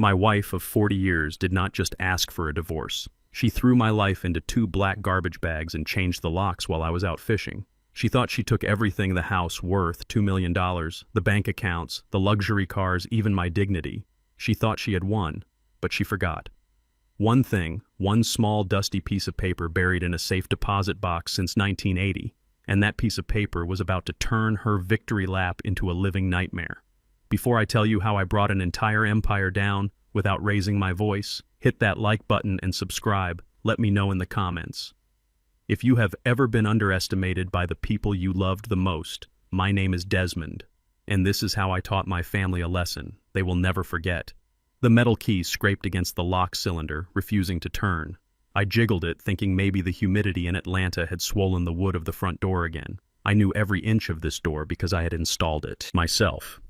My wife of 40 years did not just ask for a divorce. She threw my life into 2 black garbage bags and changed the locks while I was out fishing. She thought she took everything the house worth, $2 million, the bank accounts, the luxury cars, even my dignity. She thought she had won, but she forgot. One thing, one small dusty piece of paper buried in a safe deposit box since 1980, and that piece of paper was about to turn her victory lap into a living nightmare. Before I tell you how I brought an entire empire down without raising my voice, hit that like button and subscribe. Let me know in the comments. If you have ever been underestimated by the people you loved the most, my name is Desmond, and this is how I taught my family a lesson they will never forget. The metal key scraped against the lock cylinder, refusing to turn. I jiggled it, thinking maybe the humidity in Atlanta had swollen the wood of the front door again. I knew every inch of this door because I had installed it myself.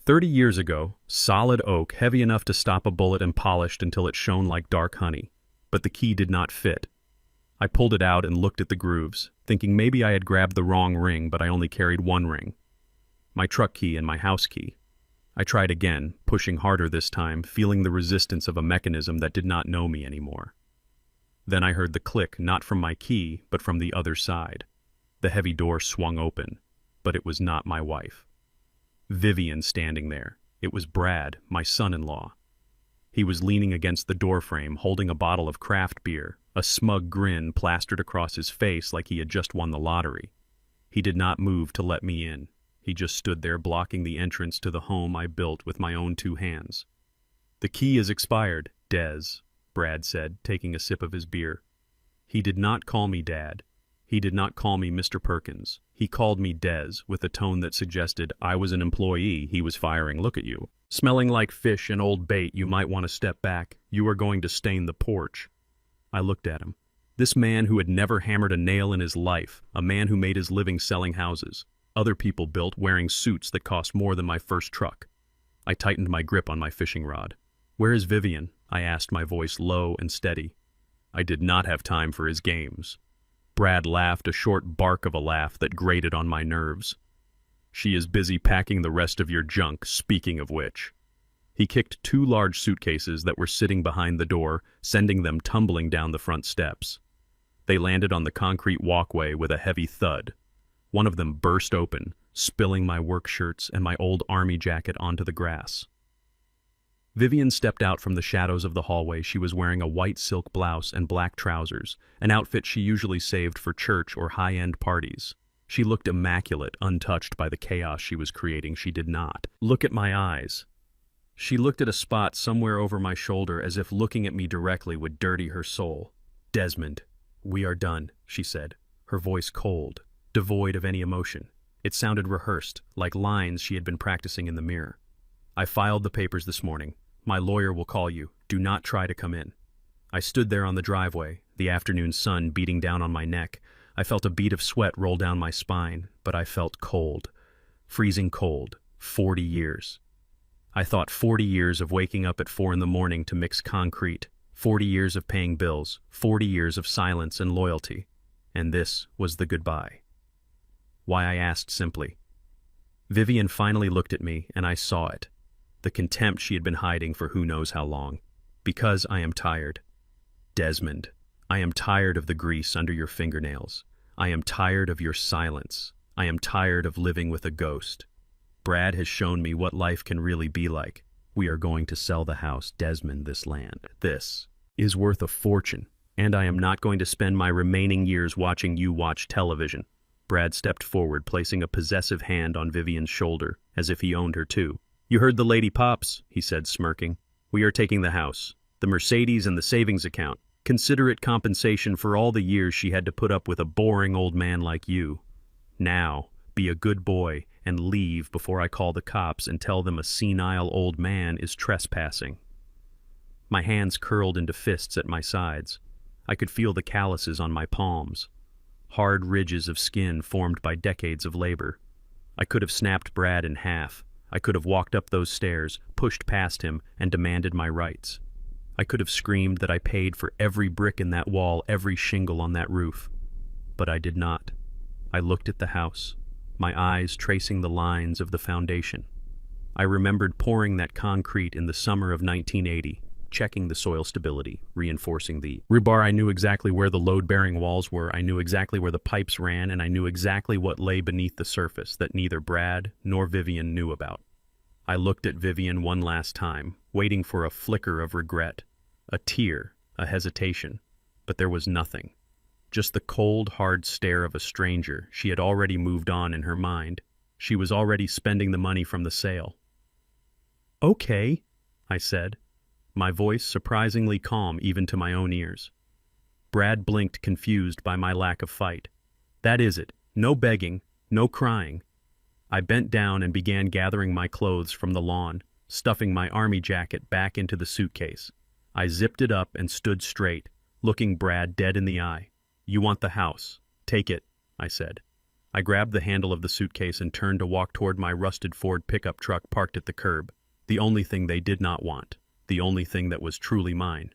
30 years ago, solid oak, heavy enough to stop a bullet and polished until it shone like dark honey. But the key did not fit. I pulled it out and looked at the grooves, thinking maybe I had grabbed the wrong ring, but I only carried one ring. My truck key and my house key. I tried again, pushing harder this time, feeling the resistance of a mechanism that did not know me anymore. Then I heard the click, not from my key, but from the other side. The heavy door swung open, but it was not my wife. Vivian standing there. It was Brad, my son-in-law. He was leaning against the doorframe, holding a bottle of craft beer, a smug grin plastered across his face like he had just won the lottery. He did not move to let me in. He just stood there blocking the entrance to the home I built with my own 2 hands. "The key is expired, Des," Brad said, taking a sip of his beer. He did not call me Dad. He did not call me Mr. Perkins. He called me Des, with a tone that suggested I was an employee he was firing. "Look at you. Smelling like fish and old bait, you might want to step back. You are going to stain the porch." I looked at him. This man who had never hammered a nail in his life, a man who made his living selling houses. Other people built wearing suits that cost more than my first truck. I tightened my grip on my fishing rod. "Where is Vivian?" I asked, my voice low and steady. I did not have time for his games. Brad laughed, a short bark of a laugh that grated on my nerves. "She is busy packing the rest of your junk, speaking of which." He kicked 2 large suitcases that were sitting behind the door, sending them tumbling down the front steps. They landed on the concrete walkway with a heavy thud. One of them burst open, spilling my work shirts and my old army jacket onto the grass. Vivian stepped out from the shadows of the hallway. She was wearing a white silk blouse and black trousers, an outfit she usually saved for church or high-end parties. She looked immaculate, untouched by the chaos she was creating. She did not look at my eyes. She looked at a spot somewhere over my shoulder, as if looking at me directly would dirty her soul. "Desmond, we are done," she said, her voice cold, devoid of any emotion. It sounded rehearsed, like lines she had been practicing in the mirror. "I filed the papers this morning. My lawyer will call you. Do not try to come in." I stood there on the driveway, the afternoon sun beating down on my neck. I felt a bead of sweat roll down my spine, but I felt cold. Freezing cold. 40 years. I thought 40 years of waking up at 4 in the morning to mix concrete, 40 years of paying bills, 40 years of silence and loyalty. And this was the goodbye. Why, I asked simply. Vivian finally looked at me, and I saw it. The contempt she had been hiding for who knows how long. "Because I am tired. Desmond, I am tired of the grease under your fingernails. I am tired of your silence. I am tired of living with a ghost. Brad has shown me what life can really be like. We are going to sell the house, Desmond, this land. This is worth a fortune, and I am not going to spend my remaining years watching you watch television." Brad stepped forward, placing a possessive hand on Vivian's shoulder, as if he owned her too. "You heard the lady, Pops," he said, smirking. "We are taking the house, the Mercedes and the savings account. Consider it compensation for all the years she had to put up with a boring old man like you. Now, be a good boy and leave before I call the cops and tell them a senile old man is trespassing." My hands curled into fists at my sides. I could feel the calluses on my palms. Hard ridges of skin formed by decades of labor. I could have snapped Brad in half. I could have walked up those stairs, pushed past him, and demanded my rights. I could have screamed that I paid for every brick in that wall, every shingle on that roof. But I did not. I looked at the house, my eyes tracing the lines of the foundation. I remembered pouring that concrete in the summer of 1980, checking the soil stability, reinforcing the rebar. I knew exactly where the load-bearing walls were, I knew exactly where the pipes ran, and I knew exactly what lay beneath the surface that neither Brad nor Vivian knew about. I looked at Vivian one last time, waiting for a flicker of regret, a tear, a hesitation, but there was nothing. Just the cold, hard stare of a stranger. She had already moved on in her mind. She was already spending the money from the sale. "Okay," I said, my voice surprisingly calm even to my own ears. Brad blinked, confused by my lack of fight. "That is it. No begging, no crying." I bent down and began gathering my clothes from the lawn, stuffing my army jacket back into the suitcase. I zipped it up and stood straight, looking Brad dead in the eye. "You want the house. Take it," I said. I grabbed the handle of the suitcase and turned to walk toward my rusted Ford pickup truck parked at the curb. The only thing they did not want. The only thing that was truly mine.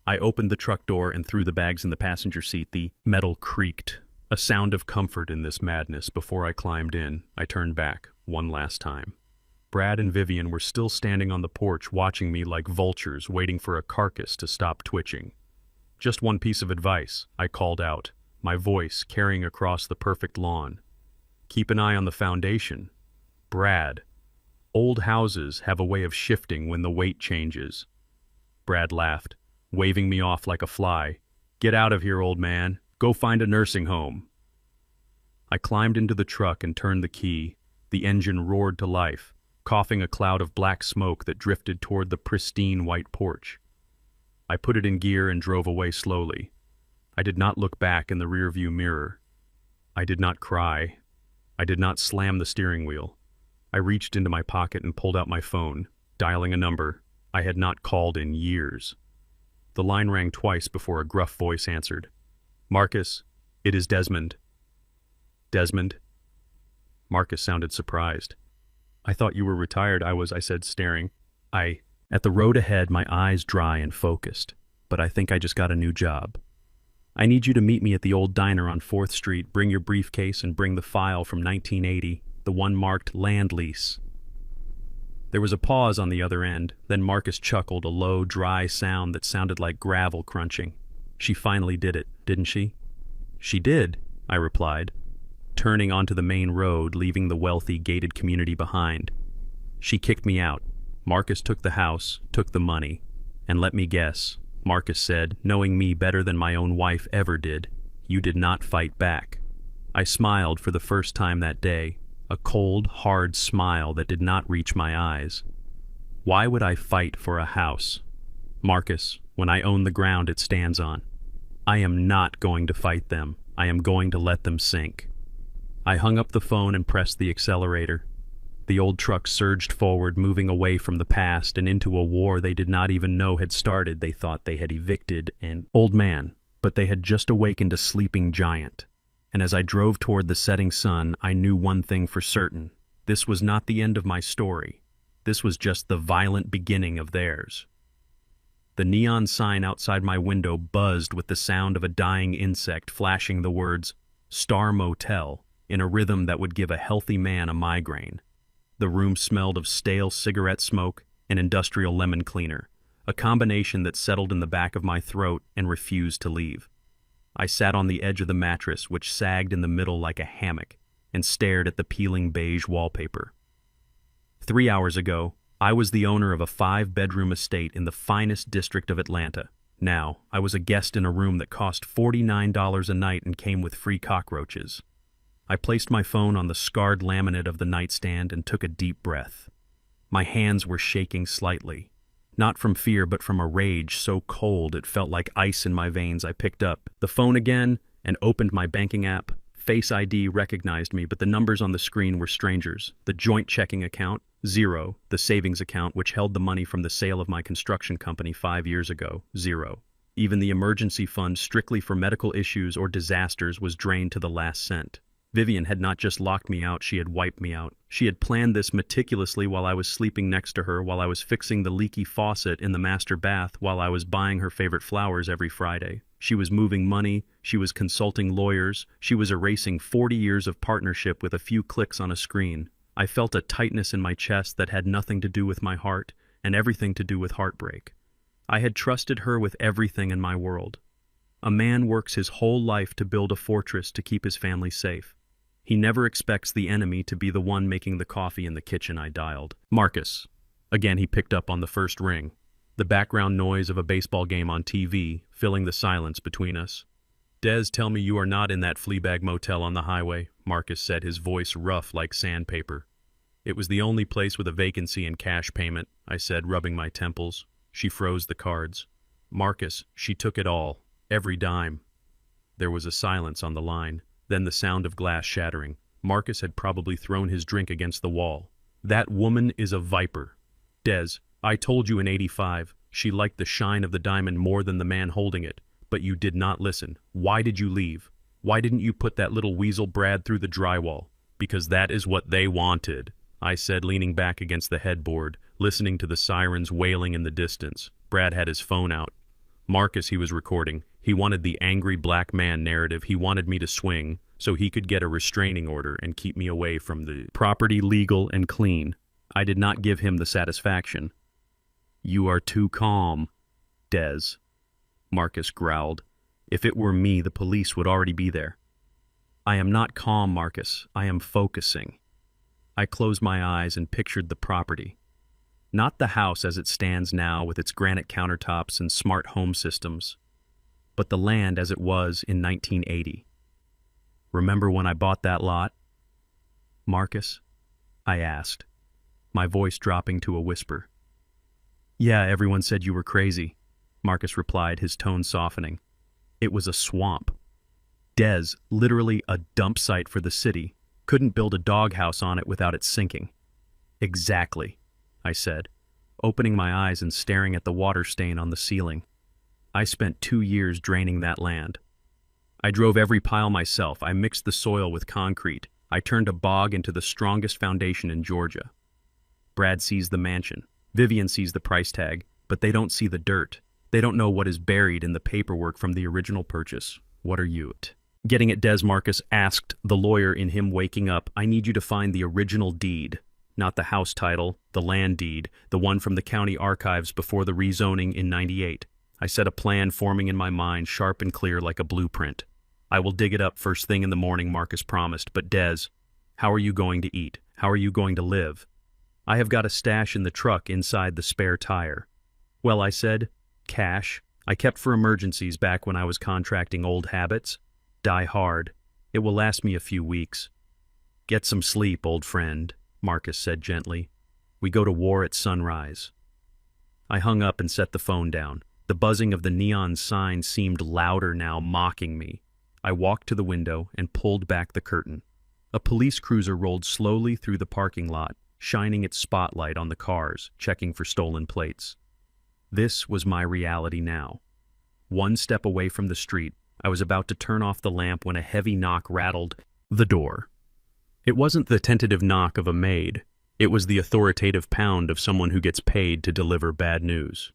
I opened the truck door and threw the bags in the passenger seat. The metal creaked. A sound of comfort in this madness. Before I climbed in, I turned back, one last time. Brad and Vivian were still standing on the porch, watching me like vultures, waiting for a carcass to stop twitching. "Just one piece of advice," I called out, my voice carrying across the perfect lawn. "Keep an eye on the foundation. Brad, old houses have a way of shifting when the weight changes." Brad laughed, waving me off like a fly. "Get out of here, old man. Go find a nursing home." I climbed into the truck and turned the key. The engine roared to life, coughing a cloud of black smoke that drifted toward the pristine white porch. I put it in gear and drove away slowly. I did not look back in the rearview mirror. I did not cry. I did not slam the steering wheel. I reached into my pocket and pulled out my phone, dialing a number I had not called in years. The line rang twice before a gruff voice answered. "Marcus, it is Desmond." "Desmond?" Marcus sounded surprised. "I thought you were retired." I said, staring. At the road ahead, my eyes dry and focused. "But I think I just got a new job. I need you to meet me at the old diner on 4th Street. Bring your briefcase and bring the file from 1980, the one marked land lease." There was a pause on the other end, then Marcus chuckled, a low, dry sound that sounded like gravel crunching. "She finally did it, didn't she?" "She did," I replied, turning onto the main road, leaving the wealthy, gated community behind. "She kicked me out. Marcus took the house, took the money. And let me guess," Marcus said, knowing me better than my own wife ever did, "you did not fight back." I smiled for the first time that day, a cold, hard smile that did not reach my eyes. Why would I fight for a house? Marcus, when I own the ground it stands on. I am not going to fight them. I am going to let them sink. I hung up the phone and pressed the accelerator. The old truck surged forward, moving away from the past and into a war they did not even know had started. They thought they had evicted an old man, but they had just awakened a sleeping giant. And as I drove toward the setting sun, I knew one thing for certain. This was not the end of my story. This was just the violent beginning of theirs. The neon sign outside my window buzzed with the sound of a dying insect, flashing the words, "Star Motel," in a rhythm that would give a healthy man a migraine. The room smelled of stale cigarette smoke and industrial lemon cleaner, a combination that settled in the back of my throat and refused to leave. I sat on the edge of the mattress, which sagged in the middle like a hammock, and stared at the peeling beige wallpaper. 3 hours ago, I was the owner of a 5-bedroom estate in the finest district of Atlanta. Now, I was a guest in a room that cost $49 a night and came with free cockroaches. I placed my phone on the scarred laminate of the nightstand and took a deep breath. My hands were shaking slightly. Not from fear, but from a rage so cold it felt like ice in my veins. I picked up the phone again and opened my banking app. Face ID recognized me, but the numbers on the screen were strangers. The joint checking account, 0. The savings account, which held the money from the sale of my construction company 5 years ago, 0. Even the emergency fund, strictly for medical issues or disasters, was drained to the last cent. Vivian had not just locked me out, she had wiped me out. She had planned this meticulously while I was sleeping next to her, while I was fixing the leaky faucet in the master bath, while I was buying her favorite flowers every Friday. She was moving money, she was consulting lawyers, she was erasing 40 years of partnership with a few clicks on a screen. I felt a tightness in my chest that had nothing to do with my heart and everything to do with heartbreak. I had trusted her with everything in my world. A man works his whole life to build a fortress to keep his family safe. He never expects the enemy to be the one making the coffee in the kitchen. I dialed. Marcus. Again, he picked up on the first ring, the background noise of a baseball game on TV, filling the silence between us. Des, tell me you are not in that Fleabag motel on the highway, Marcus said, his voice rough like sandpaper. It was the only place with a vacancy and cash payment, I said, rubbing my temples. She froze the cards. Marcus, she took it all, every dime. There was a silence on the line, then the sound of glass shattering. Marcus had probably thrown his drink against the wall. That woman is a viper. Des, I told you in '85, she liked the shine of the diamond more than the man holding it, but you did not listen. Why did you leave? Why didn't you put that little weasel Brad through the drywall? Because that is what they wanted, I said, leaning back against the headboard, listening to the sirens wailing in the distance. Brad had his phone out. Marcus, he was recording. He wanted the angry black man narrative. He wanted me to swing so he could get a restraining order and keep me away from the property, legal and clean. I did not give him the satisfaction. You are too calm, Des, Marcus growled. If it were me, the police would already be there. I am not calm, Marcus. I am focusing. I closed my eyes and pictured the property. Not the house as it stands now with its granite countertops and smart home systems, but the land as it was in 1980. Remember when I bought that lot? Marcus? I asked, my voice dropping to a whisper. Yeah, everyone said you were crazy, Marcus replied, his tone softening. It was a swamp. Des, literally a dump site for the city, couldn't build a doghouse on it without it sinking. Exactly, I said, opening my eyes and staring at the water stain on the ceiling. I spent 2 years draining that land. I drove every pile myself. I mixed the soil with concrete. I turned a bog into the strongest foundation in Georgia. Brad sees the mansion. Vivian sees the price tag, but they don't see the dirt. They don't know what is buried in the paperwork from the original purchase. What are you at? Getting it, Des, Marcus asked, the lawyer in him waking up. I need you to find the original deed. Not the house title, the land deed, the one from the county archives before the rezoning in '98. I set a plan forming in my mind, sharp and clear like a blueprint. I will dig it up first thing in the morning, Marcus promised. But Des, how are you going to eat? How are you going to live? I have got a stash in the truck inside the spare tire. Well, I said, cash. I kept for emergencies back when I was contracting old habits. Die hard. It will last me a few weeks. Get some sleep, old friend, Marcus said gently. We go to war at sunrise. I hung up and set the phone down. The buzzing of the neon sign seemed louder now, mocking me. I walked to the window and pulled back the curtain. A police cruiser rolled slowly through the parking lot, shining its spotlight on the cars, checking for stolen plates. This was my reality now. One step away from the street, I was about to turn off the lamp when a heavy knock rattled the door. It wasn't the tentative knock of a maid. It was the authoritative pound of someone who gets paid to deliver bad news.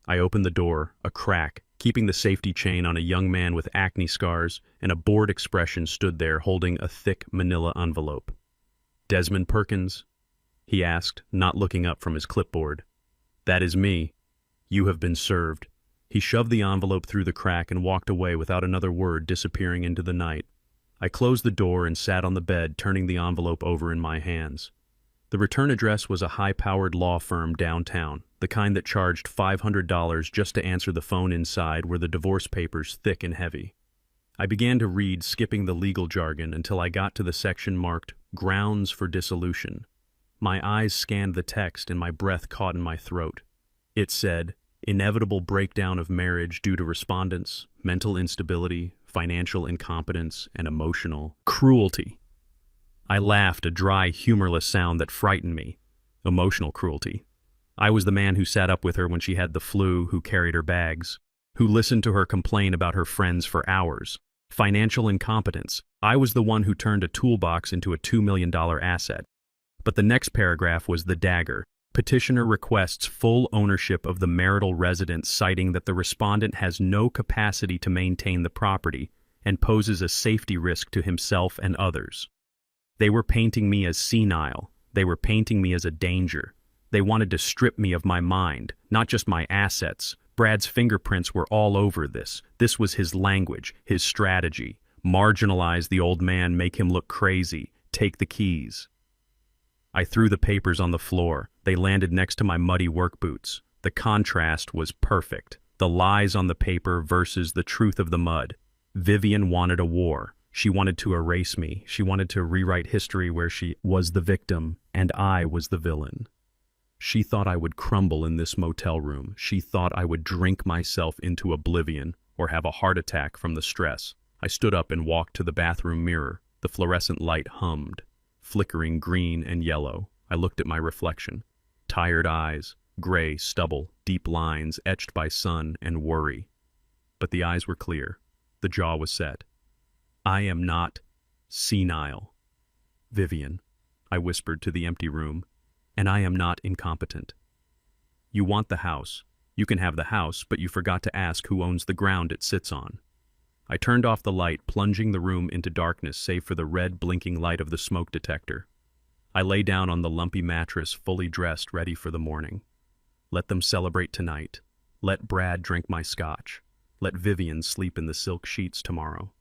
I opened the door, a crack, keeping the safety chain on. A young man with acne scars and a bored expression stood there holding a thick manila envelope. Desmond Perkins? He asked, not looking up from his clipboard. That is me. You have been served. He shoved the envelope through the crack and walked away without another word, disappearing into the night. I closed the door and sat on the bed, turning the envelope over in my hands. The return address was a high-powered law firm downtown, the kind that charged $500 just to answer the phone. Inside were the divorce papers, thick and heavy. I began to read, skipping the legal jargon, until I got to the section marked Grounds for Dissolution. My eyes scanned the text and my breath caught in my throat. It said, inevitable breakdown of marriage due to respondents, mental instability, financial incompetence, and emotional cruelty. I laughed, a dry, humorless sound that frightened me. Emotional cruelty. I was the man who sat up with her when she had the flu, who carried her bags, who listened to her complain about her friends for hours. Financial incompetence. I was the one who turned a toolbox into a $2 million asset. But the next paragraph was the dagger. Petitioner requests full ownership of the marital residence, citing that the respondent has no capacity to maintain the property and poses a safety risk to himself and others. They were painting me as senile, They were painting me as a danger. They wanted to strip me of my mind, not just my assets. Brad's fingerprints were all over this. This was his language, his strategy. Marginalize the old man, make him look crazy, take the keys. I threw the papers on the floor. They landed next to my muddy work boots. The contrast was perfect. The lies on the paper versus the truth of the mud. Vivian wanted a war. She wanted to erase me. She wanted to rewrite history where she was the victim and I was the villain. She thought I would crumble in this motel room. She thought I would drink myself into oblivion or have a heart attack from the stress. I stood up and walked to the bathroom mirror. The fluorescent light hummed, flickering green and yellow. I looked at my reflection. Tired eyes, gray stubble, deep lines etched by sun and worry. But the eyes were clear. The jaw was set. I am not senile. Vivian, I whispered to the empty room, and I am not incompetent. You want the house. You can have the house, but you forgot to ask who owns the ground it sits on. I turned off the light, plunging the room into darkness save for the red blinking light of the smoke detector. I lay down on the lumpy mattress, fully dressed, ready for the morning. Let them celebrate tonight. Let Brad drink my scotch. Let Vivian sleep in the silk sheets tomorrow.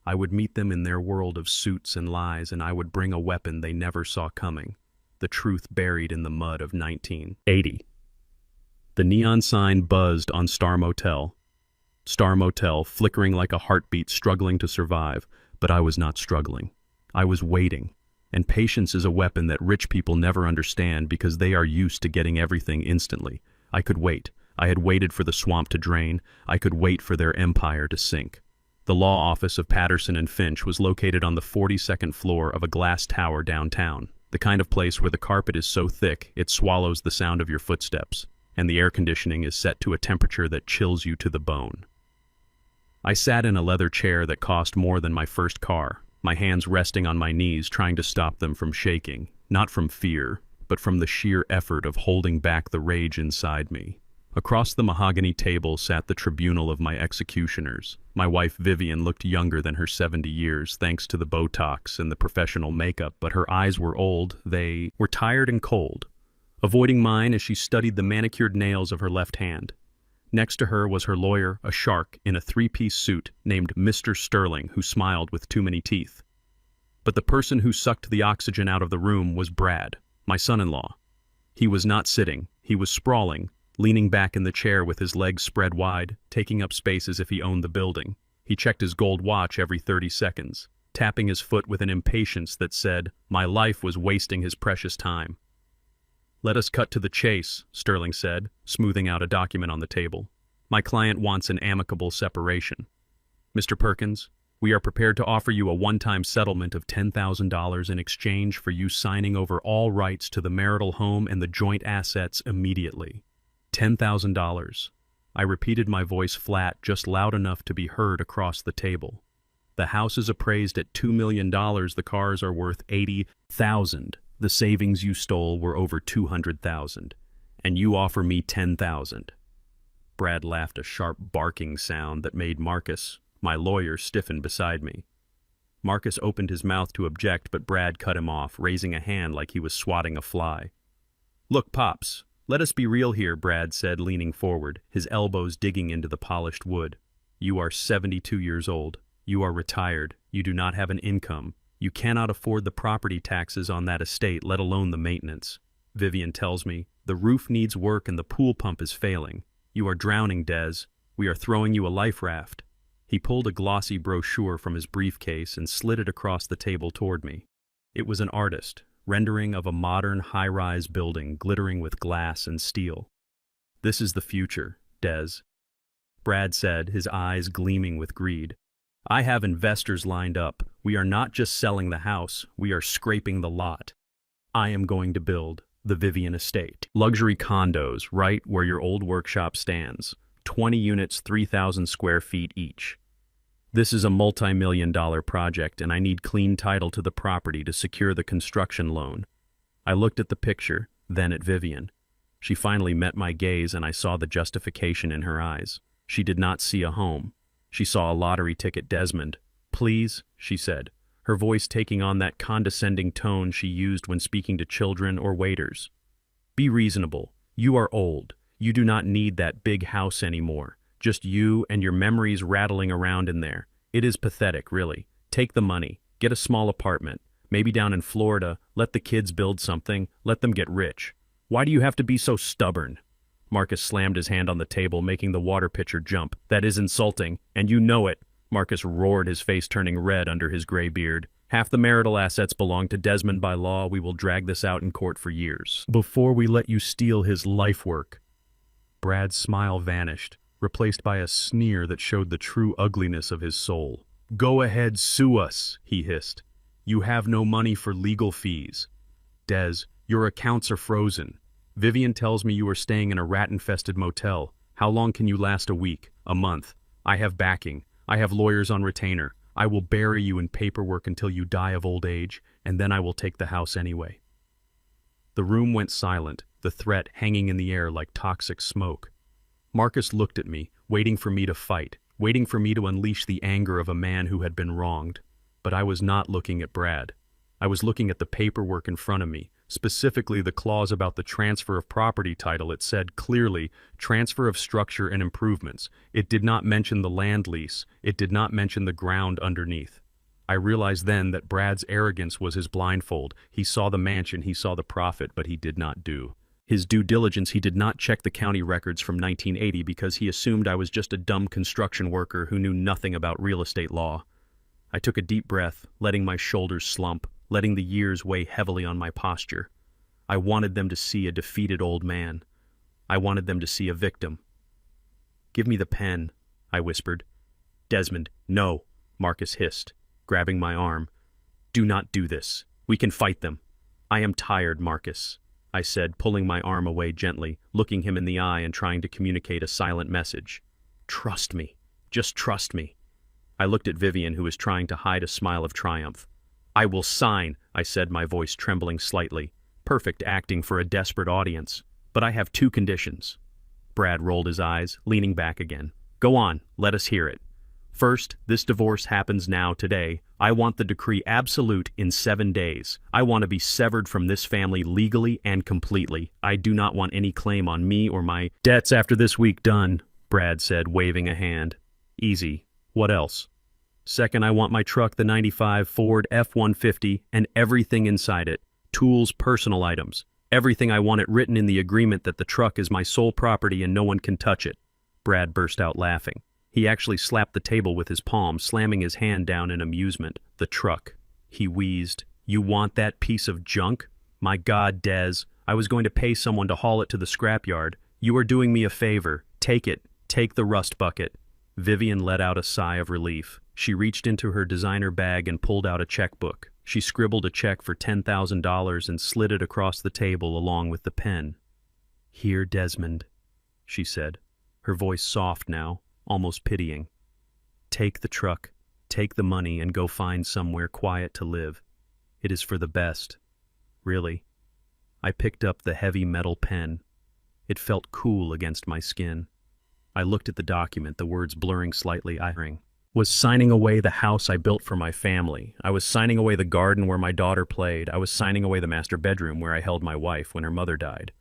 I would meet them in their world of suits and lies, and I would bring a weapon they never saw coming. The truth buried in the mud of 1980. The neon sign buzzed on Star Motel. Star Motel, flickering like a heartbeat, struggling to survive. But I was not struggling. I was waiting. And patience is a weapon that rich people never understand because they are used to getting everything instantly. I could wait. I had waited for the swamp to drain. I could wait for their empire to sink. The law office of Patterson and Finch was located on the 42nd floor of a glass tower downtown, the kind of place where the carpet is so thick it swallows the sound of your footsteps, and the air conditioning is set to a temperature that chills you to the bone. I sat in a leather chair that cost more than my first car, my hands resting on my knees trying to stop them from shaking, not from fear, but from the sheer effort of holding back the rage inside me. Across the mahogany table sat the tribunal of my executioners. My wife Vivian looked younger than her 70 years thanks to the Botox and the professional makeup, but her eyes were old. They were tired and cold, avoiding mine as she studied the manicured nails of her left hand. Next to her was her lawyer, a shark in a three-piece suit named Mr. Sterling, who smiled with too many teeth. But the person who sucked the oxygen out of the room was Brad, my son-in-law. He was not sitting. He was sprawling, leaning back in the chair with his legs spread wide, taking up space as if he owned the building. He checked his gold watch every 30 seconds, tapping his foot with an impatience that said, my life was wasting his precious time. Let us cut to the chase, Sterling said, smoothing out a document on the table. My client wants an amicable separation. Mr. Perkins, we are prepared to offer you a one-time settlement of $10,000 in exchange for you signing over all rights to the marital home and the joint assets immediately. $10,000. I repeated, my voice flat, just loud enough to be heard across the table. The house is appraised at $2 million. The cars are worth $80,000. The savings you stole were over $200,000. And you offer me $10,000. Brad laughed, a sharp barking sound that made Marcus, my lawyer, stiffen beside me. Marcus opened his mouth to object, but Brad cut him off, raising a hand like he was swatting a fly. Look, Pops, let us be real here, Brad said, leaning forward, his elbows digging into the polished wood. You are 72 years old. You are retired. You do not have an income. You cannot afford the property taxes on that estate, let alone the maintenance. Vivian tells me, the roof needs work and the pool pump is failing. You are drowning, Des. We are throwing you a life raft. He pulled a glossy brochure from his briefcase and slid it across the table toward me. It was an artist, rendering of a modern high-rise building glittering with glass and steel. This is the future, Des. Brad said, his eyes gleaming with greed. I have investors lined up. We are not just selling the house, we are scraping the lot. I am going to build the Vivian estate. Luxury condos, right where your old workshop stands. 20 units, 3,000 square feet each. This is a multi-million-dollar project, and I need clean title to the property to secure the construction loan. I looked at the picture, then at Vivian. She finally met my gaze, and I saw the justification in her eyes. She did not see a home. She saw a lottery ticket. Desmond. Please, she said, her voice taking on that condescending tone she used when speaking to children or waiters. "Be reasonable. You are old. You do not need that big house anymore. Just you and your memories rattling around in there. It is pathetic, really. Take the money. Get a small apartment. Maybe down in Florida. Let the kids build something. Let them get rich. Why do you have to be so stubborn?" Marcus slammed his hand on the table, making the water pitcher jump. "That is insulting, and you know it." Marcus roared, his face turning red under his gray beard. "Half the marital assets belong to Desmond by law. We will drag this out in court for years before we let you steal his life work." Brad's smile vanished, replaced by a sneer that showed the true ugliness of his soul. "Go ahead, sue us," he hissed. "You have no money for legal fees. Des, your accounts are frozen. Vivian tells me you are staying in a rat-infested motel. How long can you last? A week? A month? I have backing. I have lawyers on retainer. I will bury you in paperwork until you die of old age, and then I will take the house anyway." The room went silent, the threat hanging in the air like toxic smoke. Marcus looked at me, waiting for me to fight, waiting for me to unleash the anger of a man who had been wronged. But I was not looking at Brad. I was looking at the paperwork in front of me, specifically the clause about the transfer of property title. It said clearly, transfer of structure and improvements. It did not mention the land lease. It did not mention the ground underneath. I realized then that Brad's arrogance was his blindfold. He saw the mansion, he saw the profit, but he did not do his due diligence. He did not check the county records from 1980 because he assumed I was just a dumb construction worker who knew nothing about real estate law. I took a deep breath, letting my shoulders slump, letting the years weigh heavily on my posture. I wanted them to see a defeated old man. I wanted them to see a victim. "Give me the pen," I whispered. "Desmond, no," Marcus hissed, grabbing my arm. "Do not do this. We can fight them." "I am tired, Marcus," I said, pulling my arm away gently, looking him in the eye and trying to communicate a silent message. "Trust me. Just trust me." I looked at Vivian, who was trying to hide a smile of triumph. "I will sign," I said, my voice trembling slightly. Perfect acting for a desperate audience. "But I have two conditions." Brad rolled his eyes, leaning back again. "Go on, let us hear it." "First, this divorce happens now, today. I want the decree absolute in 7 days. I want to be severed from this family legally and completely. I do not want any claim on me or my debts after this week done," Brad said, waving a hand. "Easy. What else?" "Second, I want my truck, the 95 Ford F-150, and everything inside it. Tools, personal items. Everything. I want it written in the agreement that the truck is my sole property and no one can touch it." Brad burst out laughing. He actually slapped the table with his palm, slamming his hand down in amusement. "The truck," he wheezed. "You want that piece of junk? My God, Des, I was going to pay someone to haul it to the scrapyard. You are doing me a favor. Take it. Take the rust bucket." Vivian let out a sigh of relief. She reached into her designer bag and pulled out a checkbook. She scribbled a check for $10,000 and slid it across the table along with the pen. "Here, Desmond," she said, her voice soft now, almost pitying. "Take the truck, take the money, and go find somewhere quiet to live. It is for the best. Really." I picked up the heavy metal pen. It felt cool against my skin. I looked at the document, the words blurring slightly. I was signing away the house I built for my family. I was signing away the garden where my daughter played. I was signing away the master bedroom where I held my wife when her mother died.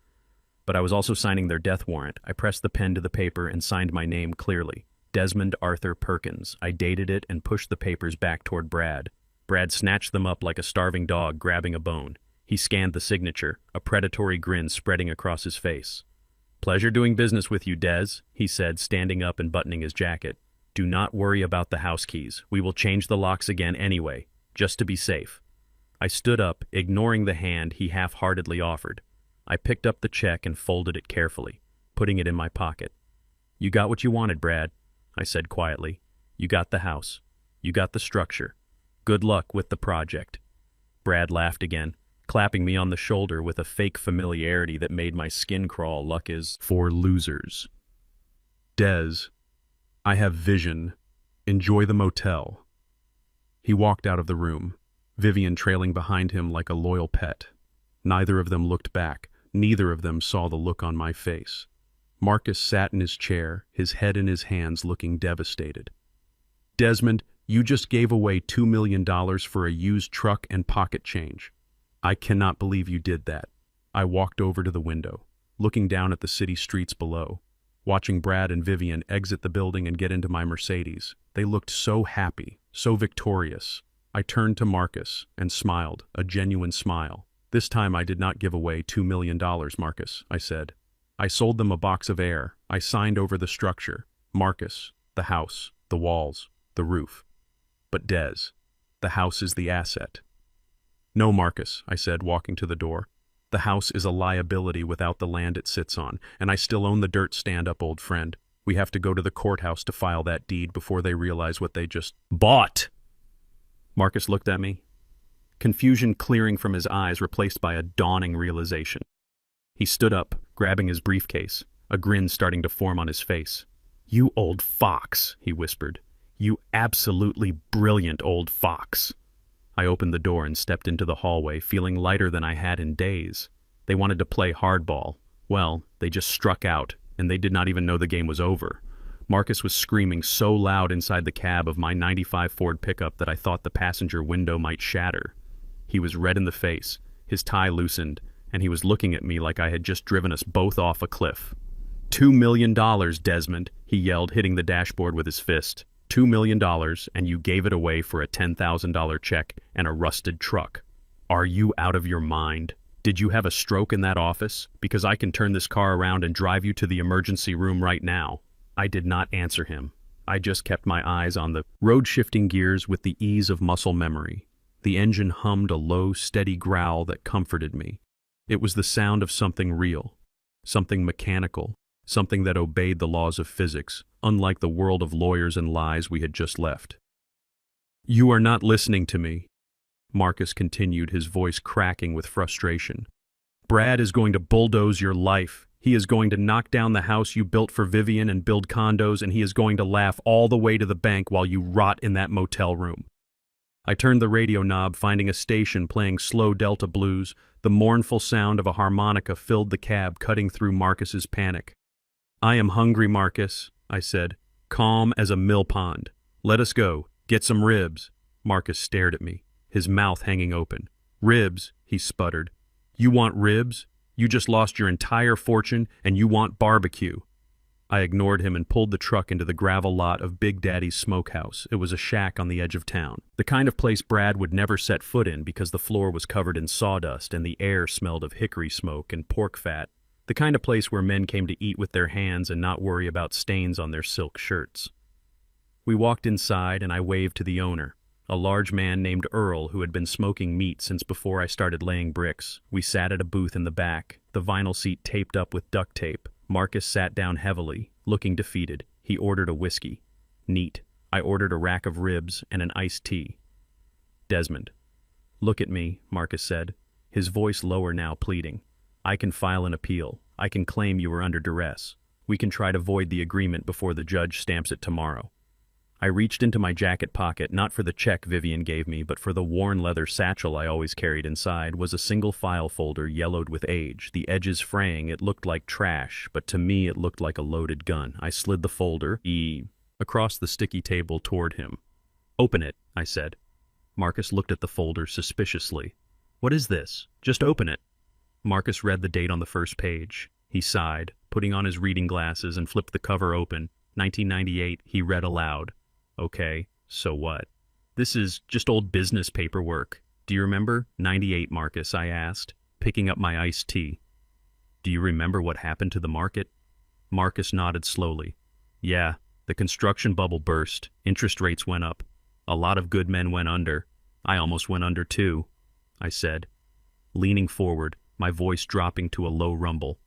But I was also signing their death warrant. I pressed the pen to the paper and signed my name clearly. Desmond Arthur Perkins. I dated it and pushed the papers back toward Brad. Brad snatched them up like a starving dog grabbing a bone. He scanned the signature, a predatory grin spreading across his face. "Pleasure doing business with you, Des," he said, standing up and buttoning his jacket. "Do not worry about the house keys. We will change the locks again anyway, just to be safe." I stood up, ignoring the hand he half-heartedly offered. I picked up the check and folded it carefully, putting it in my pocket. "You got what you wanted, Brad," I said quietly. "You got the house. You got the structure. Good luck with the project." Brad laughed again, clapping me on the shoulder with a fake familiarity that made my skin crawl. "Luck is for losers. Des, I have vision. Enjoy the motel." He walked out of the room, Vivian trailing behind him like a loyal pet. Neither of them looked back. Neither of them saw the look on my face. Marcus sat in his chair, his head in his hands, looking devastated. "Desmond, You just gave away $2 million for a used truck and pocket change. I cannot believe you did that. I walked over to the window, looking down at the city streets below, watching Brad and Vivian exit the building and get into my Mercedes. They looked so happy, so victorious. I turned to Marcus and smiled, a genuine smile. This time I did not give away $2 million, Marcus, I said. I sold them a box of air. I signed over the structure. Marcus, the house, the walls, the roof. But Des, the house is the asset. No, Marcus, I said, walking to the door. The house is a liability without the land it sits on, and I still own the dirt. Stand up, old friend. We have to go to the courthouse to file that deed before they realize what they just bought. Marcus looked at me, confusion clearing from his eyes, replaced by a dawning realization. He stood up, grabbing his briefcase, a grin starting to form on his face. You old fox, he whispered. You absolutely brilliant old fox. I opened the door and stepped into the hallway, feeling lighter than I had in days. They wanted to play hardball. Well, they just struck out, and they did not even know the game was over. Marcus was screaming so loud inside the cab of my '95 Ford pickup that I thought the passenger window might shatter. He was red in the face, his tie loosened, and he was looking at me like I had just driven us both off a cliff. $2 million, Desmond, he yelled, hitting the dashboard with his fist. $2 million, and you gave it away for a $10,000 check and a rusted truck. Are you out of your mind? Did you have a stroke in that office? Because I can turn this car around and drive you to the emergency room right now. I did not answer him. I just kept my eyes on the road, shifting gears with the ease of muscle memory. The engine hummed a low, steady growl that comforted me. It was the sound of something real, something mechanical, something that obeyed the laws of physics, unlike the world of lawyers and lies we had just left. You are not listening to me, Marcus continued, his voice cracking with frustration. Brad is going to bulldoze your life. He is going to knock down the house you built for Vivian and build condos, and he is going to laugh all the way to the bank while you rot in that motel room. I turned the radio knob, finding a station playing slow Delta blues. The mournful sound of a harmonica filled the cab, cutting through Marcus's panic. I am hungry, Marcus, I said, calm as a mill pond. Let us go. Get some ribs. Marcus stared at me, his mouth hanging open. Ribs, he sputtered. You want ribs? You just lost your entire fortune, and you want barbecue. I ignored him and pulled the truck into the gravel lot of Big Daddy's Smokehouse. It was a shack on the edge of town, the kind of place Brad would never set foot in because the floor was covered in sawdust and the air smelled of hickory smoke and pork fat, the kind of place where men came to eat with their hands and not worry about stains on their silk shirts. We walked inside and I waved to the owner, a large man named Earl who had been smoking meat since before I started laying bricks. We sat at a booth in the back, the vinyl seat taped up with duct tape. Marcus sat down heavily, looking defeated. He ordered a whiskey. Neat. I ordered a rack of ribs and an iced tea. Desmond. Look at me, Marcus said, his voice lower now, pleading. I can file an appeal. I can claim you were under duress. We can try to void the agreement before the judge stamps it tomorrow. I reached into my jacket pocket, not for the check Vivian gave me, but for the worn leather satchel I always carried. Inside was a single file folder yellowed with age, the edges fraying. It looked like trash, but to me it looked like a loaded gun. I slid the folder across the sticky table toward him. Open it, I said. Marcus looked at the folder suspiciously. What is this? Just open it. Marcus read the date on the first page. He sighed, putting on his reading glasses, and flipped the cover open. 1998, he read aloud. Okay, so what? This is just old business paperwork. Do you remember? 98, Marcus, I asked, picking up my iced tea. Do you remember what happened to the market? Marcus nodded slowly. Yeah, the construction bubble burst. Interest rates went up. A lot of good men went under. I almost went under too, I said, leaning forward, my voice dropping to a low rumble.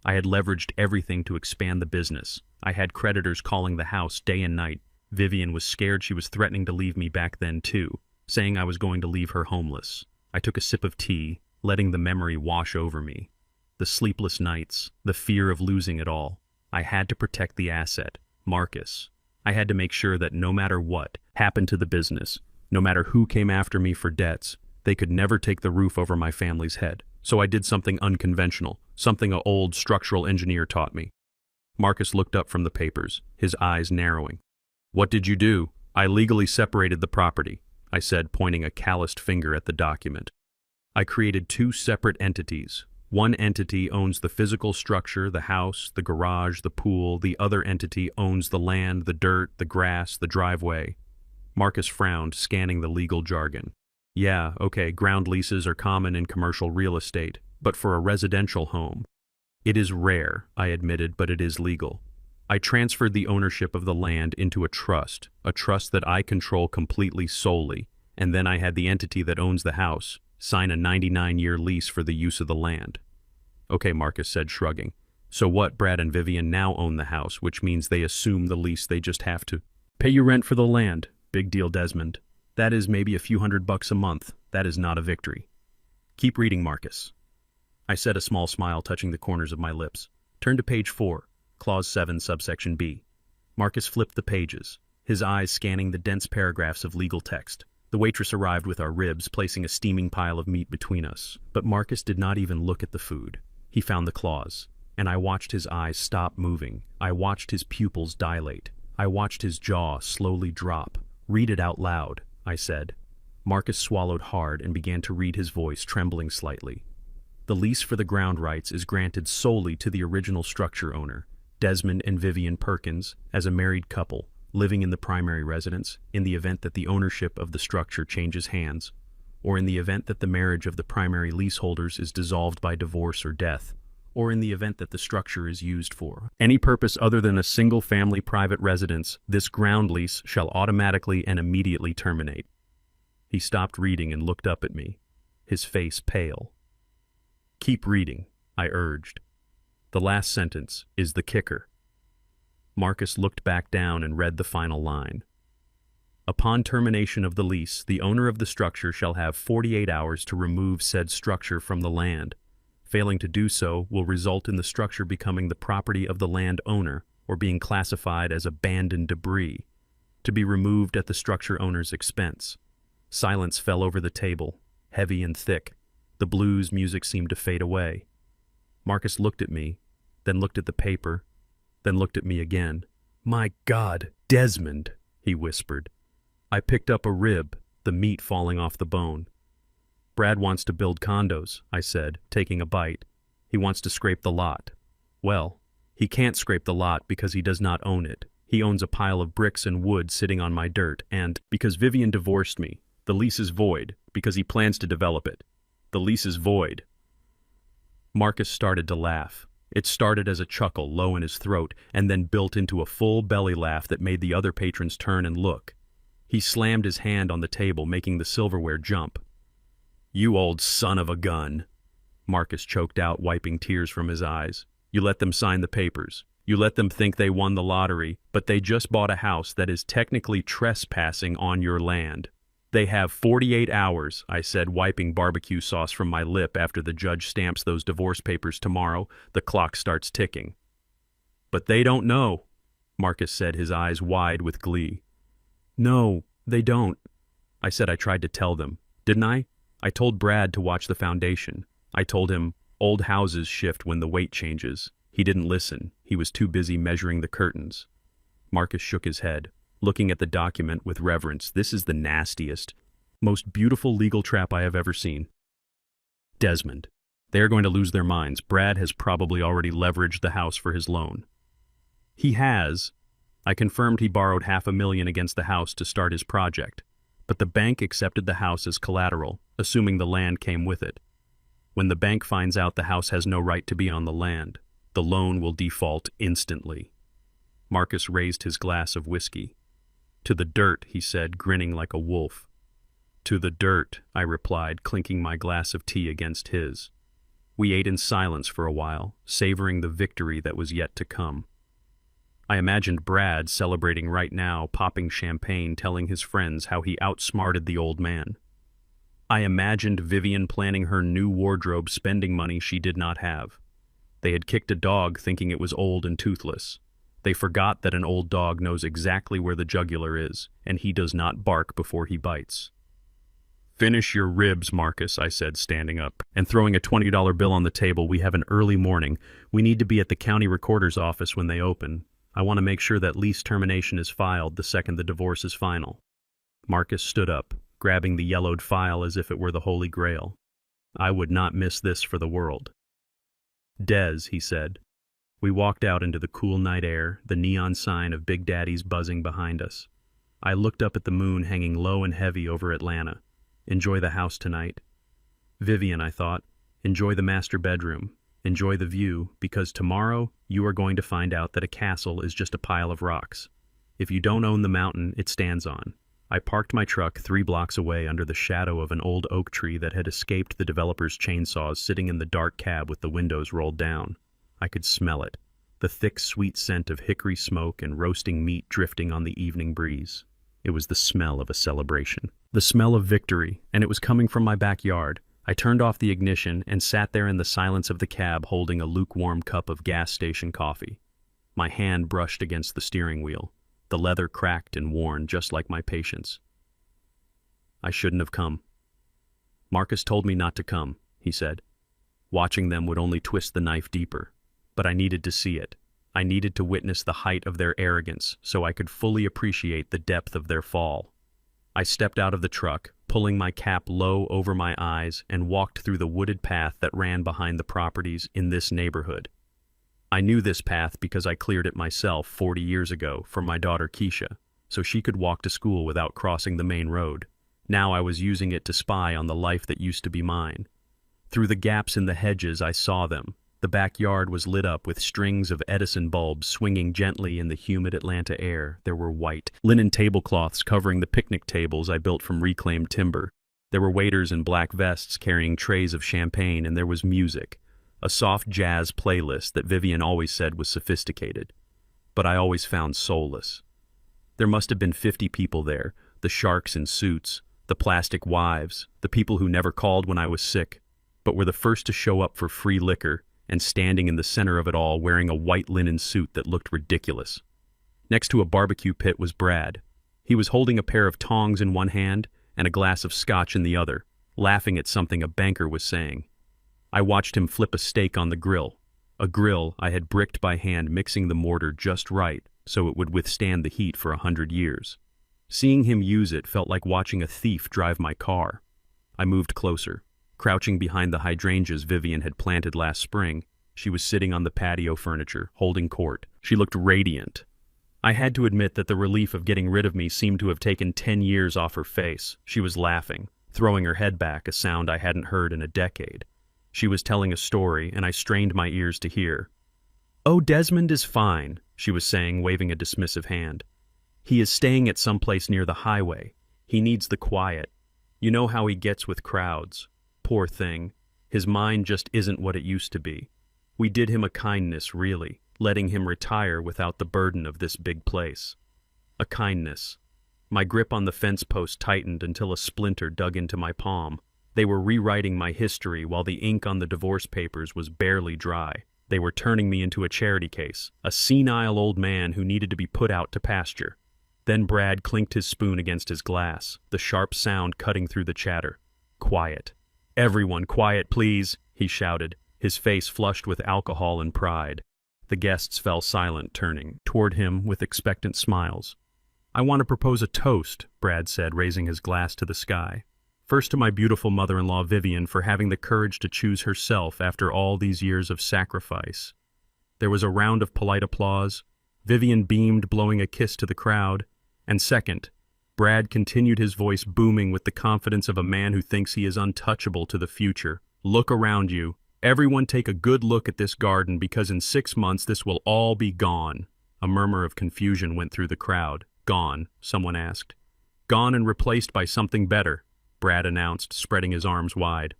I had leveraged everything to expand the business. I had creditors calling the house day and night. Vivian was scared she was threatening to leave me back then too, saying I was going to leave her homeless. I took a sip of tea, letting the memory wash over me. The sleepless nights, the fear of losing it all. I had to protect the asset, Marcus. I had to make sure that no matter what happened to the business, no matter who came after me for debts, they could never take the roof over my family's head. So I did something unconventional, something an old structural engineer taught me. Marcus looked up from the papers, his eyes narrowing. What did you do? I legally separated the property, I said, pointing a calloused finger at the document. I created two separate entities. One entity owns the physical structure, the house, the garage, the pool. The other entity owns the land, the dirt, the grass, the driveway. Marcus frowned, scanning the legal jargon. Yeah, okay, ground leases are common in commercial real estate, but for a residential home. It is rare, I admitted, but it is legal. I transferred the ownership of the land into a trust that I control completely solely, and then I had the entity that owns the house sign a 99-year lease for the use of the land. Okay, Marcus said, shrugging. So what? Brad and Vivian now own the house, which means they assume the lease. They just have to pay you rent for the land. Big deal, Desmond. That is maybe a few $100 a month. That is not a victory. Keep reading, Marcus. I said, a small smile touching the corners of my lips. Turn to page 4, Clause 7, subsection B. Marcus flipped the pages, his eyes scanning the dense paragraphs of legal text. The waitress arrived with our ribs, placing a steaming pile of meat between us. But Marcus did not even look at the food. He found the clause, and I watched his eyes stop moving. I watched his pupils dilate. I watched his jaw slowly drop. Read it out loud, I said. Marcus swallowed hard and began to read, his voice trembling slightly. The lease for the ground rights is granted solely to the original structure owner, Desmond and Vivian Perkins, as a married couple, living in the primary residence, in the event that the ownership of the structure changes hands, or in the event that the marriage of the primary leaseholders is dissolved by divorce or death, or in the event that the structure is used for any purpose other than a single-family private residence, this ground lease shall automatically and immediately terminate. He stopped reading and looked up at me, his face pale. Keep reading, I urged. The last sentence is the kicker. Marcus looked back down and read the final line. Upon termination of the lease, the owner of the structure shall have 48 hours to remove said structure from the land. Failing to do so will result in the structure becoming the property of the land owner or being classified as abandoned debris, to be removed at the structure owner's expense. Silence fell over the table, heavy and thick. The blues music seemed to fade away. Marcus looked at me, then looked at the paper, then looked at me again. My God, Desmond, he whispered. I picked up a rib, the meat falling off the bone. Brad wants to build condos, I said, taking a bite. He wants to scrape the lot. Well, he can't scrape the lot because he does not own it. He owns a pile of bricks and wood sitting on my dirt, and because Vivian divorced me, the lease is void because he plans to develop it. The lease is void. Marcus started to laugh. It started as a chuckle low in his throat and then built into a full belly laugh that made the other patrons turn and look. He slammed his hand on the table, making the silverware jump. You old son of a gun, Marcus choked out, wiping tears from his eyes. You let them sign the papers. You let them think they won the lottery, but they just bought a house that is technically trespassing on your land. They have 48 hours, I said, wiping barbecue sauce from my lip. After the judge stamps those divorce papers tomorrow, the clock starts ticking. But they don't know, Marcus said, his eyes wide with glee. No, they don't. I said I tried to tell them. Didn't I? I told Brad to watch the foundation. I told him, old houses shift when the weight changes. He didn't listen. He was too busy measuring the curtains. Marcus shook his head, looking at the document with reverence. This is the nastiest, most beautiful legal trap I have ever seen. Desmond. They are going to lose their minds. Brad has probably already leveraged the house for his loan. He has. I confirmed he borrowed $500,000 against the house to start his project, but the bank accepted the house as collateral, assuming the land came with it. When the bank finds out the house has no right to be on the land, the loan will default instantly. Marcus raised his glass of whiskey. To the dirt, he said, grinning like a wolf. To the dirt, I replied, clinking my glass of tea against his. We ate in silence for a while, savoring the victory that was yet to come. I imagined Brad celebrating right now, popping champagne, telling his friends how he outsmarted the old man. I imagined Vivian planning her new wardrobe, spending money she did not have. They had kicked a dog thinking it was old and toothless. They forgot that an old dog knows exactly where the jugular is, and he does not bark before he bites. Finish your ribs, Marcus, I said, standing up, and throwing a $20 bill on the table. We have an early morning. We need to be at the county recorder's office when they open. I want to make sure that lease termination is filed the second the divorce is final. Marcus stood up, grabbing the yellowed file as if it were the Holy Grail. I would not miss this for the world. Des, he said. We walked out into the cool night air, the neon sign of Big Daddy's buzzing behind us. I looked up at the moon hanging low and heavy over Atlanta. Enjoy the house tonight. Vivian, I thought, enjoy the master bedroom. Enjoy the view, because tomorrow you are going to find out that a castle is just a pile of rocks. If you don't own the mountain it stands on. I parked my truck 3 blocks away under the shadow of an old oak tree that had escaped the developer's chainsaws, sitting in the dark cab with the windows rolled down. I could smell it, the thick, sweet scent of hickory smoke and roasting meat drifting on the evening breeze. It was the smell of a celebration. The smell of victory, and it was coming from my backyard. I turned off the ignition and sat there in the silence of the cab holding a lukewarm cup of gas station coffee. My hand brushed against the steering wheel. The leather cracked and worn just like my patience. I shouldn't have come. Marcus told me not to come, he said. Watching them would only twist the knife deeper. But I needed to see it. I needed to witness the height of their arrogance so I could fully appreciate the depth of their fall. I stepped out of the truck, pulling my cap low over my eyes, and walked through the wooded path that ran behind the properties in this neighborhood. I knew this path because I cleared it myself 40 years ago for my daughter Keisha, so she could walk to school without crossing the main road. Now I was using it to spy on the life that used to be mine. Through the gaps in the hedges I saw them. The backyard was lit up with strings of Edison bulbs swinging gently in the humid Atlanta air. There were white linen tablecloths covering the picnic tables I built from reclaimed timber. There were waiters in black vests carrying trays of champagne, and there was music, a soft jazz playlist that Vivian always said was sophisticated, but I always found soulless. There must have been 50 people there, the sharks in suits, the plastic wives, the people who never called when I was sick, but were the first to show up for free liquor, and standing in the center of it all wearing a white linen suit that looked ridiculous. Next to a barbecue pit was Brad. He was holding a pair of tongs in one hand and a glass of scotch in the other, laughing at something a banker was saying. I watched him flip a steak on the grill, a grill I had bricked by hand, mixing the mortar just right so it would withstand the heat for 100 years. Seeing him use it felt like watching a thief drive my car. I moved closer. Crouching behind the hydrangeas Vivian had planted last spring, she was sitting on the patio furniture, holding court. She looked radiant. I had to admit that the relief of getting rid of me seemed to have taken 10 years off her face. She was laughing, throwing her head back, a sound I hadn't heard in a decade. She was telling a story, and I strained my ears to hear. "Oh, Desmond is fine," she was saying, waving a dismissive hand. "He is staying at some place near the highway. He needs the quiet. You know how he gets with crowds. Poor thing. His mind just isn't what it used to be. We did him a kindness, really, letting him retire without the burden of this big place. A kindness." My grip on the fence post tightened until a splinter dug into my palm. They were rewriting my history while the ink on the divorce papers was barely dry. They were turning me into a charity case, a senile old man who needed to be put out to pasture. Then Brad clinked his spoon against his glass, the sharp sound cutting through the chatter. "Quiet. Everyone, quiet, please," he shouted, his face flushed with alcohol and pride. The guests fell silent, turning toward him with expectant smiles. "I want to propose a toast," Brad said, raising his glass to the sky. "First to my beautiful mother-in-law Vivian for having the courage to choose herself after all these years of sacrifice." There was a round of polite applause. Vivian beamed, blowing a kiss to the crowd. And second, Brad continued, his voice booming with the confidence of a man who thinks he is untouchable to the future. "Look around you. Everyone take a good look at this garden, because in 6 months this will all be gone." A murmur of confusion went through the crowd. "Gone?" someone asked. "Gone and replaced by something better," Brad announced, spreading his arms wide.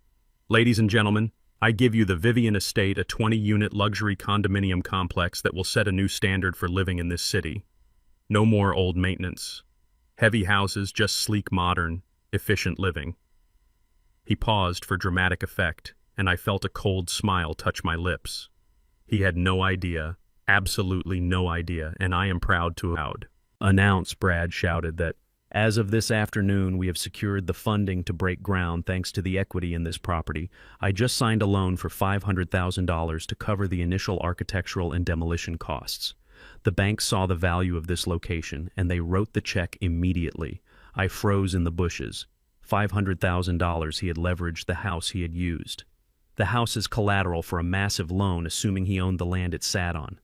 "Ladies and gentlemen, I give you the Vivian Estate, a 20-unit luxury condominium complex that will set a new standard for living in this city. No more old maintenance. Heavy houses, just sleek, modern, efficient living." He paused for dramatic effect, and I felt a cold smile touch my lips. He had no idea, absolutely no idea, and I am proud to announce, Brad shouted, that as of this afternoon we have secured the funding to break ground thanks to the equity in this property. I just signed a loan for $500,000 to cover the initial architectural and demolition costs. The bank saw the value of this location, and they wrote the check immediately. I froze in the bushes. $500,000 he had leveraged the house he had used. The house is collateral for a massive loan, assuming he owned the land it sat on.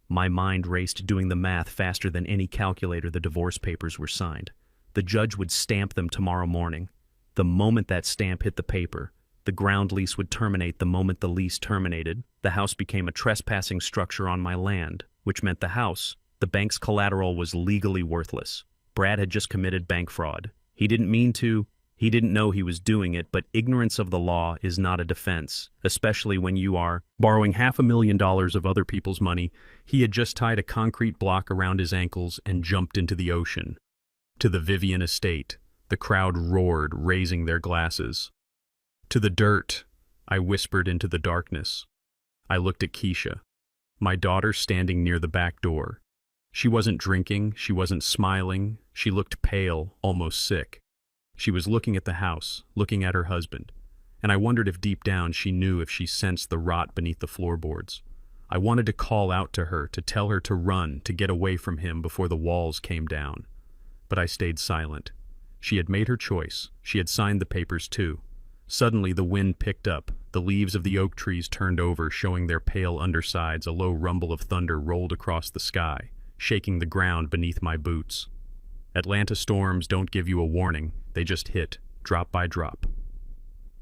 My mind raced, doing the math faster than any calculator. The divorce papers were signed. The judge would stamp them tomorrow morning. The moment that stamp hit the paper, the ground lease would terminate. The moment the lease terminated, the house became a trespassing structure on my land, which meant the house, the bank's collateral, was legally worthless. Brad had just committed bank fraud. He didn't mean to. He didn't know he was doing it, but ignorance of the law is not a defense, especially when you are borrowing $500,000 of other people's money. He had just tied a concrete block around his ankles and jumped into the ocean. To the Vivian estate, the crowd roared, raising their glasses. To the dirt, I whispered into the darkness. I looked at Keisha, my daughter, standing near the back door. She wasn't drinking, she wasn't smiling, she looked pale, almost sick. She was looking at the house, looking at her husband, and I wondered if deep down she knew, if she sensed the rot beneath the floorboards. I wanted to call out to her, to tell her to run, to get away from him before the walls came down. But I stayed silent. She had made her choice. She had signed the papers too. Suddenly the wind picked up. The leaves of the oak trees turned over, showing their pale undersides. A low rumble of thunder rolled across the sky, shaking the ground beneath my boots. Atlanta storms don't give you a warning. They just hit, drop by drop.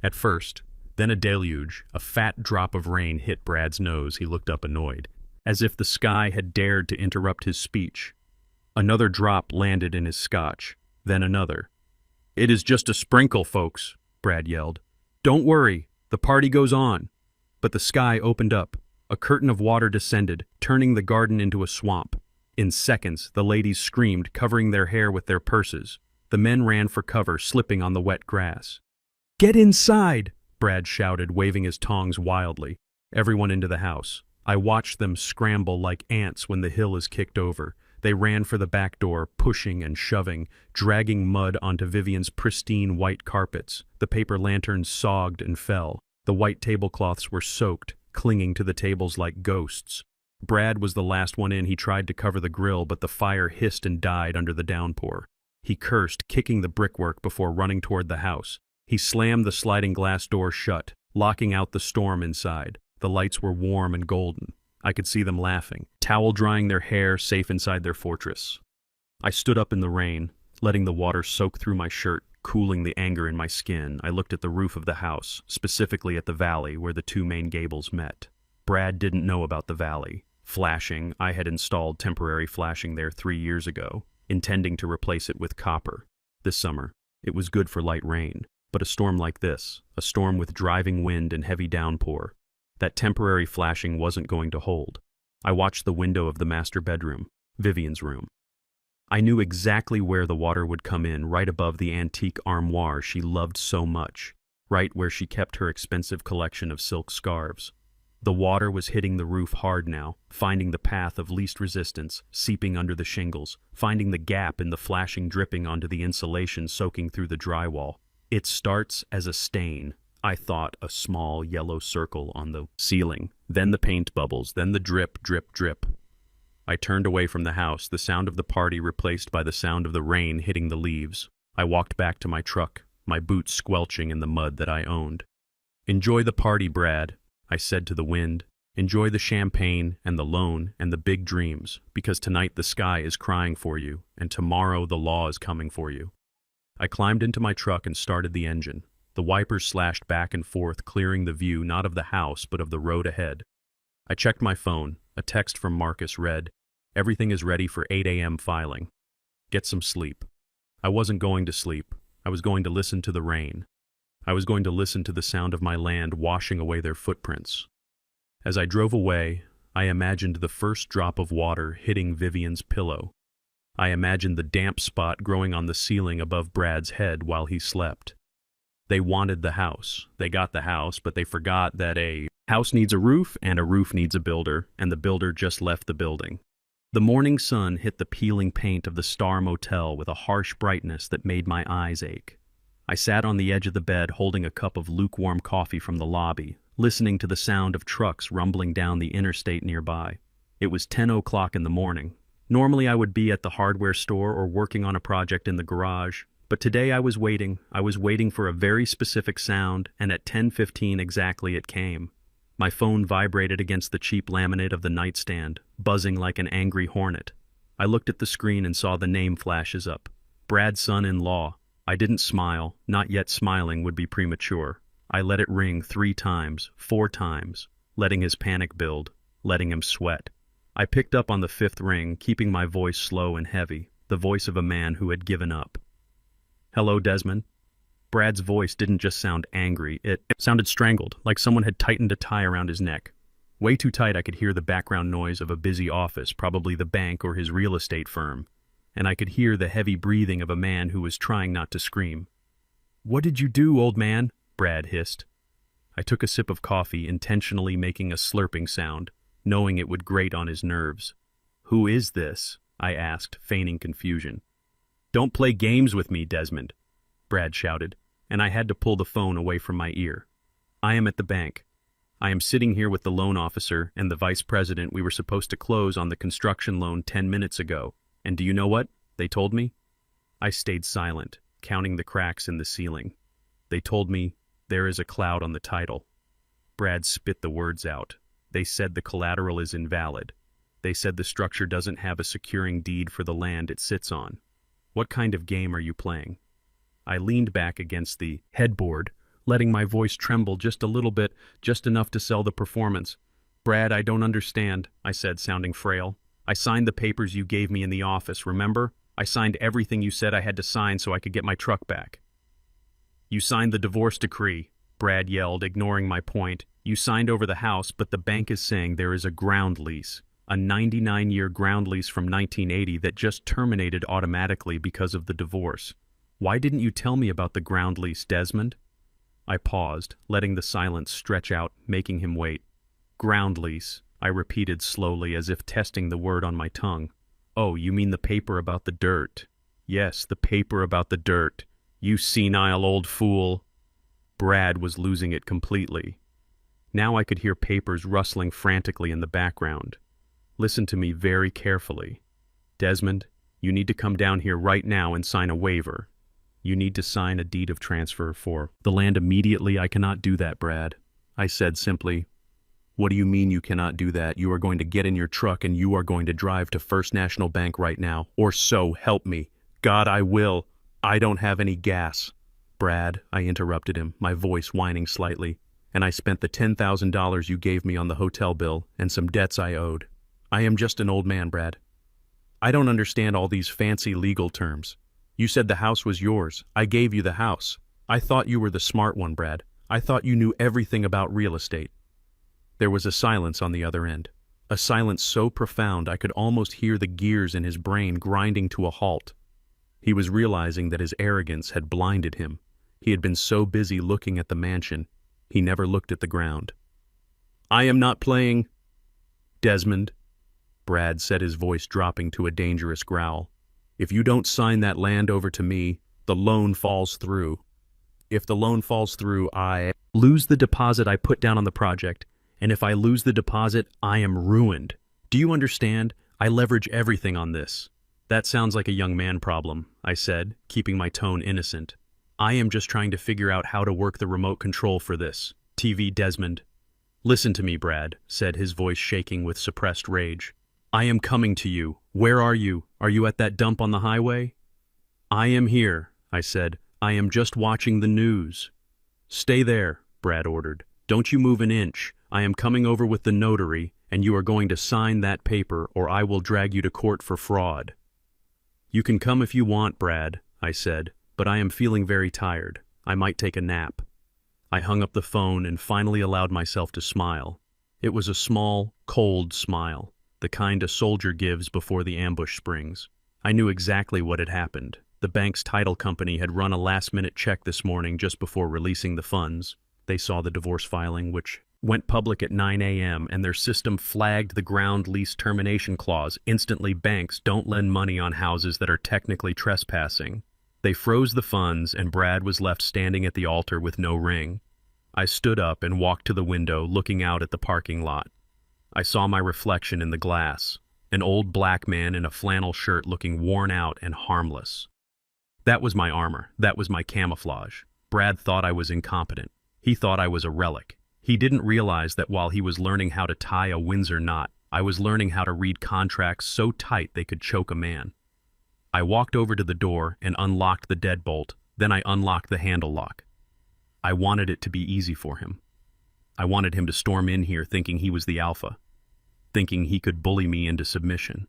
At first, then a deluge, a fat drop of rain hit Brad's nose. He looked up annoyed, as if the sky had dared to interrupt his speech. Another drop landed in his scotch, then another. "It is just a sprinkle, folks," Brad yelled. "Don't worry, the party goes on." But the sky opened up. A curtain of water descended, turning the garden into a swamp. In seconds, the ladies screamed, covering their hair with their purses. The men ran for cover, slipping on the wet grass. "Get inside!" Brad shouted, waving his tongs wildly. Everyone into the house. I watched them scramble like ants when the hill is kicked over. They ran for the back door, pushing and shoving, dragging mud onto Vivian's pristine white carpets. The paper lanterns sogged and fell. The white tablecloths were soaked, clinging to the tables like ghosts. Brad was the last one in. He tried to cover the grill, but the fire hissed and died under the downpour. He cursed, kicking the brickwork before running toward the house. He slammed the sliding glass door shut, locking out the storm inside. The lights were warm and golden. I could see them laughing, towel drying their hair, safe inside their fortress. I stood up in the rain, letting the water soak through my shirt, cooling the anger in my skin. I looked at the roof of the house, specifically at the valley where the two main gables met. Brad didn't know about the valley. Flashing, I had installed temporary flashing there 3 years ago, intending to replace it with copper. This summer, it was good for light rain, but a storm like this, a storm with driving wind and heavy downpour, that temporary flashing wasn't going to hold. I watched the window of the master bedroom, Vivian's room. I knew exactly where the water would come in, right above the antique armoire she loved so much, right where she kept her expensive collection of silk scarves. The water was hitting the roof hard now, finding the path of least resistance, seeping under the shingles, finding the gap in the flashing, dripping onto the insulation, soaking through the drywall. It starts as a stain, I thought, a small yellow circle on the ceiling, then the paint bubbles, then the drip, drip, drip. I turned away from the house, the sound of the party replaced by the sound of the rain hitting the leaves. I walked back to my truck, my boots squelching in the mud that I owned. "Enjoy the party, Brad," I said to the wind. "Enjoy the champagne and the loan and the big dreams, because tonight the sky is crying for you, and tomorrow the law is coming for you." I climbed into my truck and started the engine. The wipers slashed back and forth, clearing the view not of the house but of the road ahead. I checked my phone. A text from Marcus read, "Everything is ready for 8 a.m. filing. Get some sleep." I wasn't going to sleep. I was going to listen to the rain. I was going to listen to the sound of my land washing away their footprints. As I drove away, I imagined the first drop of water hitting Vivian's pillow. I imagined the damp spot growing on the ceiling above Brad's head while he slept. They wanted the house. They got the house, but they forgot that a house needs a roof and a roof needs a builder, and the builder just left the building. The morning sun hit the peeling paint of the Star Motel with a harsh brightness that made my eyes ache. I sat on the edge of the bed holding a cup of lukewarm coffee from the lobby, listening to the sound of trucks rumbling down the interstate nearby. It was 10 o'clock in the morning. Normally I would be at the hardware store or working on a project in the garage, but today I was waiting. I was waiting for a very specific sound, and at 10:15 exactly it came. My phone vibrated against the cheap laminate of the nightstand, buzzing like an angry hornet. I looked at the screen and saw the name flashes up. Brad's son-in-law. I didn't smile, not yet smiling would be premature. I let it ring 3 times, 4 times, letting his panic build, letting him sweat. I picked up on the 5th ring, keeping my voice slow and heavy, the voice of a man who had given up. "Hello, Desmond." Brad's voice didn't just sound angry, it sounded strangled, like someone had tightened a tie around his neck. Way too tight I could hear the background noise of a busy office, probably the bank or his real estate firm, and I could hear the heavy breathing of a man who was trying not to scream. "What did you do, old man?" Brad hissed. I took a sip of coffee, intentionally making a slurping sound, knowing it would grate on his nerves. "Who is this?" I asked, feigning confusion. "Don't play games with me, Desmond," Brad shouted, and I had to pull the phone away from my ear. "I am at the bank. I am sitting here with the loan officer and the vice president. We were supposed to close on the construction loan 10 minutes ago, and do you know what they told me?" I stayed silent, counting the cracks in the ceiling. "They told me there is a cloud on the title." Brad spit the words out. "They said the collateral is invalid. They said the structure doesn't have a securing deed for the land it sits on. What kind of game are you playing?" I leaned back against the headboard, letting my voice tremble just a little bit, just enough to sell the performance. "Brad, I don't understand," I said, sounding frail. "I signed the papers you gave me in the office, remember? I signed everything you said I had to sign so I could get my truck back." "You signed the divorce decree," Brad yelled, ignoring my point. "You signed over the house, but the bank is saying there is a ground lease, a 99-year ground lease from 1980 that just terminated automatically because of the divorce. Why didn't you tell me about the ground lease, Desmond?" I paused, letting the silence stretch out, making him wait. "Ground lease," I repeated slowly, as if testing the word on my tongue. "Oh, you mean the paper about the dirt?" "Yes, the paper about the dirt. You senile old fool." Brad was losing it completely. Now I could hear papers rustling frantically in the background. "Listen to me very carefully. Desmond, you need to come down here right now and sign a waiver. You need to sign a deed of transfer for the land immediately." "I cannot do that, Brad," I said simply. "What do you mean you cannot do that? You are going to get in your truck and you are going to drive to First National Bank right now, or so help me. God, I will. I don't have any gas." "Brad," I interrupted him, my voice whining slightly, "and I spent the $10,000 you gave me on the hotel bill and some debts I owed. I am just an old man, Brad. I don't understand all these fancy legal terms. You said the house was yours. I gave you the house. I thought you were the smart one, Brad. I thought you knew everything about real estate." There was a silence on the other end, a silence so profound I could almost hear the gears in his brain grinding to a halt. He was realizing that his arrogance had blinded him. He had been so busy looking at the mansion, he never looked at the ground. "I am not playing." "Desmond," Brad said, his voice dropping to a dangerous growl, "if you don't sign that land over to me, the loan falls through. If the loan falls through, I lose the deposit I put down on the project, and if I lose the deposit, I am ruined. Do you understand? I leverage everything on this." "That sounds like a young man problem," I said, keeping my tone innocent. "I am just trying to figure out how to work the remote control for this TV, Desmond." "Listen to me, Brad," said, his voice shaking with suppressed rage. "I am coming to you. Where are you? Are you at that dump on the highway?" "I am here," I said. "I am just watching the news." "Stay there," Brad ordered. "Don't you move an inch. I am coming over with the notary, and you are going to sign that paper or I will drag you to court for fraud." "You can come if you want, Brad," I said, "but I am feeling very tired. I might take a nap." I hung up the phone and finally allowed myself to smile. It was a small, cold smile, the kind a soldier gives before the ambush springs. I knew exactly what had happened. The bank's title company had run a last-minute check this morning just before releasing the funds. They saw the divorce filing, which went public at 9 a.m., and their system flagged the ground lease termination clause. Instantly, banks don't lend money on houses that are technically trespassing. They froze the funds, and Brad was left standing at the altar with no ring. I stood up and walked to the window, looking out at the parking lot. I saw my reflection in the glass, an old black man in a flannel shirt looking worn out and harmless. That was my armor. That was my camouflage. Brad thought I was incompetent. He thought I was a relic. He didn't realize that while he was learning how to tie a Windsor knot, I was learning how to read contracts so tight they could choke a man. I walked over to the door and unlocked the deadbolt, then I unlocked the handle lock. I wanted it to be easy for him. I wanted him to storm in here thinking he was the alpha, thinking he could bully me into submission.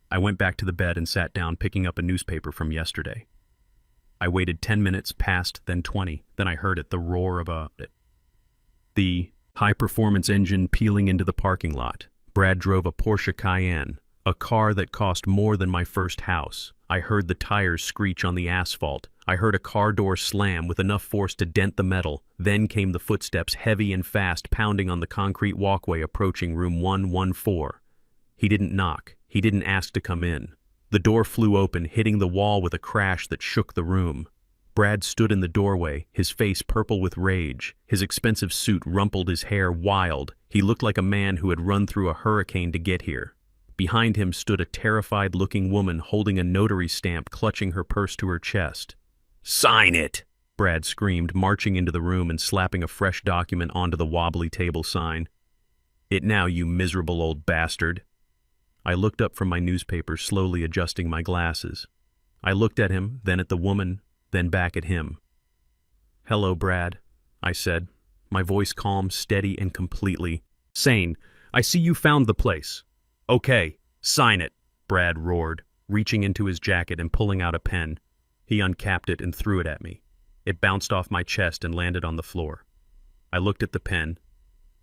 I went back to the bed and sat down picking up a newspaper from yesterday. I waited 10 minutes, passed, then 20. Then I heard it, the roar of the high-performance engine peeling into the parking lot. Brad drove a Porsche Cayenne, a car that cost more than my first house. I heard the tires screech on the asphalt. I heard a car door slam with enough force to dent the metal. Then came the footsteps, heavy and fast, pounding on the concrete walkway approaching room 114. He didn't knock. He didn't ask to come in. The door flew open, hitting the wall with a crash that shook the room. Brad stood in the doorway, his face purple with rage. His expensive suit rumpled, his hair wild. He looked like a man who had run through a hurricane to get here. Behind him stood a terrified-looking woman holding a notary stamp, clutching her purse to her chest. "Sign it!" Brad screamed, marching into the room and slapping a fresh document onto the wobbly table sign. "It now, you miserable old bastard." I looked up from my newspaper, slowly adjusting my glasses. I looked at him, then at the woman, then back at him. "Hello, Brad," I said, my voice calm, steady, and completely sane. "I see you found the place." "Okay, sign it," Brad roared, reaching into his jacket and pulling out a pen. He uncapped it and threw it at me. It bounced off my chest and landed on the floor. I looked at the pen,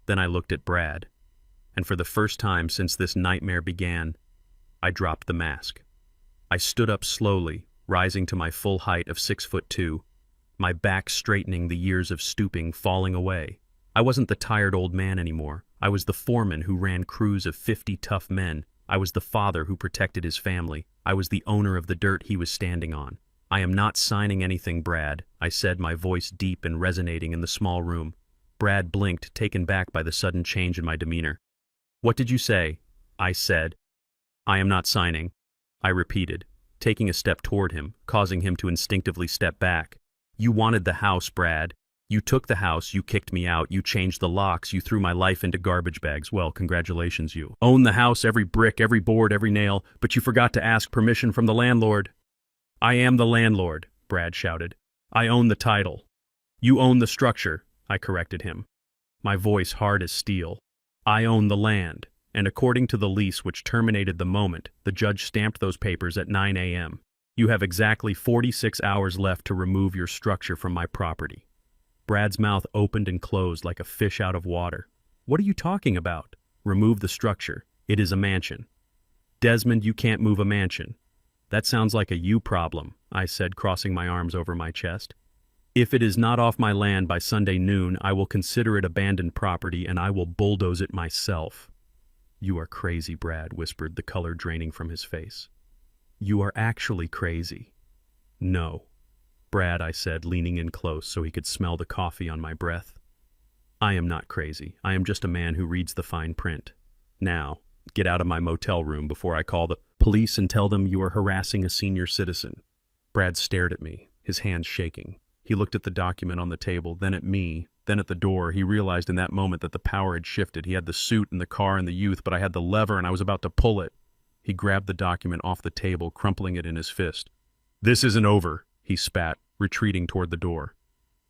then I looked at Brad. And for the first time since this nightmare began, I dropped the mask. I stood up slowly, rising to my full height of 6'2", my back straightening, the years of stooping falling away. I wasn't the tired old man anymore. I was the foreman who ran crews of 50 tough men. I was the father who protected his family. I was the owner of the dirt he was standing on. "I am not signing anything, Brad," I said, my voice deep and resonating in the small room. Brad blinked, taken back by the sudden change in my demeanor. "What did you say?" I said. "I am not signing," I repeated, taking a step toward him, causing him to instinctively step back. "You wanted the house, Brad. You took the house, you kicked me out, you changed the locks, you threw my life into garbage bags. Well, congratulations, you own the house, every brick, every board, every nail, but you forgot to ask permission from the landlord." "I am the landlord," Brad shouted. "I own the title." "You own the structure," I corrected him, my voice hard as steel. "I own the land, and according to the lease which terminated the moment the judge stamped those papers at 9 a.m., you have exactly 46 hours left to remove your structure from my property." Brad's mouth opened and closed like a fish out of water. "What are you talking about?" "Remove the structure. It is a mansion." "Desmond, you can't move a mansion." "That sounds like a you problem," I said, crossing my arms over my chest. "If it is not off my land by Sunday noon, I will consider it abandoned property and I will bulldoze it myself." "You are crazy," Brad whispered, the color draining from his face. "You are actually crazy." "No." "Brad," I said, leaning in close so he could smell the coffee on my breath. "I am not crazy. I am just a man who reads the fine print. Now, get out of my motel room before I call the police and tell them you are harassing a senior citizen." Brad stared at me, his hands shaking. He looked at the document on the table, then at me, then at the door. He realized in that moment that the power had shifted. He had the suit and the car and the youth, but I had the lever and I was about to pull it. He grabbed the document off the table, crumpling it in his fist. "This isn't over," he spat, retreating toward the door.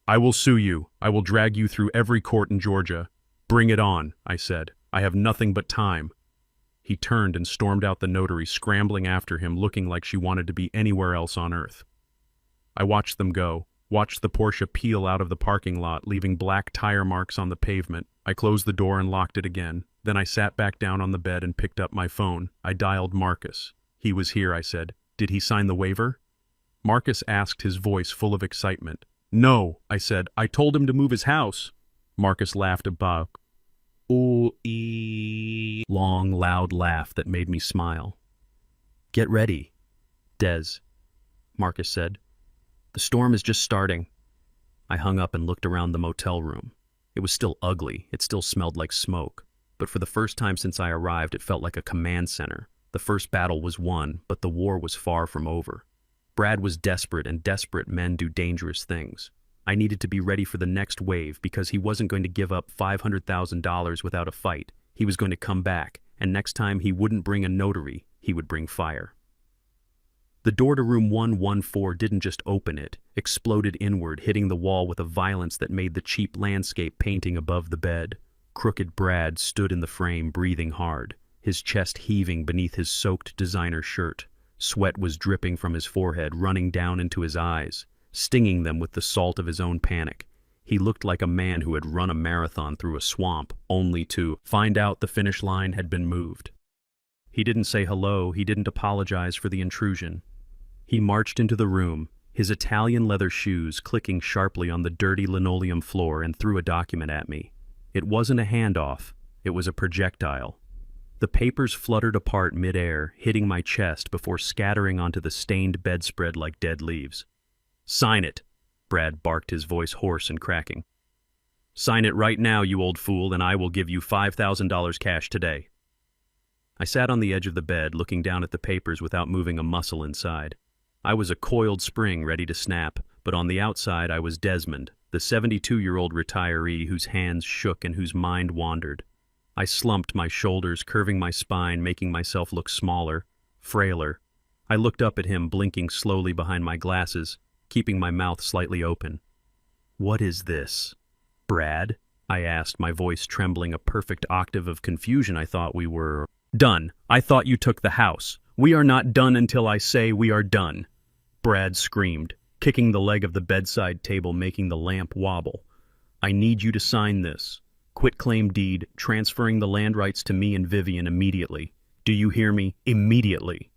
"I will sue you. I will drag you through every court in Georgia." "Bring it on," I said. "I have nothing but time." He turned and stormed out, the notary scrambling after him, looking like she wanted to be anywhere else on earth. I watched them go, watched the Porsche peel out of the parking lot, leaving black tire marks on the pavement. I closed the door and locked it again. Then I sat back down on the bed and picked up my phone. I dialed Marcus. "He was here," I said. "Did he sign the waiver?" Marcus asked, his voice full of excitement. "No," I said. "I told him to move his house." Marcus laughed above. Long, loud laugh that made me smile. "Get ready, Des," Marcus said. "The storm is just starting." I hung up and looked around the motel room. It was still ugly. It still smelled like smoke. But for the first time since I arrived, it felt like a command center. The first battle was won, but the war was far from over. Brad was desperate, and desperate men do dangerous things. I needed to be ready for the next wave because he wasn't going to give up $500,000 without a fight. He was going to come back, and next time he wouldn't bring a notary, he would bring fire. The door to room 114 didn't just open, it exploded inward, hitting the wall with a violence that made the cheap landscape painting above the bed. Crooked Brad stood in the frame, breathing hard, his chest heaving beneath his soaked designer shirt. Sweat was dripping from his forehead, running down into his eyes, stinging them with the salt of his own panic. He looked like a man who had run a marathon through a swamp, only to find out the finish line had been moved. He didn't say hello, he didn't apologize for the intrusion. He marched into the room, his Italian leather shoes clicking sharply on the dirty linoleum floor, and threw a document at me. It wasn't a handoff, it was a projectile. The papers fluttered apart mid-air, hitting my chest before scattering onto the stained bedspread like dead leaves. "Sign it," Brad barked, his voice hoarse and cracking. "Sign it right now, you old fool, and I will give you $5,000 cash today." I sat on the edge of the bed, looking down at the papers without moving a muscle inside. I was a coiled spring ready to snap, but on the outside I was Desmond, the 72-year-old retiree whose hands shook and whose mind wandered. I slumped, my shoulders curving my spine, making myself look smaller, frailer. I looked up at him, blinking slowly behind my glasses, keeping my mouth slightly open. "What is this, Brad?" I asked, my voice trembling a perfect octave of confusion. I thought we were done. I thought you took the house. We are not done until I say we are done, Brad screamed, kicking the leg of the bedside table, making the lamp wobble. "I need you to sign this. Quitclaim deed, transferring the land rights to me and Vivian immediately. Do you hear me? Immediately."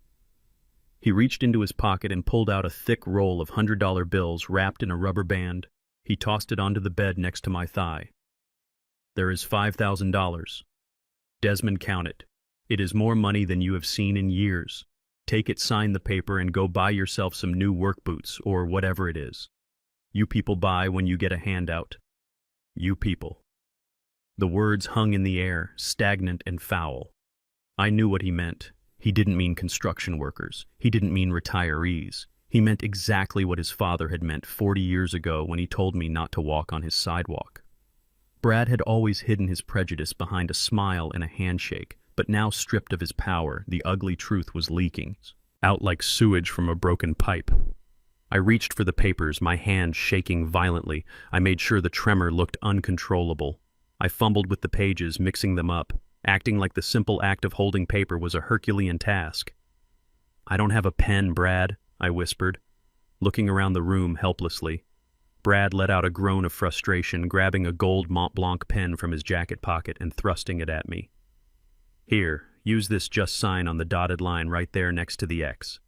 He reached into his pocket and pulled out a thick roll of $100 bills wrapped in a rubber band. He tossed it onto the bed next to my thigh. "There is $5,000. Desmond, count it. It is more money than you have seen in years. Take it, sign the paper, and go buy yourself some new work boots, or whatever it is. You people buy when you get a handout. You people." The words hung in the air, stagnant and foul. I knew what he meant. He didn't mean construction workers. He didn't mean retirees. He meant exactly what his father had meant 40 years ago when he told me not to walk on his sidewalk. Brad had always hidden his prejudice behind a smile and a handshake, but now, stripped of his power, the ugly truth was leaking out like sewage from a broken pipe. I reached for the papers, my hand shaking violently. I made sure the tremor looked uncontrollable. I fumbled with the pages, mixing them up, acting like the simple act of holding paper was a Herculean task. "I don't have a pen, Brad," I whispered, looking around the room helplessly. Brad let out a groan of frustration, grabbing a gold Mont Blanc pen from his jacket pocket and thrusting it at me. "Here, use this just sign on the dotted line right there next to the X."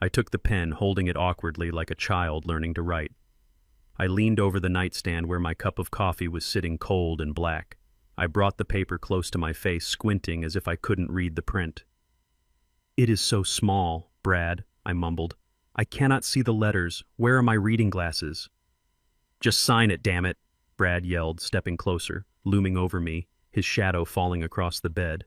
I took the pen, holding it awkwardly like a child learning to write. I leaned over the nightstand where my cup of coffee was sitting cold and black. I brought the paper close to my face, squinting as if I couldn't read the print. "It is so small, Brad," I mumbled. "I cannot see the letters. Where are my reading glasses?" "Just sign it, damn it," Brad yelled, stepping closer, looming over me, his shadow falling across the bed.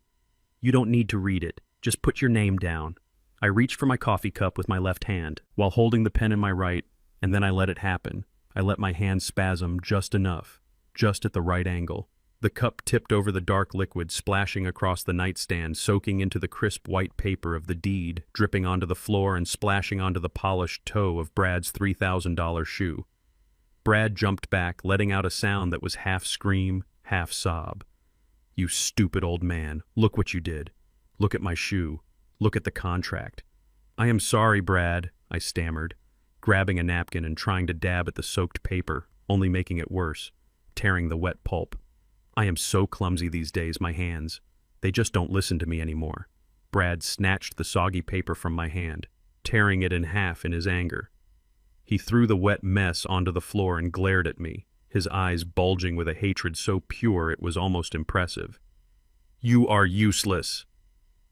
"You don't need to read it. Just put your name down." I reached for my coffee cup with my left hand, while holding the pen in my right, and then I let it happen. I let my hand spasm just enough, just at the right angle. The cup tipped over the dark liquid, splashing across the nightstand, soaking into the crisp white paper of the deed, dripping onto the floor and splashing onto the polished toe of Brad's $3,000 shoe. Brad jumped back, letting out a sound that was half scream, half sob. "You stupid old man, look what you did. Look at my shoe. Look at the contract." "I am sorry, Brad," I stammered, grabbing a napkin and trying to dab at the soaked paper, only making it worse, tearing the wet pulp. I am so clumsy these days, my hands. They just don't listen to me anymore. Brad snatched the soggy paper from my hand, tearing it in half in his anger. He threw the wet mess onto the floor and glared at me, his eyes bulging with a hatred so pure it was almost impressive. "You are useless."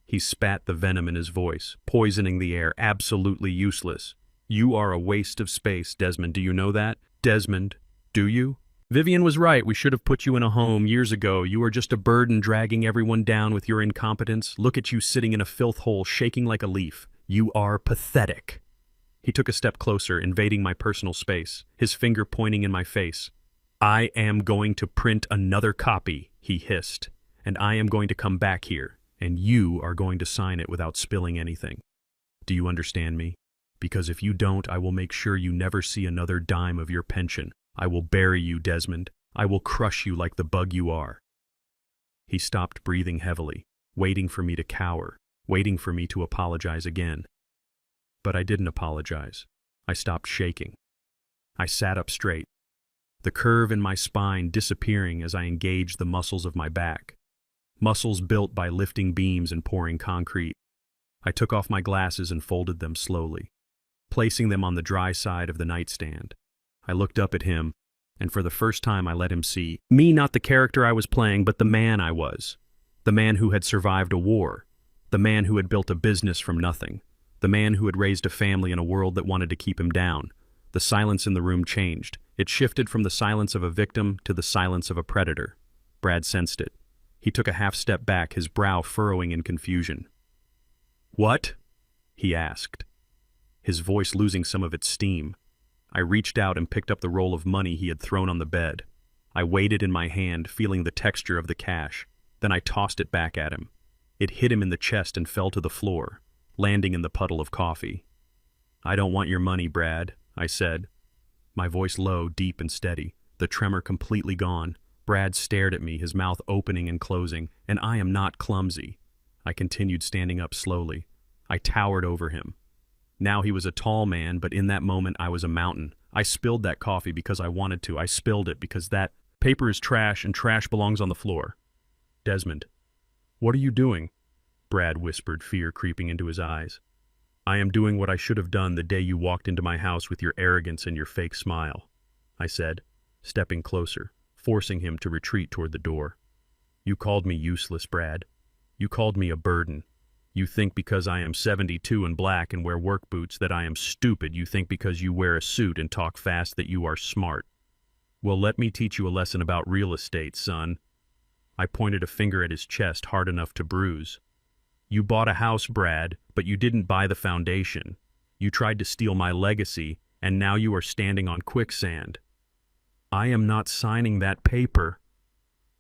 He spat the venom in his voice, poisoning the air. "Absolutely useless. You are a waste of space, Desmond. Do you know that? Desmond, do you?" Vivian was right. We should have put you in a home years ago. You are just a burden dragging everyone down with your incompetence. Look at you sitting in a filth hole, shaking like a leaf. You are pathetic. He took a step closer, invading my personal space, his finger pointing in my face. I am going to print another copy, he hissed, and I am going to come back here, and you are going to sign it without spilling anything. Do you understand me? Because if you don't, I will make sure you never see another dime of your pension. I will bury you, Desmond. I will crush you like the bug you are. He stopped breathing heavily, waiting for me to cower, waiting for me to apologize again. But I didn't apologize. I stopped shaking. I sat up straight, the curve in my spine disappearing as I engaged the muscles of my back, muscles built by lifting beams and pouring concrete. I took off my glasses and folded them slowly, placing them on the dry side of the nightstand. I looked up at him, and for the first time I let him see me, not the character I was playing, but the man I was. The man who had survived a war. The man who had built a business from nothing. The man who had raised a family in a world that wanted to keep him down. The silence in the room changed. It shifted from the silence of a victim to the silence of a predator. Brad sensed it. He took a half step back, his brow furrowing in confusion. "What?" he asked, his voice losing some of its steam. I reached out and picked up the roll of money he had thrown on the bed. I weighed it in my hand, feeling the texture of the cash. Then I tossed it back at him. It hit him in the chest and fell to the floor, landing in the puddle of coffee. "I don't want your money, Brad," I said, my voice low, deep, and steady, the tremor completely gone. Brad stared at me, his mouth opening and closing, and I am not clumsy. I continued standing up slowly. I towered over him. Now he was a tall man, but in that moment I was a mountain. I spilled that coffee because I wanted to. I spilled it because that paper is trash and trash belongs on the floor. "Desmond, what are you doing?" Brad whispered, fear creeping into his eyes. "I am doing what I should have done the day you walked into my house with your arrogance and your fake smile," I said, stepping closer, forcing him to retreat toward the door. "You called me useless, Brad. You called me a burden. You think because I am 72 and black and wear work boots that I am stupid. You think because you wear a suit and talk fast that you are smart. Well, let me teach you a lesson about real estate, son." I pointed a finger at his chest hard enough to bruise. "You bought a house, Brad, but you didn't buy the foundation. You tried to steal my legacy, and now you are standing on quicksand." "I am not signing that paper,"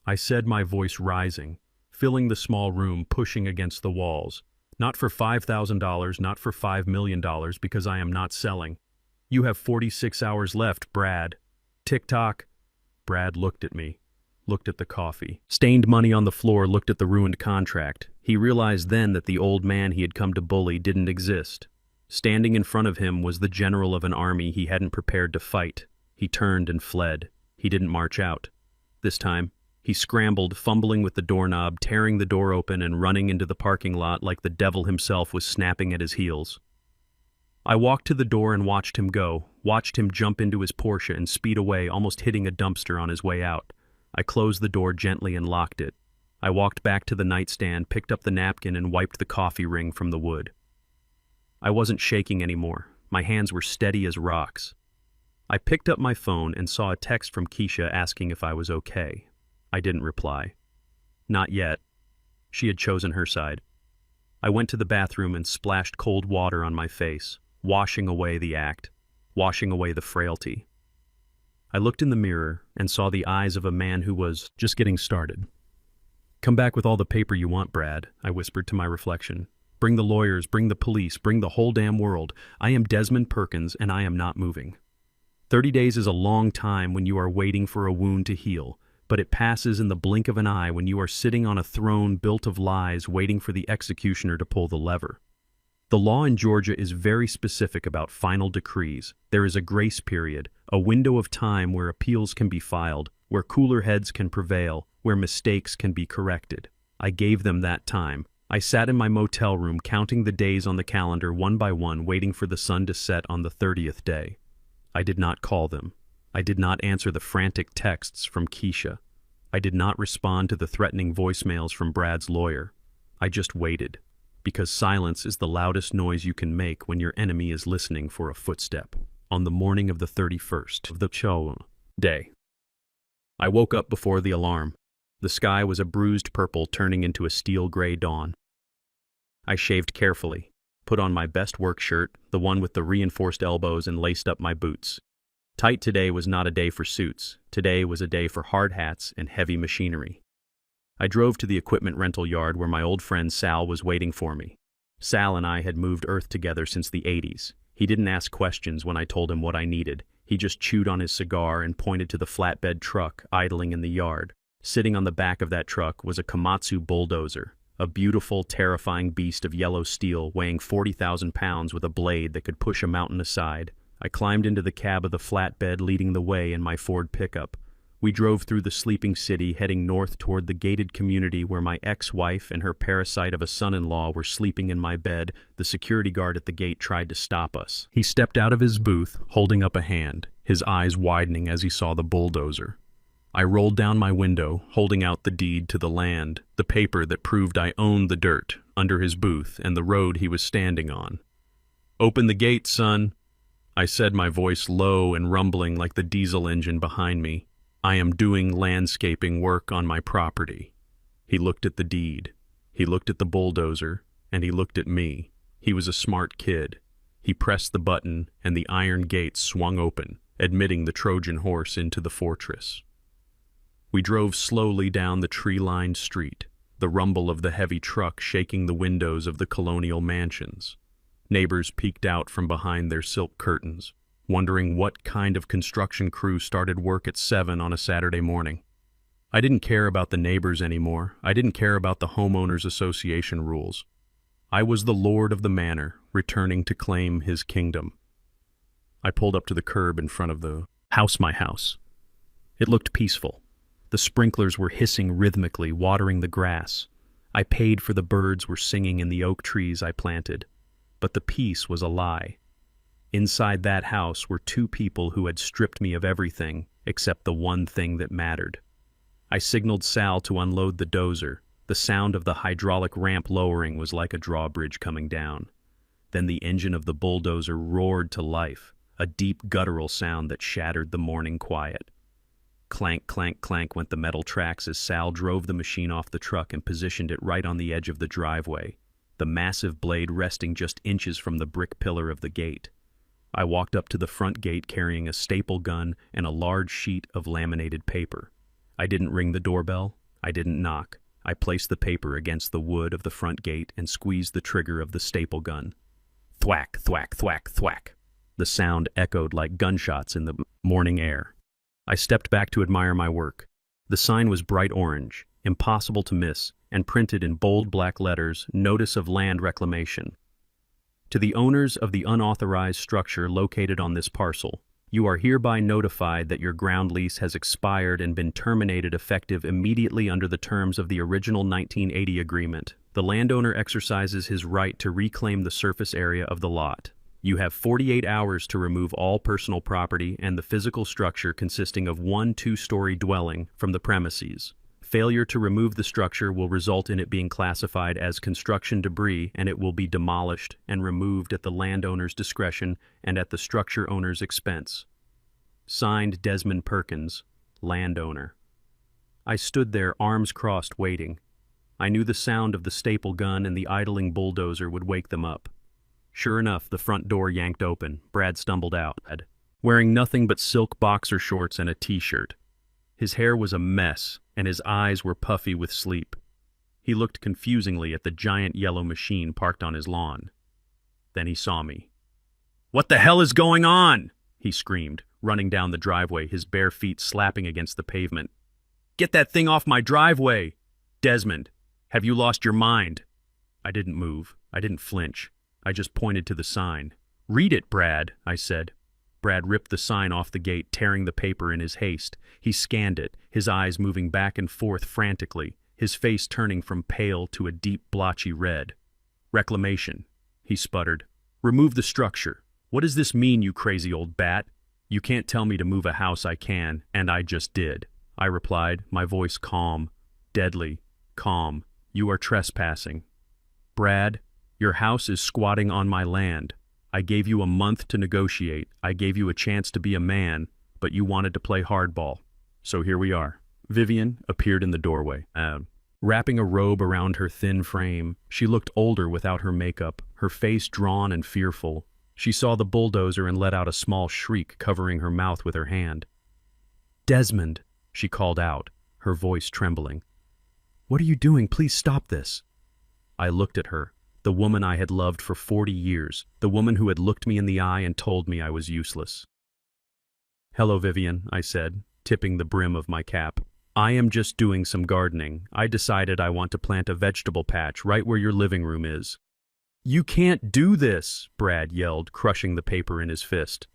I said, my voice rising, filling the small room, pushing against the walls. "Not for $5,000, not for $5 million, because I am not selling. You have 46 hours left, Brad." Tick-tock. Brad looked at me, looked at the coffee, stained money on the floor, looked at the ruined contract. He realized then that the old man he had come to bully didn't exist. Standing in front of him was the general of an army he hadn't prepared to fight. He turned and fled. He didn't march out. This time, he scrambled, fumbling with the doorknob, tearing the door open and running into the parking lot like the devil himself was snapping at his heels. I walked to the door and watched him go, watched him jump into his Porsche and speed away, almost hitting a dumpster on his way out. I closed the door gently and locked it. I walked back to the nightstand, picked up the napkin, and wiped the coffee ring from the wood. I wasn't shaking anymore. My hands were steady as rocks. I picked up my phone and saw a text from Keisha asking if I was okay. I didn't reply. Not yet. She had chosen her side. I went to the bathroom and splashed cold water on my face, washing away the act, washing away the frailty. I looked in the mirror and saw the eyes of a man who was just getting started. "Come back with all the paper you want, Brad," I whispered to my reflection. "Bring the lawyers, bring the police, bring the whole damn world. I am Desmond Perkins, and I am not moving." 30 days is a long time when you are waiting for a wound to heal, but it passes in the blink of an eye when you are sitting on a throne built of lies waiting for the executioner to pull the lever. The law in Georgia is very specific about final decrees. There is a grace period, a window of time where appeals can be filed, where cooler heads can prevail, where mistakes can be corrected. I gave them that time. I sat in my motel room counting the days on the calendar one by one, waiting for the sun to set on the 30th day. I did not call them. I did not answer the frantic texts from Keisha. I did not respond to the threatening voicemails from Brad's lawyer. I just waited, because silence is the loudest noise you can make when your enemy is listening for a footstep. On the morning of the 31st of the Chow day, I woke up before the alarm. The sky was a bruised purple turning into a steel-gray dawn. I shaved carefully, put on my best work shirt, the one with the reinforced elbows, and laced up my boots. Tight today was not a day for suits. Today was a day for hard hats and heavy machinery. I drove to the equipment rental yard where my old friend Sal was waiting for me. Sal and I had moved Earth together since the 80s. He didn't ask questions when I told him what I needed. He just chewed on his cigar and pointed to the flatbed truck idling in the yard. Sitting on the back of that truck was a Komatsu bulldozer, a beautiful, terrifying beast of yellow steel weighing 40,000 pounds with a blade that could push a mountain aside. I climbed into the cab of the flatbed leading the way in my Ford pickup. We drove through the sleeping city, heading north toward the gated community where my ex-wife and her parasite of a son-in-law were sleeping in my bed. The security guard at the gate tried to stop us. He stepped out of his booth, holding up a hand, his eyes widening as he saw the bulldozer. I rolled down my window, holding out the deed to the land, the paper that proved I owned the dirt, under his booth and the road he was standing on. "Open the gate, son," I said, my voice low and rumbling like the diesel engine behind me. "I am doing landscaping work on my property." He looked at the deed. He looked at the bulldozer, and he looked at me. He was a smart kid. He pressed the button, and the iron gate swung open, admitting the Trojan horse into the fortress. We drove slowly down the tree-lined street, the rumble of the heavy truck shaking the windows of the colonial mansions. Neighbors peeked out from behind their silk curtains, wondering what kind of construction crew started work at 7 on a Saturday morning. I didn't care about the neighbors anymore. I didn't care about the homeowners association rules. I was the lord of the manor, returning to claim his kingdom. I pulled up to the curb in front of the house, my house. It looked peaceful. The sprinklers were hissing rhythmically, watering the grass. I paid for the birds were singing in the oak trees I planted. But the peace was a lie. Inside that house were two people who had stripped me of everything except the one thing that mattered. I signaled Sal to unload the dozer. The sound of the hydraulic ramp lowering was like a drawbridge coming down. Then the engine of the bulldozer roared to life, a deep guttural sound that shattered the morning quiet. Clank, clank, clank went the metal tracks as Sal drove the machine off the truck and positioned it right on the edge of the driveway, the massive blade resting just inches from the brick pillar of the gate. I walked up to the front gate carrying a staple gun and a large sheet of laminated paper. I didn't ring the doorbell. I didn't knock. I placed the paper against the wood of the front gate and squeezed the trigger of the staple gun. Thwack, thwack, thwack, thwack. The sound echoed like gunshots in the morning air. I stepped back to admire my work. The sign was bright orange, impossible to miss, and printed in bold black letters, "Notice of Land Reclamation." To the owners of the unauthorized structure located on this parcel, you are hereby notified that your ground lease has expired and been terminated effective immediately under the terms of the original 1980 agreement. The landowner exercises his right to reclaim the surface area of the lot. You have 48 hours to remove all personal property and the physical structure consisting of one 2-story dwelling from the premises. Failure to remove the structure will result in it being classified as construction debris, and it will be demolished and removed at the landowner's discretion and at the structure owner's expense. Signed, Desmond Perkins, landowner. I stood there, arms crossed, waiting. I knew the sound of the staple gun and the idling bulldozer would wake them up. Sure enough, the front door yanked open. Brad stumbled out, wearing nothing but silk boxer shorts and a t-shirt. His hair was a mess, and his eyes were puffy with sleep. He looked confusingly at the giant yellow machine parked on his lawn. Then he saw me. "What the hell is going on?" he screamed, running down the driveway, his bare feet slapping against the pavement. "Get that thing off my driveway! Desmond, have you lost your mind?" I didn't move. I didn't flinch. I just pointed to the sign. "Read it, Brad," I said. Brad ripped the sign off the gate, tearing the paper in his haste. He scanned it, his eyes moving back and forth frantically, his face turning from pale to a deep blotchy red. "Reclamation," he sputtered. "Remove the structure. What does this mean, you crazy old bat? You can't tell me to move a house I can, and I just did," I replied, my voice calm, deadly, calm. "You are trespassing. Brad, your house is squatting on my land. I gave you a month to negotiate. I gave you a chance to be a man, but you wanted to play hardball. So here we are. Vivian appeared in the doorway, wrapping a robe around her thin frame. She looked older without her makeup, her face drawn and fearful. She saw the bulldozer and let out a small shriek, covering her mouth with her hand. "Desmond," she called out, her voice trembling. "What are you doing? Please stop this." I looked at her, the woman I had loved for 40 years, the woman who had looked me in the eye and told me I was useless. "Hello, Vivian," I said, tipping the brim of my cap. "I am just doing some gardening. I decided I want to plant a vegetable patch right where your living room is." "You can't do this," Brad yelled, crushing the paper in his fist.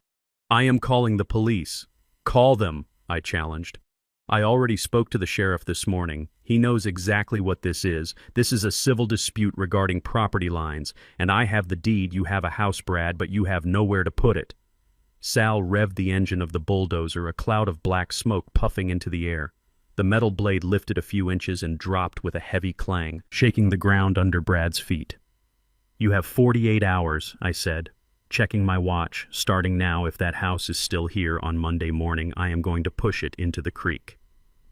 "I am calling the police." "Call them," I challenged. "I already spoke to the sheriff this morning. He knows exactly what this is. This is a civil dispute regarding property lines, and I have the deed. You have a house, Brad, but you have nowhere to put it." Sal revved the engine of the bulldozer, a cloud of black smoke puffing into the air. The metal blade lifted a few inches and dropped with a heavy clang, shaking the ground under Brad's feet. "You have 48 hours, I said, checking my watch. "Starting now, if that house is still here on Monday morning, I am going to push it into the creek."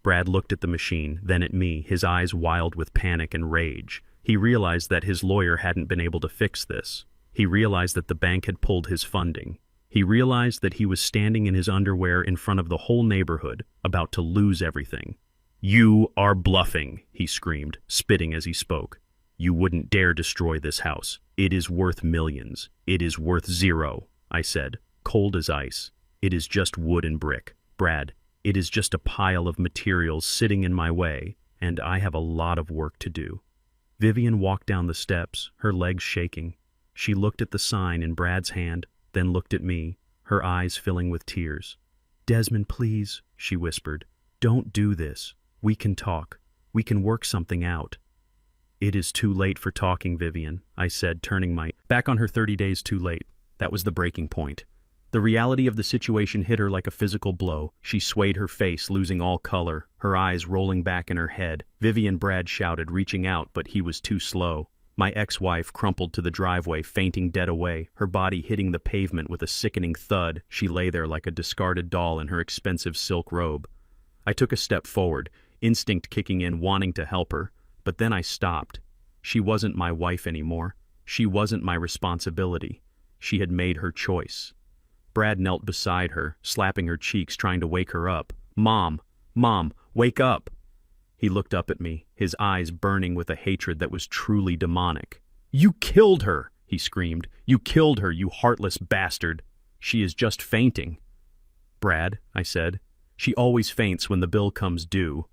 Brad looked at the machine, then at me, his eyes wild with panic and rage. He realized that his lawyer hadn't been able to fix this. He realized that the bank had pulled his funding. He realized that he was standing in his underwear in front of the whole neighborhood, about to lose everything. "You are bluffing," he screamed, spitting as he spoke. "You wouldn't dare destroy this house. It is worth millions. It is worth zero," I said, cold as ice. "It is just wood and brick. Brad, it is just a pile of materials sitting in my way, and I have a lot of work to do." Vivian walked down the steps, her legs shaking. She looked at the sign in Brad's hand, then looked at me, her eyes filling with tears. "Desmond, please," she whispered. "Don't do this. We can talk. We can work something out." "It is too late for talking, Vivian," I said, turning my back on her. 30 days too late. That was the breaking point. The reality of the situation hit her like a physical blow. She swayed her face, losing all color, her eyes rolling back in her head. "Vivian," Brad shouted, reaching out, but he was too slow. My ex-wife crumpled to the driveway, fainting dead away, her body hitting the pavement with a sickening thud. She lay there like a discarded doll in her expensive silk robe. I took a step forward, instinct kicking in, wanting to help her, but then I stopped. She wasn't my wife anymore. She wasn't my responsibility. She had made her choice. Brad knelt beside her, slapping her cheeks, trying to wake her up. Mom, wake up!" He looked up at me, his eyes burning with a hatred that was truly demonic. "You killed her!" he screamed. "You killed her, you heartless bastard! She is just fainting." "Brad," I said, "she always faints when the bill comes due."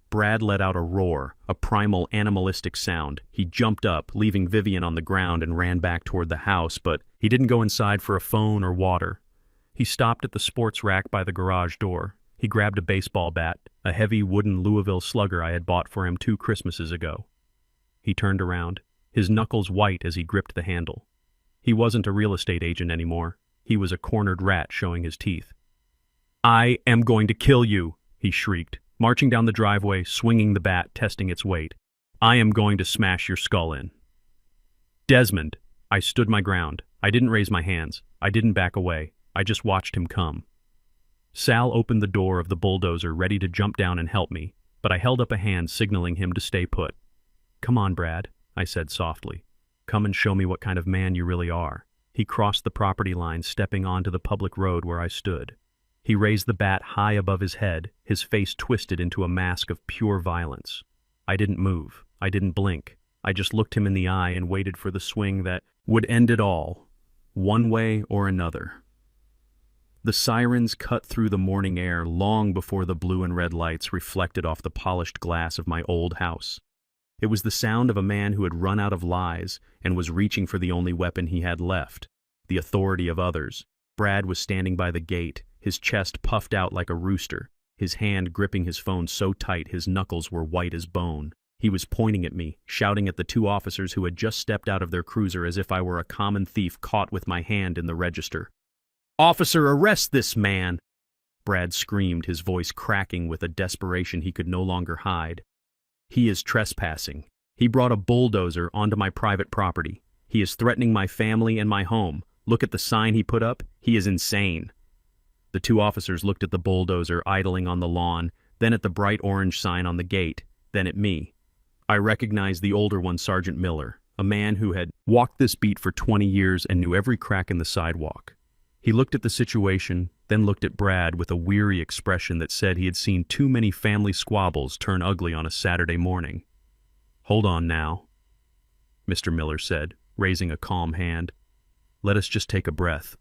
Brad let out a roar, a primal animalistic sound. He jumped up, leaving Vivian on the ground, and ran back toward the house, but he didn't go inside for a phone or water. He stopped at the sports rack by the garage door. He grabbed a baseball bat, a heavy wooden Louisville Slugger I had bought for him 2 Christmases ago. He turned around, his knuckles white as he gripped the handle. He wasn't a real estate agent anymore. He was a cornered rat showing his teeth. "I am going to kill you," he shrieked, marching down the driveway, swinging the bat, testing its weight. "I am going to smash your skull in." "Desmond," I stood my ground. I didn't raise my hands. I didn't back away. I just watched him come. Sal opened the door of the bulldozer, ready to jump down and help me, but I held up a hand signaling him to stay put. "Come on, Brad," I said softly. "Come and show me what kind of man you really are." He crossed the property line, stepping onto the public road where I stood. He raised the bat high above his head, his face twisted into a mask of pure violence. I didn't move. I didn't blink. I just looked him in the eye and waited for the swing that would end it all, one way or another. The sirens cut through the morning air long before the blue and red lights reflected off the polished glass of my old house. It was the sound of a man who had run out of lies and was reaching for the only weapon he had left, the authority of others. Brad was standing by the gate, his chest puffed out like a rooster, his hand gripping his phone so tight his knuckles were white as bone. He was pointing at me, shouting at the 2 officers who had just stepped out of their cruiser as if I were a common thief caught with my hand in the register. "Officer, arrest this man!" Brad screamed, his voice cracking with a desperation he could no longer hide. "He is trespassing. He brought a bulldozer onto my private property. He is threatening my family and my home. Look at the sign he put up. He is insane." The two officers looked at the bulldozer idling on the lawn, then at the bright orange sign on the gate, then at me. I recognized the older one, Sergeant Miller, a man who had walked this beat for 20 years and knew every crack in the sidewalk. He looked at the situation, then looked at Brad with a weary expression that said he had seen too many family squabbles turn ugly on a Saturday morning. "Hold on now," Mr. Miller said, raising a calm hand. "Let us just take a breath.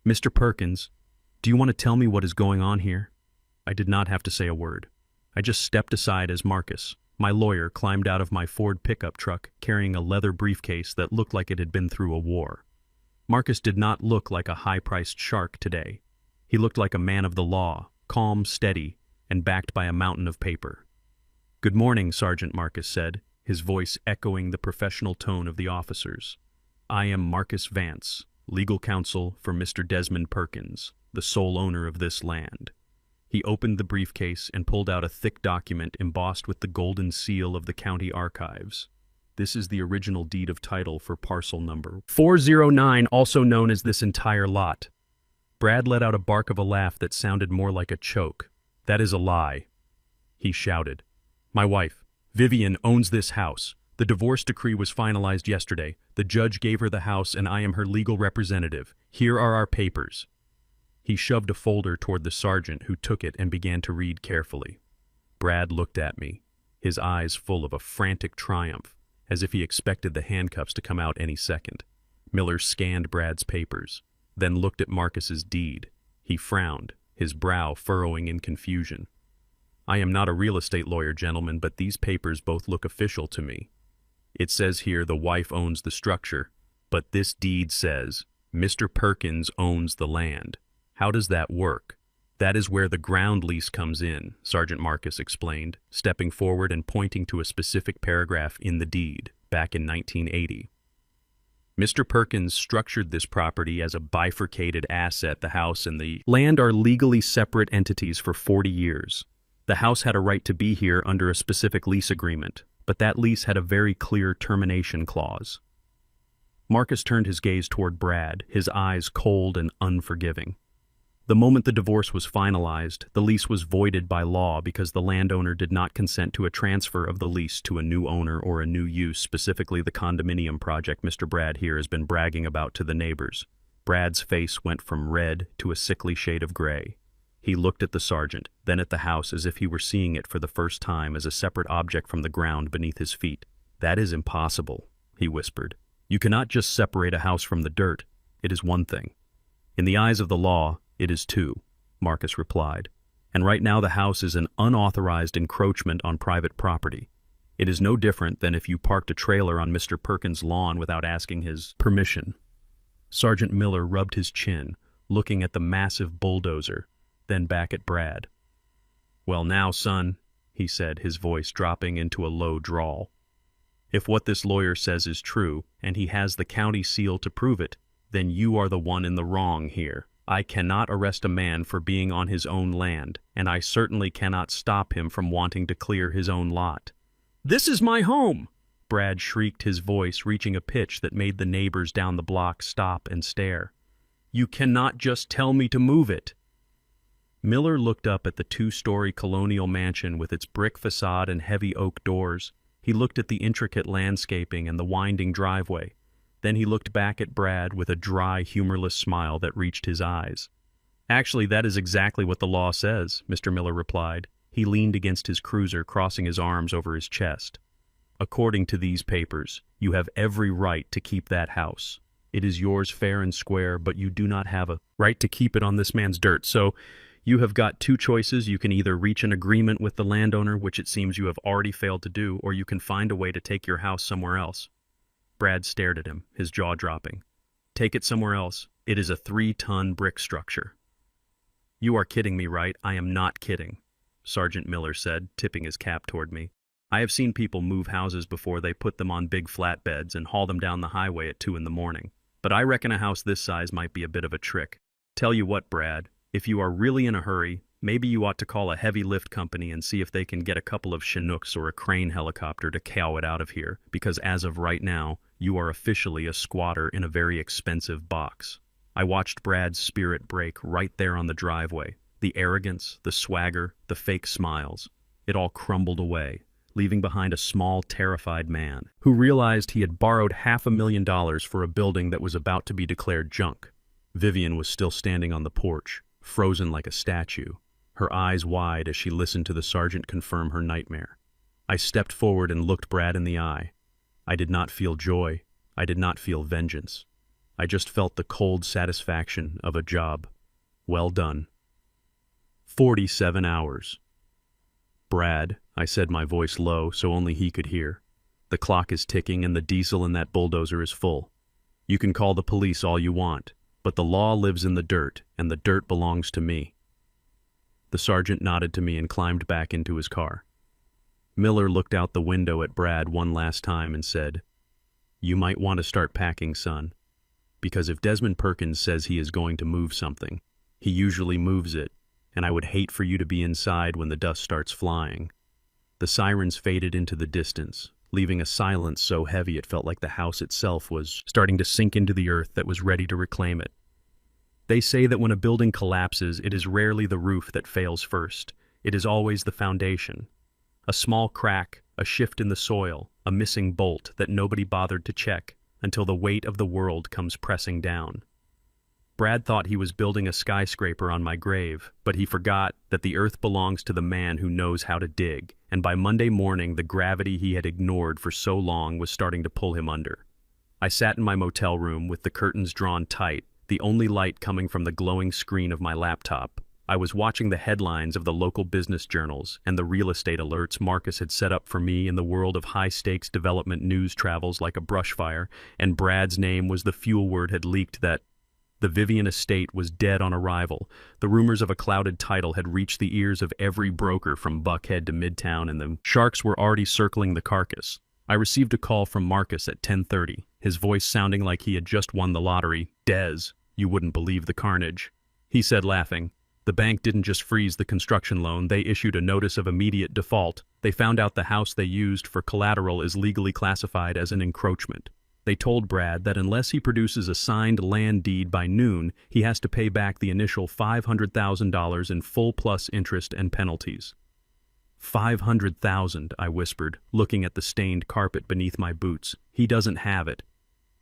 Mr. Perkins, do you want to tell me what is going on here?" I did not have to say a word. I just stepped aside as Marcus, my lawyer, climbed out of my Ford pickup truck carrying a leather briefcase that looked like it had been through a war. Marcus did not look like a high-priced shark today. He looked like a man of the law, calm, steady, and backed by a mountain of paper. "Good morning, Sergeant," Marcus said, his voice echoing the professional tone of the officers. "I am Marcus Vance, legal counsel for Mr. Desmond Perkins, the sole owner of this land." He opened the briefcase and pulled out a thick document embossed with the golden seal of the county archives. "This is the original deed of title for parcel number 409, also known as this entire lot." Brad let out a bark of a laugh that sounded more like a choke. "That is a lie," he shouted. "My wife, Vivian, owns this house. The divorce decree was finalized yesterday. The judge gave her the house and I am her legal representative. Here are our papers." He shoved a folder toward the sergeant, who took it and began to read carefully. Brad looked at me, his eyes full of a frantic triumph, as if he expected the handcuffs to come out any second. Miller scanned Brad's papers, then looked at Marcus's deed. He frowned, his brow furrowing in confusion. "I am not a real estate lawyer, gentlemen, but these papers both look official to me. It says here the wife owns the structure, but this deed says Mr. Perkins owns the land. How does that work?" "That is where the ground lease comes in," Sergeant Marcus explained, stepping forward and pointing to a specific paragraph in the deed, back in 1980. "Mr. Perkins structured this property as a bifurcated asset. The house and the land are legally separate entities for 40 years. The house had a right to be here under a specific lease agreement, but that lease had a very clear termination clause." Marcus turned his gaze toward Brad, his eyes cold and unforgiving. "The moment the divorce was finalized, the lease was voided by law because the landowner did not consent to a transfer of the lease to a new owner or a new use, specifically the condominium project Mr. Brad here has been bragging about to the neighbors." Brad's face went from red to a sickly shade of gray. He looked at the sergeant, then at the house as if he were seeing it for the first time as a separate object from the ground beneath his feet. "That is impossible," he whispered. "You cannot just separate a house from the dirt. It is one thing. In the eyes of the law, it is two," Marcus replied. "And right now the house is an unauthorized encroachment on private property. It is no different than if you parked a trailer on Mr. Perkins' lawn without asking his permission." Sergeant Miller rubbed his chin, looking at the massive bulldozer, then back at Brad. "Well now, son," he said, his voice dropping into a low drawl. "If what this lawyer says is true, and he has the county seal to prove it, then you are the one in the wrong here. I cannot arrest a man for being on his own land, and I certainly cannot stop him from wanting to clear his own lot." "This is my home!" Brad shrieked, his voice reaching a pitch that made the neighbors down the block stop and stare. "You cannot just tell me to move it." Miller looked up at the two-story colonial mansion with its brick facade and heavy oak doors. He looked at the intricate landscaping and the winding driveway. Then he looked back at Brad with a dry, humorless smile that reached his eyes. "Actually, that is exactly what the law says," Mr. Miller replied. He leaned against his cruiser, crossing his arms over his chest. "According to these papers, you have every right to keep that house. It is yours fair and square, but you do not have a right to keep it on this man's dirt. So you have got two choices. You can either reach an agreement with the landowner, which it seems you have already failed to do, or you can find a way to take your house somewhere else." Brad stared at him, his jaw dropping. "Take it somewhere else. It is a 3-ton brick structure." "You are kidding me, right?" "I am not kidding," Sergeant Miller said, tipping his cap toward me. "I have seen people move houses before. They put them on big flatbeds and haul them down the highway at 2 in the morning. But I reckon a house this size might be a bit of a trick. Tell you what, Brad, if you are really in a hurry, maybe you ought to call a heavy lift company and see if they can get a couple of Chinooks or a crane helicopter to cow it out of here, because as of right now, you are officially a squatter in a very expensive box." I watched Brad's spirit break right there on the driveway. The arrogance, the swagger, the fake smiles. It all crumbled away, leaving behind a small, terrified man who realized he had borrowed $500,000 for a building that was about to be declared junk. Vivian was still standing on the porch, frozen like a statue, her eyes wide as she listened to the sergeant confirm her nightmare. I stepped forward and looked Brad in the eye. I did not feel joy. I did not feel vengeance. I just felt the cold satisfaction of a job well done. 47 hours. Brad, I said, my voice low so only he could hear. The clock is ticking and the diesel in that bulldozer is full. You can call the police all you want, but the law lives in the dirt, and the dirt belongs to me. The sergeant nodded to me and climbed back into his car. Miller looked out the window at Brad one last time and said, "You might want to start packing, son. Because if Desmond Perkins says he is going to move something, he usually moves it, and I would hate for you to be inside when the dust starts flying." The sirens faded into the distance, leaving a silence so heavy it felt like the house itself was starting to sink into the earth that was ready to reclaim it. They say that when a building collapses, it is rarely the roof that fails first. It is always the foundation. A small crack, a shift in the soil, a missing bolt that nobody bothered to check until the weight of the world comes pressing down. Brad thought he was building a skyscraper on my grave, but he forgot that the earth belongs to the man who knows how to dig, and by Monday morning the gravity he had ignored for so long was starting to pull him under. I sat in my motel room with the curtains drawn tight, the only light coming from the glowing screen of my laptop. I was watching the headlines of the local business journals and the real estate alerts Marcus had set up for me in the world of high-stakes development news travels like a brush fire, and Brad's name was the fuel word had leaked that the Vivian estate was dead on arrival. The rumors of a clouded title had reached the ears of every broker from Buckhead to Midtown, and the sharks were already circling the carcass. I received a call from Marcus at 10:30, his voice sounding like he had just won the lottery. "Des, you wouldn't believe the carnage," he said, laughing. "The bank didn't just freeze the construction loan, they issued a notice of immediate default. They found out the house they used for collateral is legally classified as an encroachment. They told Brad that unless he produces a signed land deed by noon, he has to pay back the initial $500,000 in full plus interest and penalties." "500,000, I whispered, looking at the stained carpet beneath my boots. "He doesn't have it."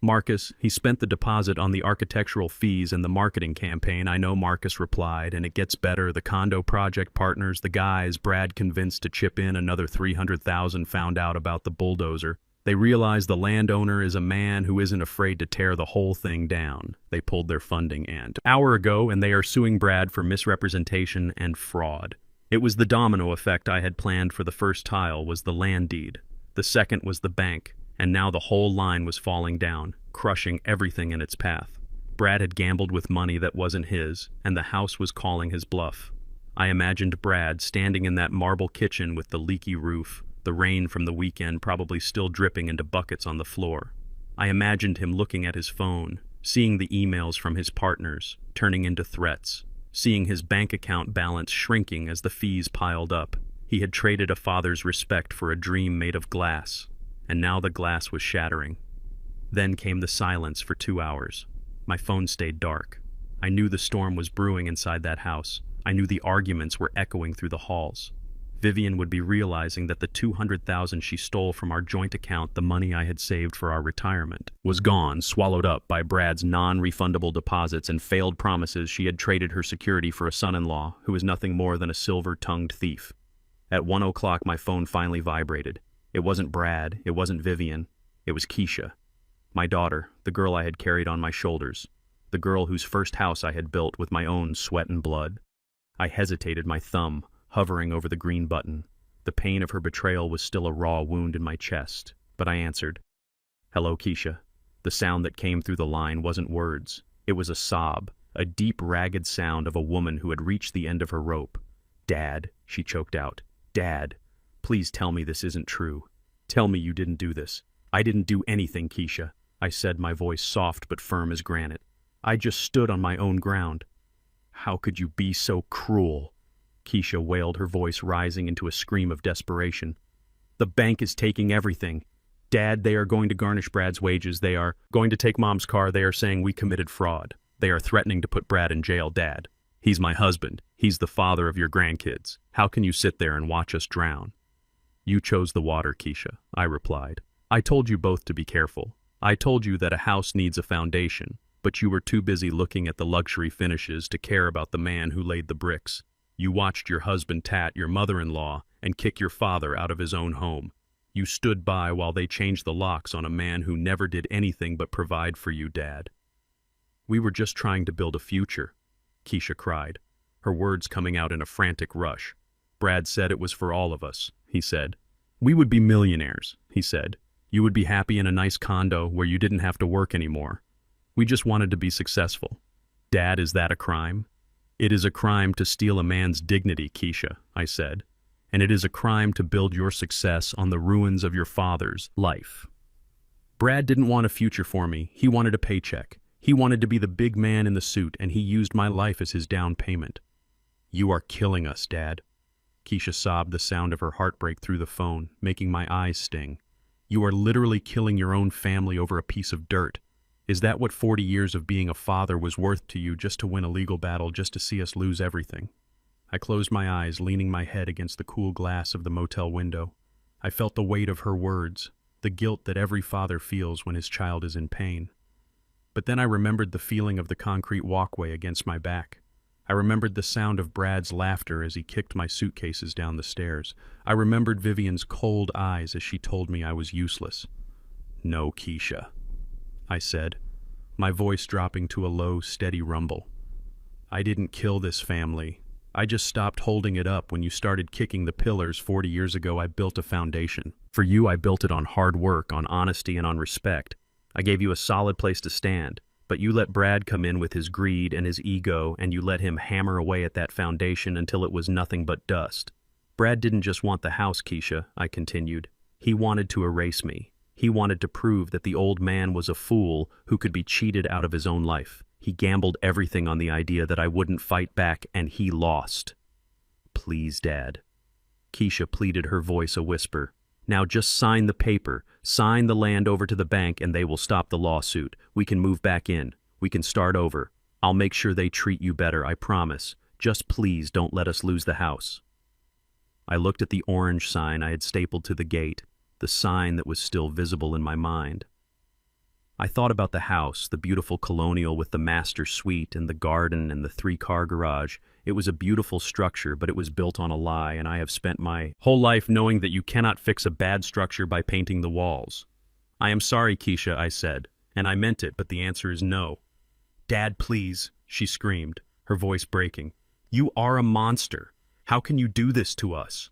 "Marcus, he spent the deposit on the architectural fees and the marketing campaign." "I know," Marcus replied, "and it gets better. The condo project partners, the guys Brad convinced to chip in another $300,000, found out about the bulldozer. They realize the landowner is a man who isn't afraid to tear the whole thing down. They pulled their funding an hour ago, and they are suing Brad for misrepresentation and fraud." It was the domino effect I had planned for. The first tile was the land deed. The second was the bank, and now the whole line was falling down, crushing everything in its path. Brad had gambled with money that wasn't his, and the house was calling his bluff. I imagined Brad standing in that marble kitchen with the leaky roof, the rain from the weekend probably still dripping into buckets on the floor. I imagined him looking at his phone, seeing the emails from his partners, turning into threats, seeing his bank account balance shrinking as the fees piled up. He had traded a father's respect for a dream made of glass, and now the glass was shattering. Then came the silence for 2 hours. My phone stayed dark. I knew the storm was brewing inside that house. I knew the arguments were echoing through the halls. Vivian would be realizing that the $200,000 she stole from our joint account, the money I had saved for our retirement, was gone, swallowed up by Brad's non-refundable deposits and failed promises. She had traded her security for a son-in-law who was nothing more than a silver-tongued thief. At 1 o'clock, my phone finally vibrated. It wasn't Brad, it wasn't Vivian, it was Keisha. My daughter, the girl I had carried on my shoulders, the girl whose first house I had built with my own sweat and blood. I hesitated, my thumb hovering over the green button. The pain of her betrayal was still a raw wound in my chest, but I answered. "Hello, Keisha." The sound that came through the line wasn't words. It was a sob, a deep, ragged sound of a woman who had reached the end of her rope. "Dad," she choked out. "Dad, please tell me this isn't true. Tell me you didn't do this." "I didn't do anything, Keisha," I said, my voice soft but firm as granite. "I just stood on my own ground." "How could you be so cruel?" Keisha wailed, her voice rising into a scream of desperation. "The bank is taking everything. Dad, they are going to garnish Brad's wages. They are going to take Mom's car. They are saying we committed fraud. They are threatening to put Brad in jail, Dad. He's my husband. He's the father of your grandkids. How can you sit there and watch us drown? You chose the water, Keisha, I replied. I told you both to be careful. I told you that a house needs a foundation, but you were too busy looking at the luxury finishes to care about the man who laid the bricks. You watched your husband tat your mother-in-law and kick your father out of his own home. You stood by while they changed the locks on a man who never did anything but provide for you, Dad. We were just trying to build a future, Keisha cried, her words coming out in a frantic rush. Brad said it was for all of us, he said. We would be millionaires, he said. You would be happy in a nice condo where you didn't have to work anymore. We just wanted to be successful. Dad, is that a crime? It is a crime to steal a man's dignity, Keisha, I said. And it is a crime to build your success on the ruins of your father's life. Brad didn't want a future for me. He wanted a paycheck. He wanted to be the big man in the suit, and he used my life as his down payment. You are killing us, Dad. Keisha sobbed, the sound of her heart break through the phone, making my eyes sting. You are literally killing your own family over a piece of dirt. Is that what 40 years of being a father was worth to you, just to win a legal battle, just to see us lose everything? I closed my eyes, leaning my head against the cool glass of the motel window. I felt the weight of her words, the guilt that every father feels when his child is in pain. But then I remembered the feeling of the concrete walkway against my back. I remembered the sound of Brad's laughter as he kicked my suitcases down the stairs. I remembered Vivian's cold eyes as she told me I was useless. No, Keisha, I said, my voice dropping to a low, steady rumble. I didn't kill this family. I just stopped holding it up when you started kicking the pillars 40 years ago. I built a foundation. For you, I built it on hard work, on honesty, and on respect. I gave you a solid place to stand, but you let Brad come in with his greed and his ego, and you let him hammer away at that foundation until it was nothing but dust. Brad didn't just want the house, Keisha, I continued. He wanted to erase me. He wanted to prove that the old man was a fool who could be cheated out of his own life. He gambled everything on the idea that I wouldn't fight back, and he lost. Please, Dad. Keisha pleaded, her voice a whisper. Now just sign the paper, sign the land over to the bank, and they will stop the lawsuit. We can move back in. We can start over. I'll make sure they treat you better, I promise. Just please don't let us lose the house. I looked at the orange sign I had stapled to the gate, the sign that was still visible in my mind. I thought about the house, the beautiful colonial with the master suite and the garden and the 3-car garage. It was a beautiful structure, but it was built on a lie, and I have spent my whole life knowing that you cannot fix a bad structure by painting the walls. I am sorry, Keisha, I said, and I meant it, but the answer is no. Dad, please, she screamed, her voice breaking. You are a monster. How can you do this to us?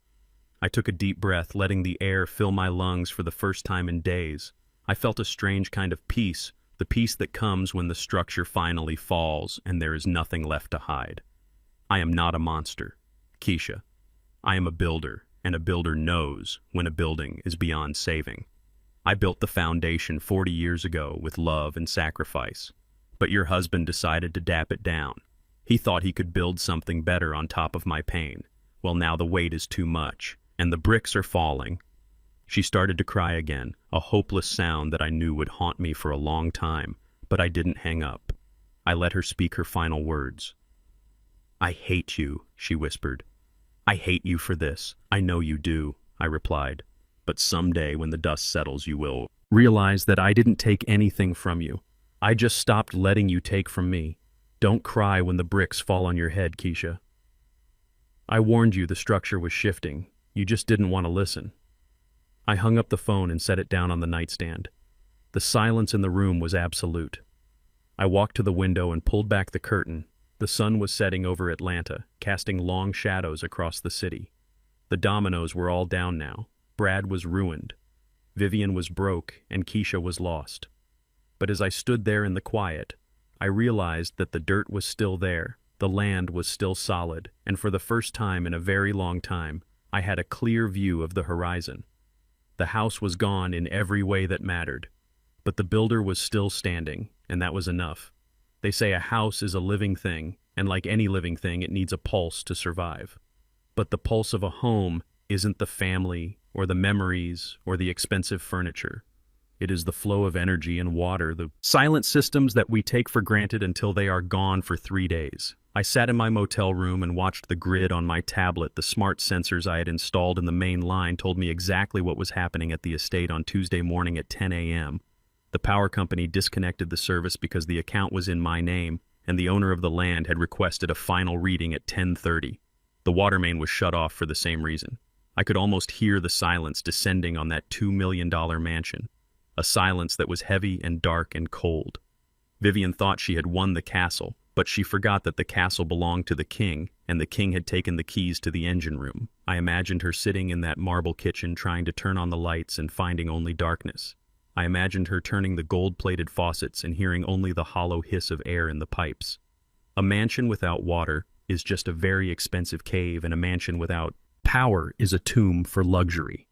I took a deep breath, letting the air fill my lungs for the first time in days. I felt a strange kind of peace, the peace that comes when the structure finally falls and there is nothing left to hide. I am not a monster, Keisha. I am a builder, and a builder knows when a building is beyond saving. I built the foundation 40 years ago with love and sacrifice, but your husband decided to dap it down. He thought he could build something better on top of my pain. Well, now the weight is too much, and the bricks are falling. She started to cry again, a hopeless sound that I knew would haunt me for a long time, but I didn't hang up. I let her speak her final words. I hate you, she whispered. I hate you for this. I know you do, I replied. But someday when the dust settles, you will realize that I didn't take anything from you. I just stopped letting you take from me. Don't cry when the bricks fall on your head, Keisha. I warned you the structure was shifting. You just didn't want to listen. I hung up the phone and set it down on the nightstand. The silence in the room was absolute. I walked to the window and pulled back the curtain. The sun was setting over Atlanta, casting long shadows across the city. The dominoes were all down now. Brad was ruined. Vivian was broke, and Keisha was lost. But as I stood there in the quiet, I realized that the dirt was still there, the land was still solid, and for the first time in a very long time, I had a clear view of the horizon. The house was gone in every way that mattered, but the builder was still standing, and that was enough. They say a house is a living thing, and like any living thing, it needs a pulse to survive. But the pulse of a home isn't the family, or the memories, or the expensive furniture. It is the flow of energy and water, the silent systems that we take for granted until they are gone for 3 days. I sat in my motel room and watched the grid on my tablet. The smart sensors I had installed in the main line told me exactly what was happening at the estate on Tuesday morning at 10 a.m. The power company disconnected the service because the account was in my name, and the owner of the land had requested a final reading at 10:30. The water main was shut off for the same reason. I could almost hear the silence descending on that $2 million mansion, a silence that was heavy and dark and cold. Vivian thought she had won the castle, but she forgot that the castle belonged to the king, and the king had taken the keys to the engine room. I imagined her sitting in that marble kitchen trying to turn on the lights and finding only darkness. I imagined her turning the gold-plated faucets and hearing only the hollow hiss of air in the pipes. A mansion without water is just a very expensive cave, and a mansion without power is a tomb for luxury.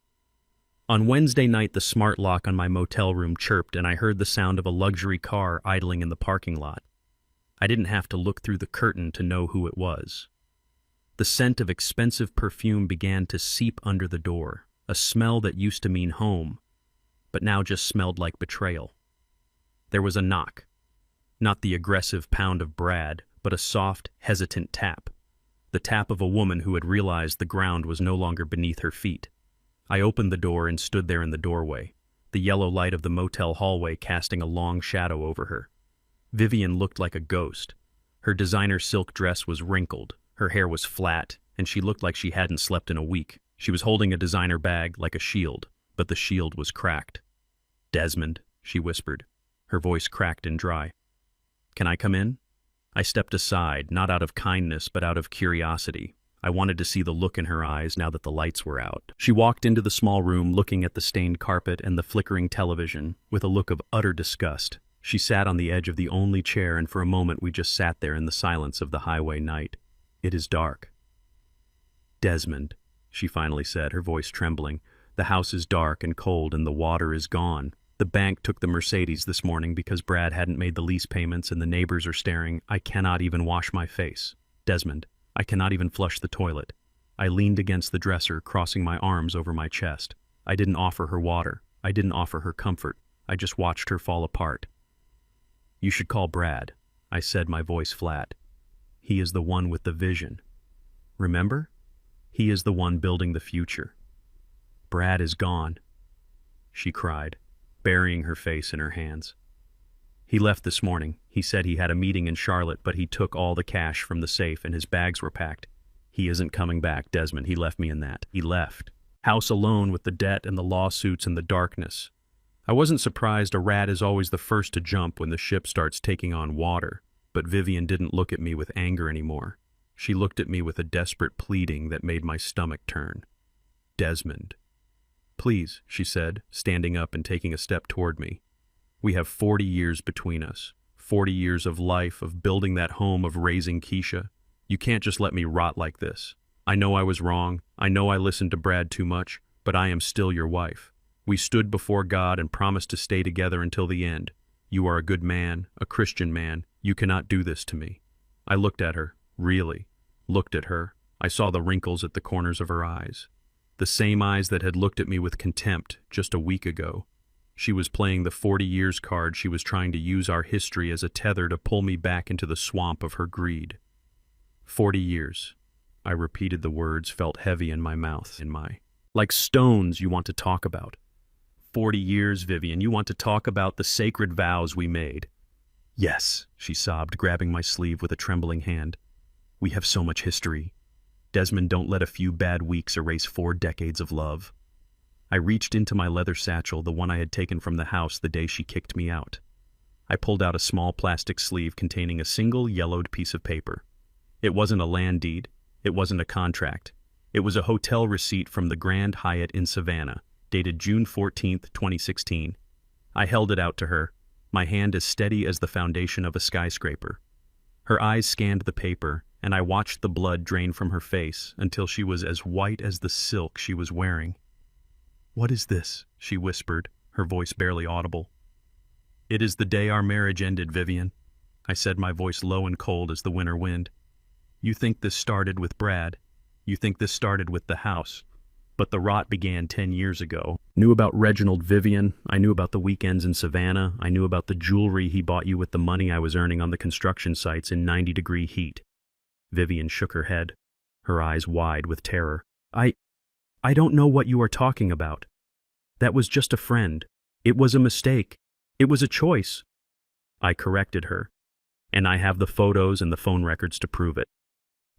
On Wednesday night, the smart lock on my motel room chirped, and I heard the sound of a luxury car idling in the parking lot. I didn't have to look through the curtain to know who it was. The scent of expensive perfume began to seep under the door, a smell that used to mean home, but now just smelled like betrayal. There was a knock. Not the aggressive pound of Brad, but a soft, hesitant tap. The tap of a woman who had realized the ground was no longer beneath her feet. I opened the door and stood there in the doorway, the yellow light of the motel hallway casting a long shadow over her. Vivian looked like a ghost. Her designer silk dress was wrinkled, her hair was flat, and she looked like she hadn't slept in a week. She was holding a designer bag like a shield, but the shield was cracked. "Desmond," she whispered. Her voice cracked and dry. "Can I come in?" I stepped aside, not out of kindness, but out of curiosity. I wanted to see the look in her eyes now that the lights were out. She walked into the small room, looking at the stained carpet and the flickering television, with a look of utter disgust. She sat on the edge of the only chair, and for a moment we just sat there in the silence of the highway night. "It is dark." "Desmond," she finally said, her voice trembling, "the house is dark and cold and the water is gone. The bank took the Mercedes this morning because Brad hadn't made the lease payments and the neighbors are staring. I cannot even wash my face. Desmond, I cannot even flush the toilet." I leaned against the dresser, crossing my arms over my chest. I didn't offer her water. I didn't offer her comfort. I just watched her fall apart. "You should call Brad," I said, my voice flat. "He is the one with the vision. Remember? He is the one building the future. Brad is gone," she cried, burying her face in her hands. "He left this morning. He said he had a meeting in Charlotte, but he took all the cash from the safe and his bags were packed. He isn't coming back, Desmond. He left me in that. He left. House alone with the debt and the lawsuits and the darkness. I wasn't surprised. A rat is always the first to jump when the ship starts taking on water. But Vivian didn't look at me with anger anymore. She looked at me with a desperate pleading that made my stomach turn. "Desmond. Please," she said, standing up and taking a step toward me. "We have 40 years between us. 40 years of life, of building that home, of raising Keisha. You can't just let me rot like this. I know I was wrong. I know I listened to Brad too much, but I am still your wife. We stood before God and promised to stay together until the end. You are a good man, a Christian man. You cannot do this to me." I looked at her, really, looked at her. I saw the wrinkles at the corners of her eyes. The same eyes that had looked at me with contempt just a week ago. She was playing the 40 years card. She was trying to use our history as a tether to pull me back into the swamp of her greed. 40 years. I repeated the words, felt heavy in my mouth, like stones you want to talk about. 40 years, Vivian, you want to talk about the sacred vows we made. "Yes," she sobbed, grabbing my sleeve with a trembling hand. "We have so much history. Desmond, don't let a few bad weeks erase 4 decades of love." I reached into my leather satchel, the one I had taken from the house the day she kicked me out. I pulled out a small plastic sleeve containing a single yellowed piece of paper. It wasn't a land deed. It wasn't a contract. It was a hotel receipt from the Grand Hyatt in Savannah, dated June 14th, 2016. I held it out to her, my hand as steady as the foundation of a skyscraper. Her eyes scanned the paper, and I watched the blood drain from her face until she was as white as the silk she was wearing. "What is this?" she whispered, her voice barely audible. "It is the day our marriage ended, Vivian," I said, my voice low and cold as the winter wind. "You think this started with Brad. You think this started with the house. But the rot began 10 years ago. Knew about Reginald Vivian. I knew about the weekends in Savannah. I knew about the jewelry he bought you with the money I was earning on the construction sites in 90-degree heat. Vivian shook her head, her eyes wide with terror. I don't know what you are talking about. That was just a friend. It was a mistake. It was a choice. I corrected her, and I have the photos and the phone records to prove it.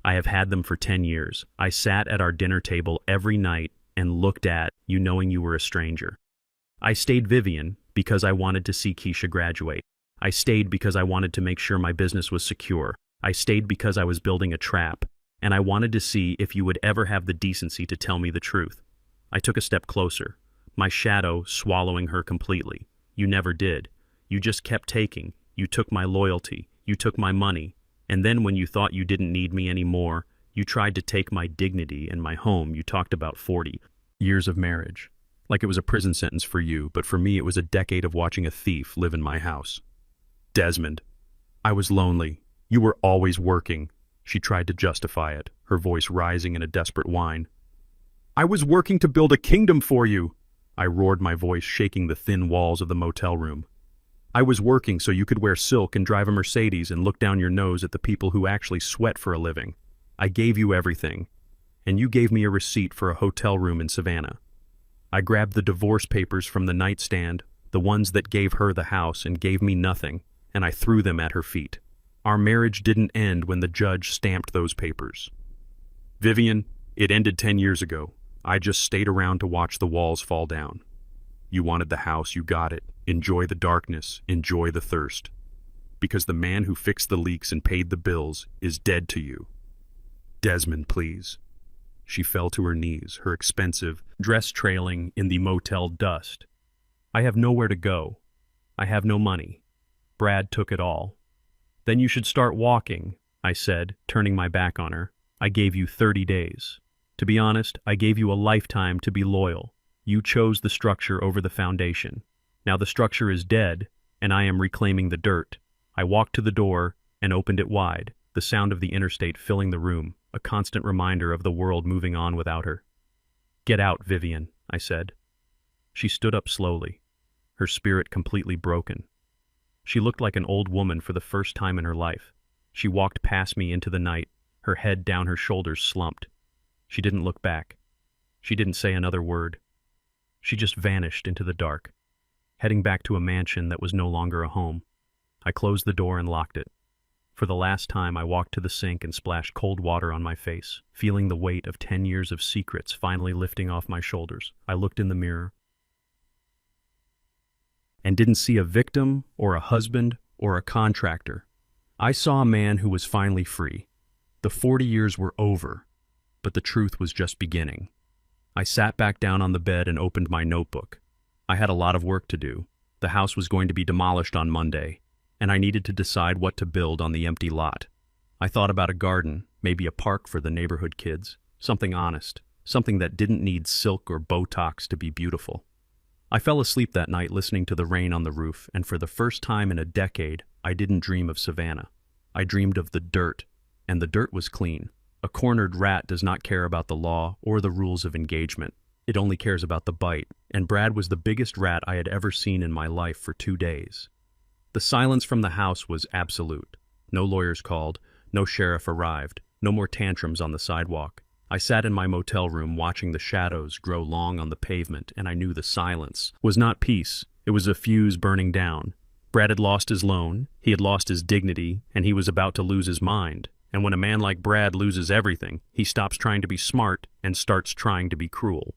I have had them for 10 years. I sat at our dinner table every night and looked at you knowing you were a stranger. I stayed Vivian because I wanted to see Keisha graduate. I stayed because I wanted to make sure my business was secure. I stayed because I was building a trap, and I wanted to see if you would ever have the decency to tell me the truth. I took a step closer, my shadow swallowing her completely. You never did. You just kept taking. You took my loyalty. You took my money. And then when you thought you didn't need me anymore, you tried to take my dignity and my home. You talked about 40 years of marriage. Like it was a prison sentence for you, but for me it was a decade of watching a thief live in my house. Desmond, I was lonely. You were always working. She tried to justify it, her voice rising in a desperate whine. I was working to build a kingdom for you. I roared, my voice shaking the thin walls of the motel room. I was working so you could wear silk and drive a Mercedes and look down your nose at the people who actually sweat for a living. I gave you everything, and you gave me a receipt for a hotel room in Savannah. I grabbed the divorce papers from the nightstand, the ones that gave her the house and gave me nothing, and I threw them at her feet. Our marriage didn't end when the judge stamped those papers. Vivian, it ended 10 years ago. I just stayed around to watch the walls fall down. You wanted the house, you got it. Enjoy the darkness, enjoy the thirst. Because the man who fixed the leaks and paid the bills is dead to you. Desmond, please. She fell to her knees, her expensive dress trailing in the motel dust. I have nowhere to go. I have no money. Brad took it all. Then you should start walking, I said, turning my back on her. I gave you 30 days. To be honest, I gave you a lifetime to be loyal. You chose the structure over the foundation. Now the structure is dead, and I am reclaiming the dirt. I walked to the door and opened it wide, the sound of the interstate filling the room, a constant reminder of the world moving on without her. Get out, Vivian, I said. She stood up slowly, her spirit completely broken. She looked like an old woman for the first time in her life. She walked past me into the night, her head down her shoulders slumped. She didn't look back. She didn't say another word. She just vanished into the dark, heading back to a mansion that was no longer a home. I closed the door and locked it. For the last time, I walked to the sink and splashed cold water on my face, feeling the weight of 10 years of secrets finally lifting off my shoulders. I looked in the mirror and didn't see a victim or a husband or a contractor. I saw a man who was finally free. The 40 years were over, but the truth was just beginning. I sat back down on the bed and opened my notebook. I had a lot of work to do. The house was going to be demolished on Monday, and I needed to decide what to build on the empty lot. I thought about a garden, maybe a park for the neighborhood kids, something honest, something that didn't need silk or Botox to be beautiful. I fell asleep that night listening to the rain on the roof, and for the first time in a decade, I didn't dream of Savannah. I dreamed of the dirt, and the dirt was clean. A cornered rat does not care about the law or the rules of engagement. It only cares about the bite, and Brad was the biggest rat I had ever seen in my life for 2 days. The silence from the house was absolute. No lawyers called, no sheriff arrived, no more tantrums on the sidewalk. I sat in my motel room watching the shadows grow long on the pavement, and I knew the silence was not peace. It was a fuse burning down. Brad had lost his loan, he had lost his dignity, and he was about to lose his mind. And when a man like Brad loses everything, he stops trying to be smart and starts trying to be cruel.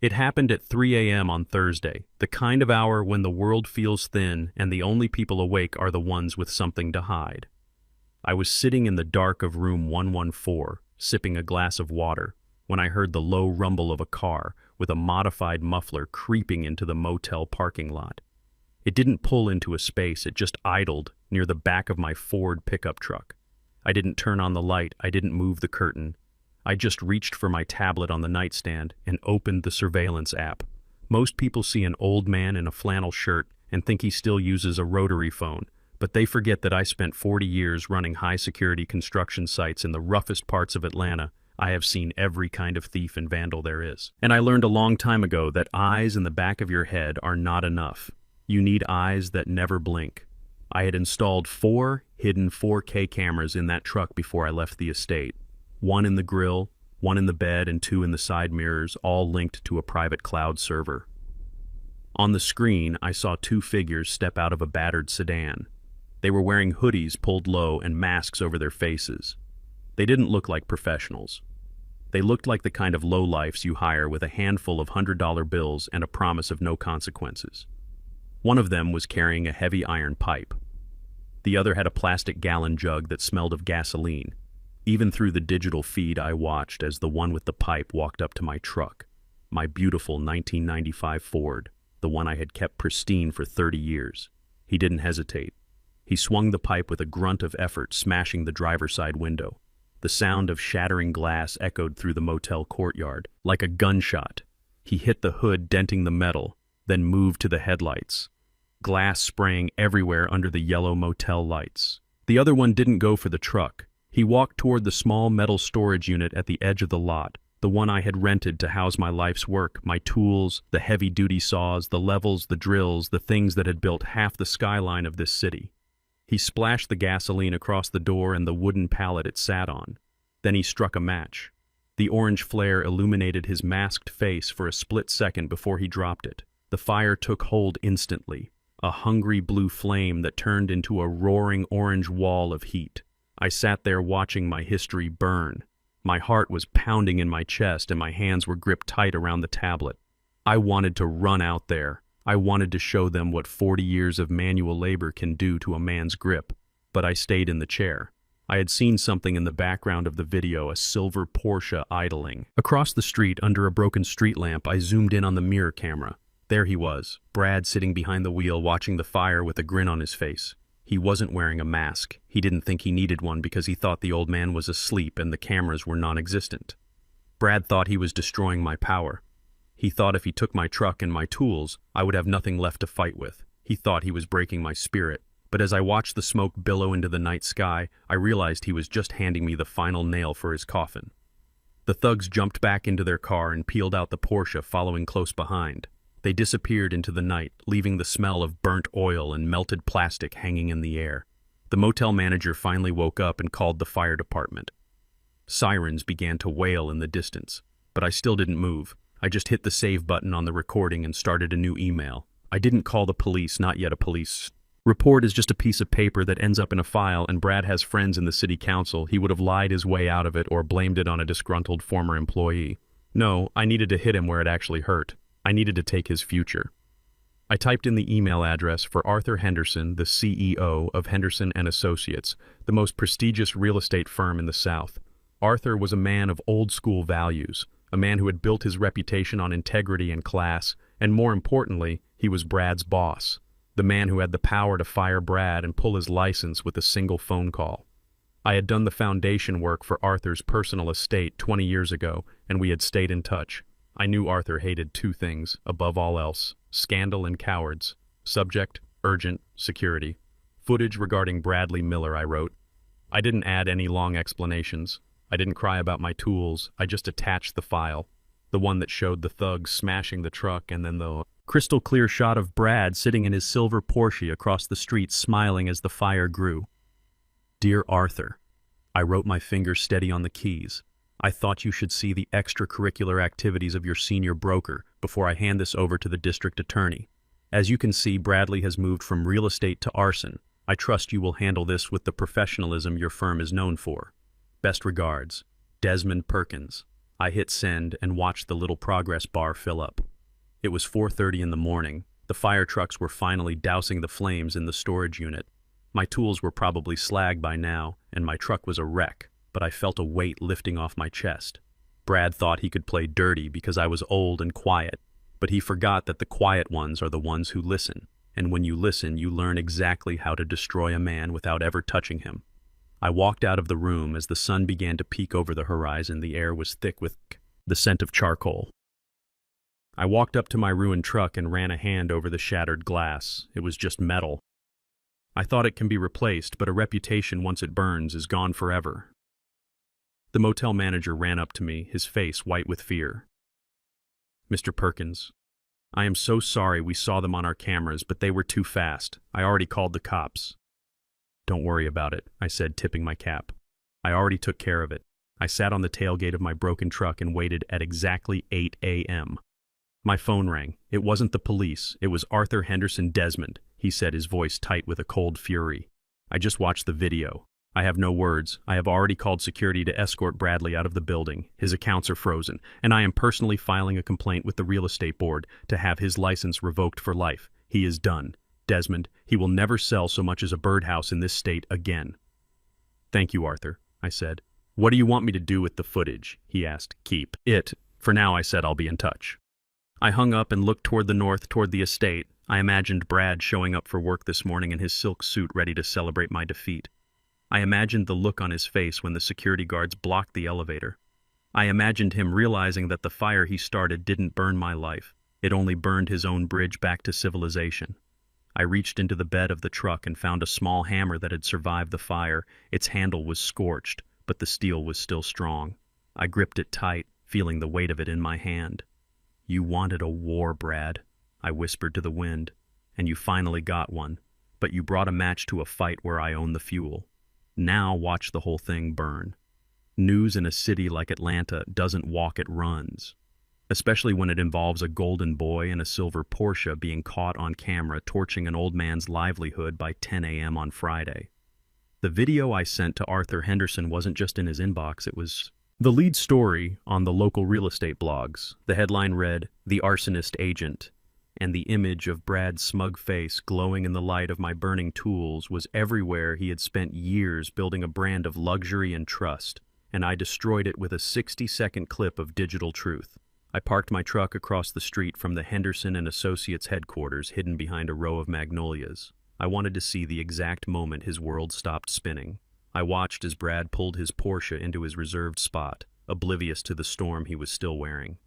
It happened at 3 a.m. on Thursday, the kind of hour when the world feels thin and the only people awake are the ones with something to hide. I was sitting in the dark of room 114, sipping a glass of water, when I heard the low rumble of a car with a modified muffler creeping into the motel parking lot. It didn't pull into a space, it just idled near the back of my Ford pickup truck. I didn't turn on the light, I didn't move the curtain. I just reached for my tablet on the nightstand and opened the surveillance app. Most people see an old man in a flannel shirt and think he still uses a rotary phone, but they forget that I spent 40 years running high-security construction sites in the roughest parts of Atlanta. I have seen every kind of thief and vandal there is. And I learned a long time ago that eyes in the back of your head are not enough. You need eyes that never blink. I had installed 4 hidden 4K cameras in that truck before I left the estate. 1 in the grill, 1 in the bed, and 2 in the side mirrors, all linked to a private cloud server. On the screen, I saw 2 figures step out of a battered sedan. They were wearing hoodies pulled low and masks over their faces. They didn't look like professionals. They looked like the kind of lowlifes you hire with a handful of $100 bills and a promise of no consequences. One of them was carrying a heavy iron pipe. The other had a plastic gallon jug that smelled of gasoline. Even through the digital feed, I watched as the one with the pipe walked up to my truck, my beautiful 1995 Ford, the one I had kept pristine for 30 years. He didn't hesitate. He swung the pipe with a grunt of effort, smashing the driver's side window. The sound of shattering glass echoed through the motel courtyard, like a gunshot. He hit the hood, denting the metal, then moved to the headlights. Glass spraying everywhere under the yellow motel lights. The other one didn't go for the truck. He walked toward the small metal storage unit at the edge of the lot, the one I had rented to house my life's work, my tools, the heavy-duty saws, the levels, the drills, the things that had built half the skyline of this city. He splashed the gasoline across the door and the wooden pallet it sat on. Then he struck a match. The orange flare illuminated his masked face for a split second before he dropped it. The fire took hold instantly, a hungry blue flame that turned into a roaring orange wall of heat. I sat there watching my history burn. My heart was pounding in my chest and my hands were gripped tight around the tablet. I wanted to run out there. I wanted to show them what 40 years of manual labor can do to a man's grip, but I stayed in the chair. I had seen something in the background of the video, a silver Porsche idling. Across the street, under a broken street lamp, I zoomed in on the mirror camera. There he was, Brad sitting behind the wheel watching the fire with a grin on his face. He wasn't wearing a mask. He didn't think he needed one because he thought the old man was asleep and the cameras were non-existent. Brad thought he was destroying my power. He thought if he took my truck and my tools, I would have nothing left to fight with. He thought he was breaking my spirit. But as I watched the smoke billow into the night sky, I realized he was just handing me the final nail for his coffin. The thugs jumped back into their car and peeled out the Porsche, following close behind. They disappeared into the night, leaving the smell of burnt oil and melted plastic hanging in the air. The motel manager finally woke up and called the fire department. Sirens began to wail in the distance, but I still didn't move. I just hit the save button on the recording and started a new email. I didn't call the police, not yet a police. Report is just a piece of paper that ends up in a file, and Brad has friends in the city council. He would have lied his way out of it or blamed it on a disgruntled former employee. No, I needed to hit him where it actually hurt. I needed to take his future. I typed in the email address for Arthur Henderson, the CEO of Henderson & Associates, the most prestigious real estate firm in the South. Arthur was a man of old-school values, a man who had built his reputation on integrity and class, and more importantly, he was Brad's boss, the man who had the power to fire Brad and pull his license with a single phone call. I had done the foundation work for Arthur's personal estate 20 years ago, and we had stayed in touch. I knew Arthur hated 2 things, above all else: scandal and cowards. Subject: urgent, security. Footage regarding Bradley Miller, I wrote. I didn't add any long explanations. I didn't cry about my tools. I just attached the file, the one that showed the thugs smashing the truck and then the crystal clear shot of Brad sitting in his silver Porsche across the street smiling as the fire grew. Dear Arthur, I wrote, my finger steady on the keys. I thought you should see the extracurricular activities of your senior broker before I hand this over to the district attorney. As you can see, Bradley has moved from real estate to arson. I trust you will handle this with the professionalism your firm is known for. Best regards, Desmond Perkins. I hit send and watched the little progress bar fill up. It was 4:30 in the morning. The fire trucks were finally dousing the flames in the storage unit. My tools were probably slag by now, and my truck was a wreck, but I felt a weight lifting off my chest. Brad thought he could play dirty because I was old and quiet, but he forgot that the quiet ones are the ones who listen, and when you listen, you learn exactly how to destroy a man without ever touching him. I walked out of the room as the sun began to peek over the horizon. The air was thick with the scent of charcoal. I walked up to my ruined truck and ran a hand over the shattered glass. It was just metal. I thought it can be replaced, but a reputation, once it burns, is gone forever. The motel manager ran up to me, his face white with fear. "Mr. Perkins, I am so sorry we saw them on our cameras, but they were too fast. I already called the cops." "Don't worry about it," I said, tipping my cap. "I already took care of it." I sat on the tailgate of my broken truck and waited at exactly 8 a.m. My phone rang. It wasn't the police. It was Arthur Henderson Desmond, he said, his voice tight with a cold fury. "I just watched the video. I have no words. I have already called security to escort Bradley out of the building. His accounts are frozen, and I am personally filing a complaint with the real estate board to have his license revoked for life. He is done. Desmond, he will never sell so much as a birdhouse in this state again." "Thank you, Arthur," I said. "What do you want me to do with the footage?" he asked. "Keep it. For now," I said. "I'll be in touch." I hung up and looked toward the north, toward the estate. I imagined Brad showing up for work this morning in his silk suit, ready to celebrate my defeat. I imagined the look on his face when the security guards blocked the elevator. I imagined him realizing that the fire he started didn't burn my life. It only burned his own bridge back to civilization. I reached into the bed of the truck and found a small hammer that had survived the fire. Its handle was scorched, but the steel was still strong. I gripped it tight, feeling the weight of it in my hand. "You wanted a war, Brad," I whispered to the wind, "and you finally got one. But you brought a match to a fight where I own the fuel. Now watch the whole thing burn." News in a city like Atlanta doesn't walk, it runs. Especially when it involves a golden boy and a silver Porsche being caught on camera torching an old man's livelihood by 10 a.m. on Friday. The video I sent to Arthur Henderson wasn't just in his inbox, it was the lead story on the local real estate blogs. The headline read, "The Arsonist Agent," and the image of Brad's smug face glowing in the light of my burning tools was everywhere. He had spent years building a brand of luxury and trust, and I destroyed it with a 60-second clip of digital truth. I parked my truck across the street from the Henderson and Associates headquarters, hidden behind a row of magnolias. I wanted to see the exact moment his world stopped spinning. I watched as Brad pulled his Porsche into his reserved spot, oblivious to the storm he was still wearing.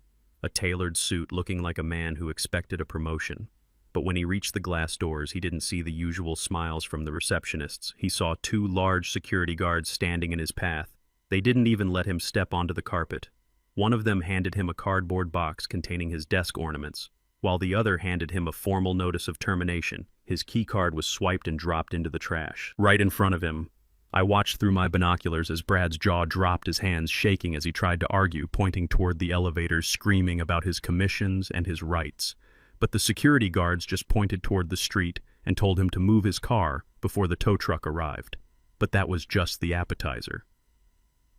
A tailored suit, looking like a man who expected a promotion. But when he reached the glass doors, he didn't see the usual smiles from the receptionists. He saw 2 large security guards standing in his path. They didn't even let him step onto the carpet. One of them handed him a cardboard box containing his desk ornaments, while the other handed him a formal notice of termination. His key card was swiped and dropped into the trash, right in front of him. I watched through my binoculars as Brad's jaw dropped, his hands shaking as he tried to argue, pointing toward the elevators, screaming about his commissions and his rights. But the security guards just pointed toward the street and told him to move his car before the tow truck arrived. But that was just the appetizer.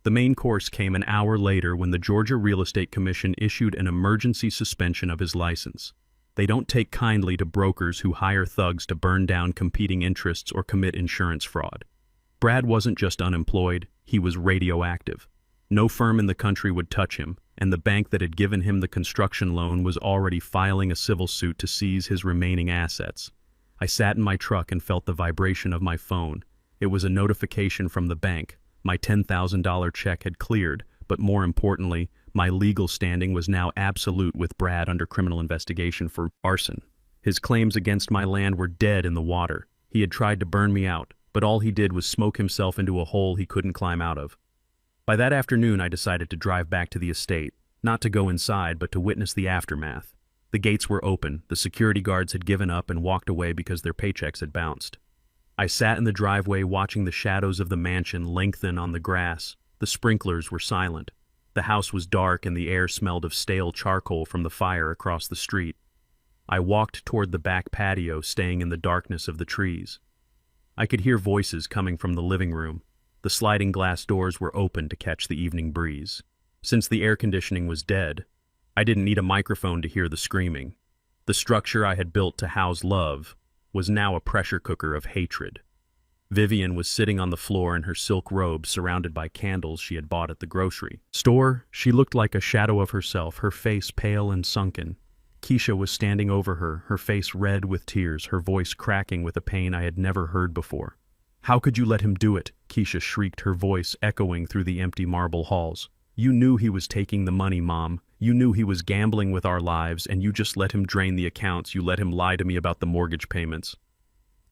The main course came an hour later when the Georgia Real Estate Commission issued an emergency suspension of his license. They don't take kindly to brokers who hire thugs to burn down competing interests or commit insurance fraud. Brad wasn't just unemployed, he was radioactive. No firm in the country would touch him, and the bank that had given him the construction loan was already filing a civil suit to seize his remaining assets. I sat in my truck and felt the vibration of my phone. It was a notification from the bank. My $10,000 check had cleared, but more importantly, my legal standing was now absolute with Brad under criminal investigation for arson. His claims against my land were dead in the water. He had tried to burn me out, but all he did was smoke himself into a hole he couldn't climb out of. By that afternoon, I decided to drive back to the estate, not to go inside, but to witness the aftermath. The gates were open, the security guards had given up and walked away because their paychecks had bounced. I sat in the driveway watching the shadows of the mansion lengthen on the grass. The sprinklers were silent. The house was dark and the air smelled of stale charcoal from the fire across the street. I walked toward the back patio, staying in the darkness of the trees. I could hear voices coming from the living room. The sliding glass doors were open to catch the evening breeze. Since the air conditioning was dead, I didn't need a microphone to hear the screaming. The structure I had built to house love was now a pressure cooker of hatred. Vivian was sitting on the floor in her silk robe, surrounded by candles she had bought at the grocery store. She looked like a shadow of herself, her face pale and sunken. Keisha was standing over her, her face red with tears, her voice cracking with a pain I had never heard before. "How could you let him do it?" Keisha shrieked, her voice echoing through the empty marble halls. "You knew he was taking the money, Mom. You knew he was gambling with our lives, and you just let him drain the accounts. You let him lie to me about the mortgage payments."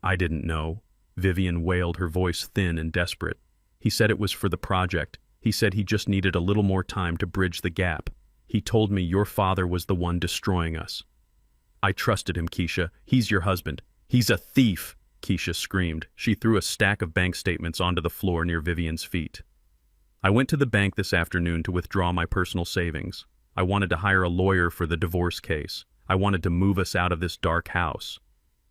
"I didn't know." Vivian wailed, her voice thin and desperate. "He said it was for the project. He said he just needed a little more time to bridge the gap. He told me your father was the one destroying us. I trusted him, Keisha. He's your husband. He's a thief, Keisha screamed. She threw a stack of bank statements onto the floor near Vivian's feet. I went to the bank this afternoon to withdraw my personal savings. I wanted to hire a lawyer for the divorce case. I wanted to move us out of this dark house.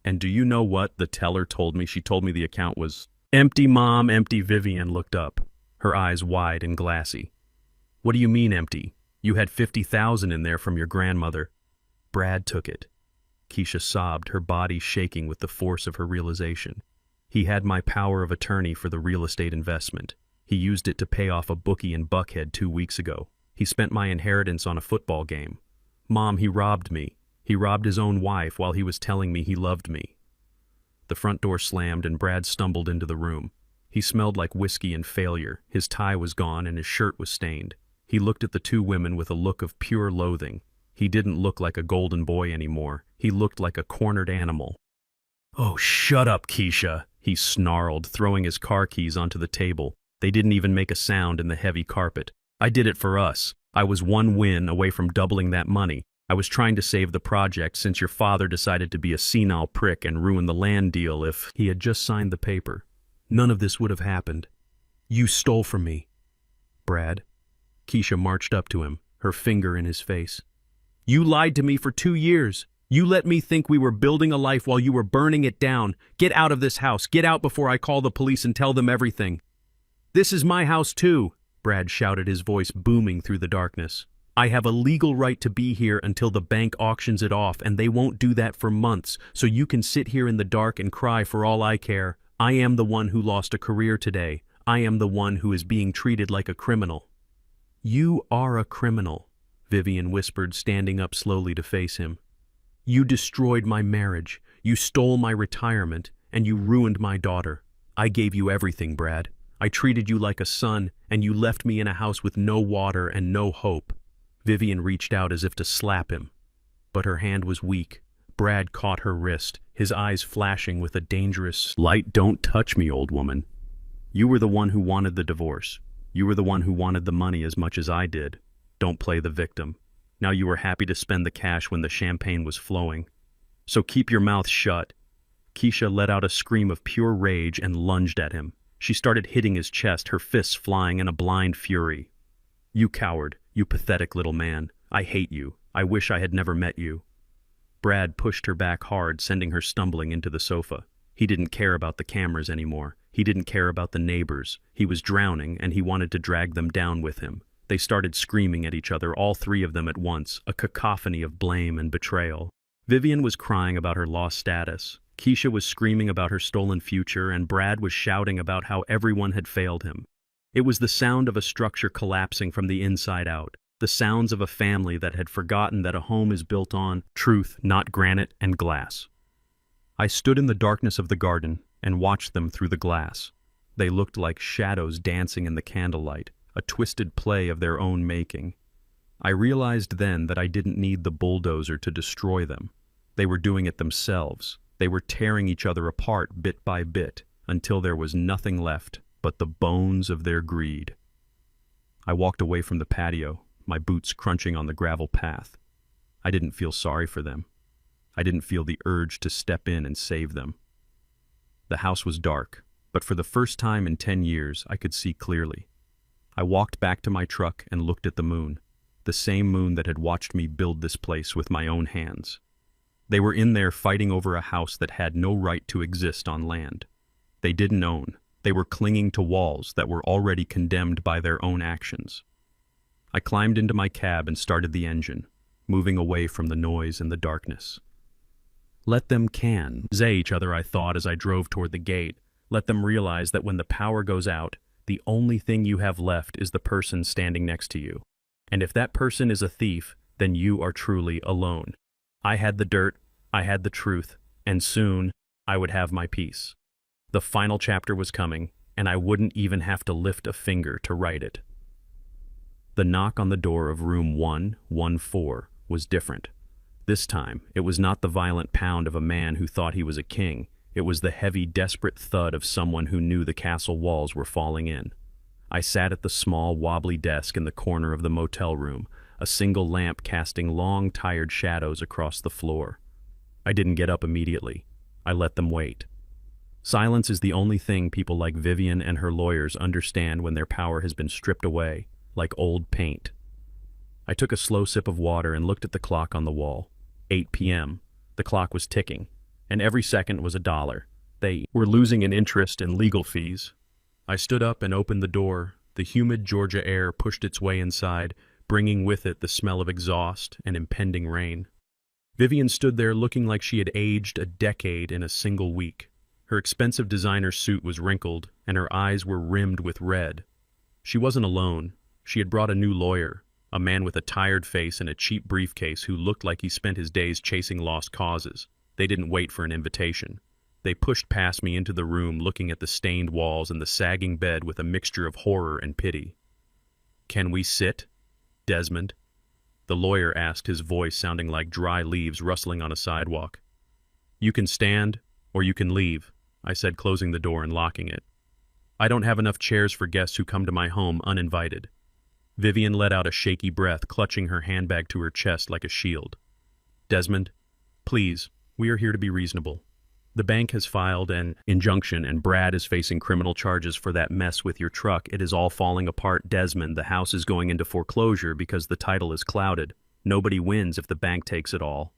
And do you know what the teller told me? She told me the account was empty, Mom, empty. Vivian looked up, her eyes wide and glassy. What do you mean empty? You had $50,000 in there from your grandmother. Brad took it. Keisha sobbed, her body shaking with the force of her realization. He had my power of attorney for the real estate investment. He used it to pay off a bookie in Buckhead 2 weeks ago. He spent my inheritance on a football game. Mom, he robbed me. He robbed his own wife while he was telling me he loved me. The front door slammed and Brad stumbled into the room. He smelled like whiskey and failure. His tie was gone and his shirt was stained. He looked at the two women with a look of pure loathing. He didn't look like a golden boy anymore. He looked like a cornered animal. Oh, shut up, Keisha, he snarled, throwing his car keys onto the table. They didn't even make a sound in the heavy carpet. I did it for us. I was one win away from doubling that money. I was trying to save the project since your father decided to be a senile prick and ruin the land deal. If he had just signed the paper, none of this would have happened. You stole from me. Brad. Keisha marched up to him, her finger in his face. You lied to me for 2 years. You let me think we were building a life while you were burning it down. Get out of this house. Get out before I call the police and tell them everything. This is my house too, Brad shouted, his voice booming through the darkness. I have a legal right to be here until the bank auctions it off, and they won't do that for months, so you can sit here in the dark and cry for all I care. I am the one who lost a career today. I am the one who is being treated like a criminal. You are a criminal, Vivian whispered, standing up slowly to face him. You destroyed my marriage, you stole my retirement, and you ruined my daughter. I gave you everything, Brad. I treated you like a son, and you left me in a house with no water and no hope. Vivian reached out as if to slap him, but her hand was weak. Brad caught her wrist, his eyes flashing with a dangerous light. Don't touch me, old woman. You were the one who wanted the divorce. You were the one who wanted the money as much as I did. Don't play the victim. Now you were happy to spend the cash when the champagne was flowing. So keep your mouth shut. Keisha let out a scream of pure rage and lunged at him. She started hitting his chest, her fists flying in a blind fury. You coward, you pathetic little man. I hate you. I wish I had never met you. Brad pushed her back hard, sending her stumbling into the sofa. He didn't care about the cameras anymore. He didn't care about the neighbors. He was drowning, and he wanted to drag them down with him. They started screaming at each other, all three of them at once, a cacophony of blame and betrayal. Vivian was crying about her lost status. Keisha was screaming about her stolen future, and Brad was shouting about how everyone had failed him. It was the sound of a structure collapsing from the inside out, the sounds of a family that had forgotten that a home is built on truth, not granite and glass. I stood in the darkness of the garden and watched them through the glass. They looked like shadows dancing in the candlelight, a twisted play of their own making. I realized then that I didn't need the bulldozer to destroy them. They were doing it themselves. They were tearing each other apart bit by bit until there was nothing left but the bones of their greed. I walked away from the patio, my boots crunching on the gravel path. I didn't feel sorry for them. I didn't feel the urge to step in and save them. The house was dark, but for the first time in 10 years, I could see clearly. I walked back to my truck and looked at the moon, the same moon that had watched me build this place with my own hands. They were in there fighting over a house that had no right to exist on land. They didn't own. They were clinging to walls that were already condemned by their own actions. I climbed into my cab and started the engine, moving away from the noise and the darkness. Let them say each other, I thought as I drove toward the gate. Let them realize that when the power goes out, the only thing you have left is the person standing next to you. And if that person is a thief, then you are truly alone. I had the dirt, I had the truth, and soon I would have my peace. The final chapter was coming, and I wouldn't even have to lift a finger to write it. The knock on the door of room 114 was different. This time, it was not the violent pound of a man who thought he was a king. It was the heavy, desperate thud of someone who knew the castle walls were falling in. I sat at the small, wobbly desk in the corner of the motel room, a single lamp casting long, tired shadows across the floor. I didn't get up immediately. I let them wait. Silence is the only thing people like Vivian and her lawyers understand when their power has been stripped away, like old paint. I took a slow sip of water and looked at the clock on the wall. 8 p.m. The clock was ticking, and every second was $1. They were losing in interest and legal fees. I stood up and opened the door. The humid Georgia air pushed its way inside, bringing with it the smell of exhaust and impending rain. Vivian stood there looking like she had aged a decade in a single week. Her expensive designer suit was wrinkled, and her eyes were rimmed with red. She wasn't alone. She had brought a new lawyer, a man with a tired face and a cheap briefcase who looked like he spent his days chasing lost causes. They didn't wait for an invitation. They pushed past me into the room, looking at the stained walls and the sagging bed with a mixture of horror and pity. "Can we sit, Desmond?" The lawyer asked, his voice sounding like dry leaves rustling on a sidewalk. "You can stand, or you can leave," I said, closing the door and locking it. "I don't have enough chairs for guests who come to my home uninvited." Vivian let out a shaky breath, clutching her handbag to her chest like a shield. "Desmond, please, we are here to be reasonable. The bank has filed an injunction and Brad is facing criminal charges for that mess with your truck. It is all falling apart, Desmond. The house is going into foreclosure because the title is clouded. Nobody wins if the bank takes it all."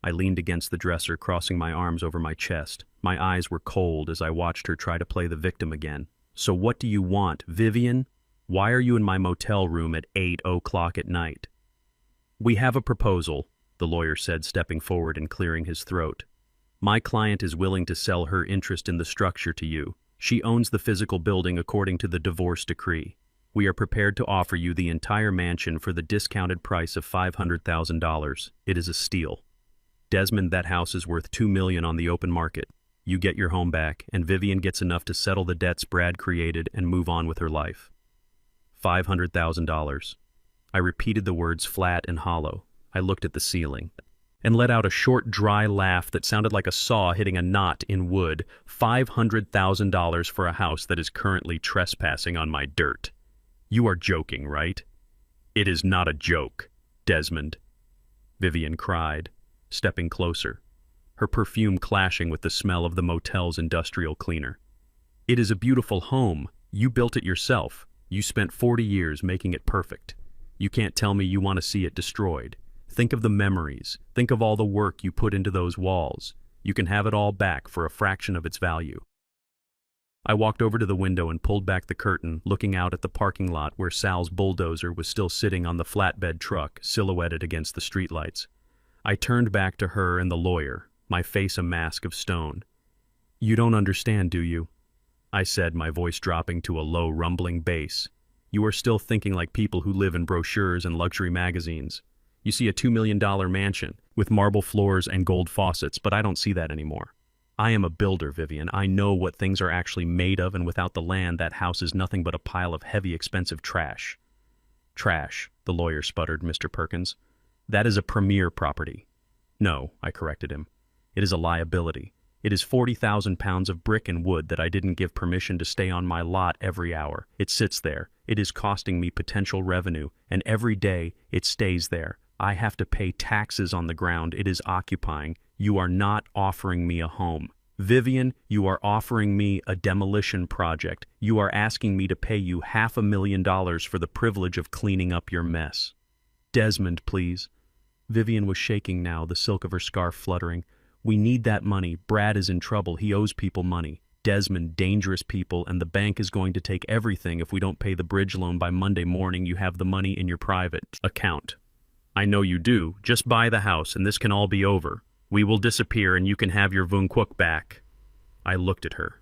I leaned against the dresser, crossing my arms over my chest. My eyes were cold as I watched her try to play the victim again. "So what do you want, Vivian? Why are you in my motel room at 8 o'clock at night?" "We have a proposal," the lawyer said, stepping forward and clearing his throat. "My client is willing to sell her interest in the structure to you. She owns the physical building according to the divorce decree. We are prepared to offer you the entire mansion for the discounted price of $500,000. It is a steal. Desmond, that house is worth $2 million on the open market. You get your home back, and Vivian gets enough to settle the debts Brad created and move on with her life." $500,000. I repeated the words flat and hollow. I looked at the ceiling and let out a short, dry laugh that sounded like a saw hitting a knot in wood. $500,000 for a house that is currently trespassing on my dirt. You are joking, right? "It is not a joke, Desmond," Vivian cried, stepping closer, her perfume clashing with the smell of the motel's industrial cleaner. "It is a beautiful home. You built it yourself. You spent 40 years making it perfect. You can't tell me you want to see it destroyed. Think of the memories. Think of all the work you put into those walls. You can have it all back for a fraction of its value." I walked over to the window and pulled back the curtain, looking out at the parking lot where Sal's bulldozer was still sitting on the flatbed truck, silhouetted against the streetlights. I turned back to her and the lawyer, my face a mask of stone. "You don't understand, do you?" I said, my voice dropping to a low, rumbling bass. "You are still thinking like people who live in brochures and luxury magazines. You see a $2 million mansion with marble floors and gold faucets, but I don't see that anymore. I am a builder, Vivian. I know what things are actually made of, and without the land, that house is nothing but a pile of heavy, expensive trash." "Trash," the lawyer sputtered, "Mr. Perkins. That is a premier property." "No," I corrected him. "It is a liability. It is 40,000 pounds of brick and wood that I didn't give permission to stay on my lot every hour. It sits there. It is costing me potential revenue, and every day it stays there. I have to pay taxes on the ground it is occupying. You are not offering me a home. Vivian, you are offering me a demolition project. You are asking me to pay you $500,000 for the privilege of cleaning up your mess." "Desmond, please." Vivian was shaking now, the silk of her scarf fluttering. "We need that money. Brad is in trouble. He owes people money. Desmond, dangerous people, and the bank is going to take everything if we don't pay the bridge loan by Monday morning. You have the money in your private account." "I know you do. Just buy the house and this can all be over. We will disappear and you can have your Vunquuk back." I looked at her.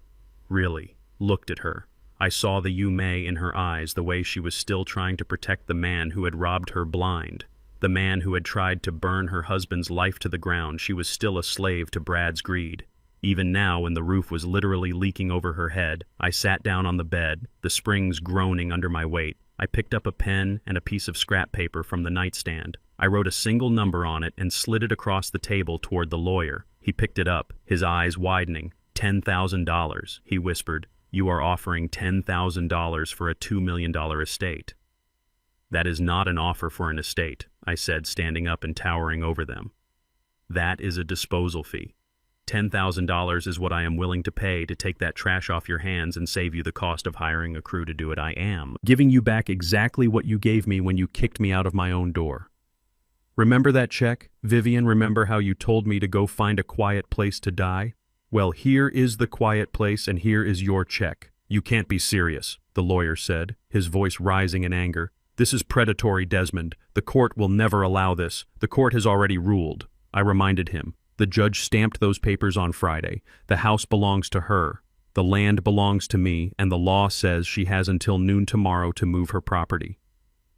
Really, looked at her. I saw the you may in her eyes, the way she was still trying to protect the man who had robbed her blind. The man who had tried to burn her husband's life to the ground. She was still a slave to Brad's greed. Even now, when the roof was literally leaking over her head, I sat down on the bed, the springs groaning under my weight. I picked up a pen and a piece of scrap paper from the nightstand. I wrote a single number on it and slid it across the table toward the lawyer. He picked it up, his eyes widening. $10,000, he whispered. You are offering $10,000 for a $2 million estate. That is not an offer for an estate, I said, standing up and towering over them. That is a disposal fee. $10,000 is what I am willing to pay to take that trash off your hands and save you the cost of hiring a crew to do it. I am giving you back exactly what you gave me when you kicked me out of my own door. Remember that check, Vivian? Remember how you told me to go find a quiet place to die? Well, here is the quiet place and here is your check. You can't be serious, the lawyer said, his voice rising in anger. This is predatory, Desmond. The court will never allow this. The court has already ruled. I reminded him. The judge stamped those papers on Friday. The house belongs to her. The land belongs to me, and the law says she has until noon tomorrow to move her property.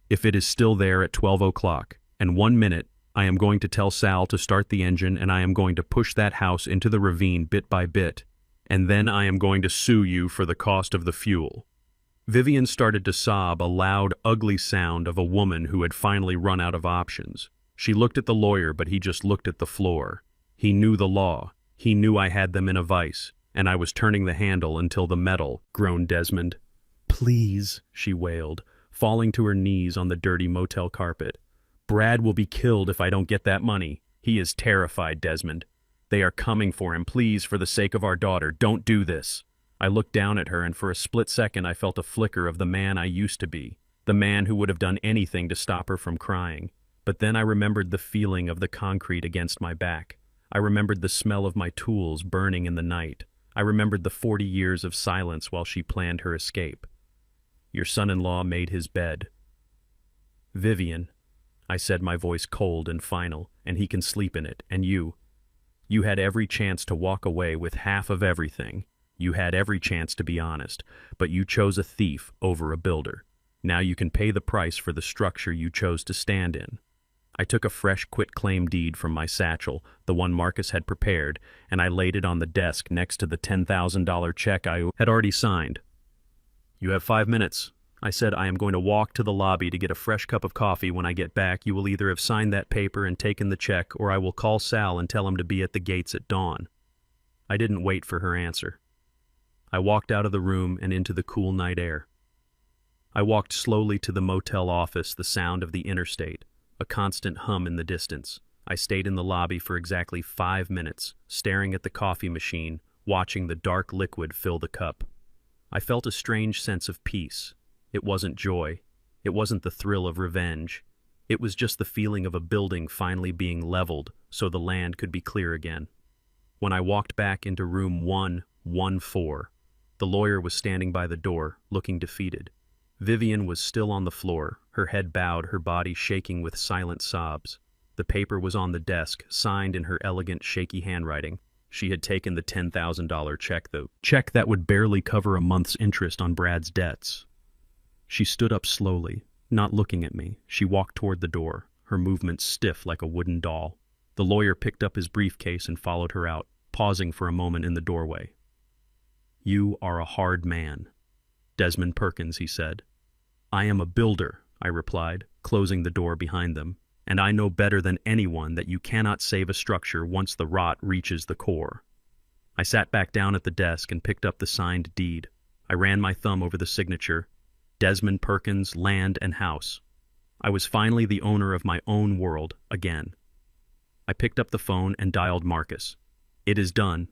If it is still there at 12 o'clock, and 1 minute, I am going to tell Sal to start the engine and I am going to push that house into the ravine bit by bit, and then I am going to sue you for the cost of the fuel. Vivian started to sob, a loud, ugly sound of a woman who had finally run out of options. She looked at the lawyer, but he just looked at the floor. He knew the law. He knew I had them in a vice, and I was turning the handle until the metal, groaned Desmond. Please, she wailed, falling to her knees on the dirty motel carpet. Brad will be killed if I don't get that money. He is terrified, Desmond. They are coming for him. Please, for the sake of our daughter, don't do this. I looked down at her, and for a split second I felt a flicker of the man I used to be, the man who would have done anything to stop her from crying. But then I remembered the feeling of the concrete against my back. I remembered the smell of my tools burning in the night. I remembered the 40 years of silence while she planned her escape. Your son-in-law made his bed. Vivian, I said, my voice cold and final, and he can sleep in it, and you had every chance to walk away with half of everything. You had every chance to be honest, but you chose a thief over a builder. Now you can pay the price for the structure you chose to stand in. I took a fresh quitclaim deed from my satchel, the one Marcus had prepared, and I laid it on the desk next to the $10,000 check I had already signed. You have 5 minutes. I said, I am going to walk to the lobby to get a fresh cup of coffee. When I get back, you will either have signed that paper and taken the check, or I will call Sal and tell him to be at the gates at dawn. I didn't wait for her answer. I walked out of the room and into the cool night air. I walked slowly to the motel office, the sound of the interstate, a constant hum in the distance. I stayed in the lobby for exactly 5 minutes, staring at the coffee machine, watching the dark liquid fill the cup. I felt a strange sense of peace. It wasn't joy. It wasn't the thrill of revenge. It was just the feeling of a building finally being leveled so the land could be clear again. When I walked back into room 114, the lawyer was standing by the door, looking defeated. Vivian was still on the floor, her head bowed, her body shaking with silent sobs. The paper was on the desk, signed in her elegant, shaky handwriting. She had taken the $10,000 check, the check that would barely cover a month's interest on Brad's debts. She stood up slowly, not looking at me. She walked toward the door, her movements stiff like a wooden doll. The lawyer picked up his briefcase and followed her out, pausing for a moment in the doorway. You are a hard man, Desmond Perkins, he said. I am a builder, I replied, closing the door behind them, and I know better than anyone that you cannot save a structure once the rot reaches the core. I sat back down at the desk and picked up the signed deed. I ran my thumb over the signature, Desmond Perkins, land and house. I was finally the owner of my own world again. I picked up the phone and dialed Marcus. It is done,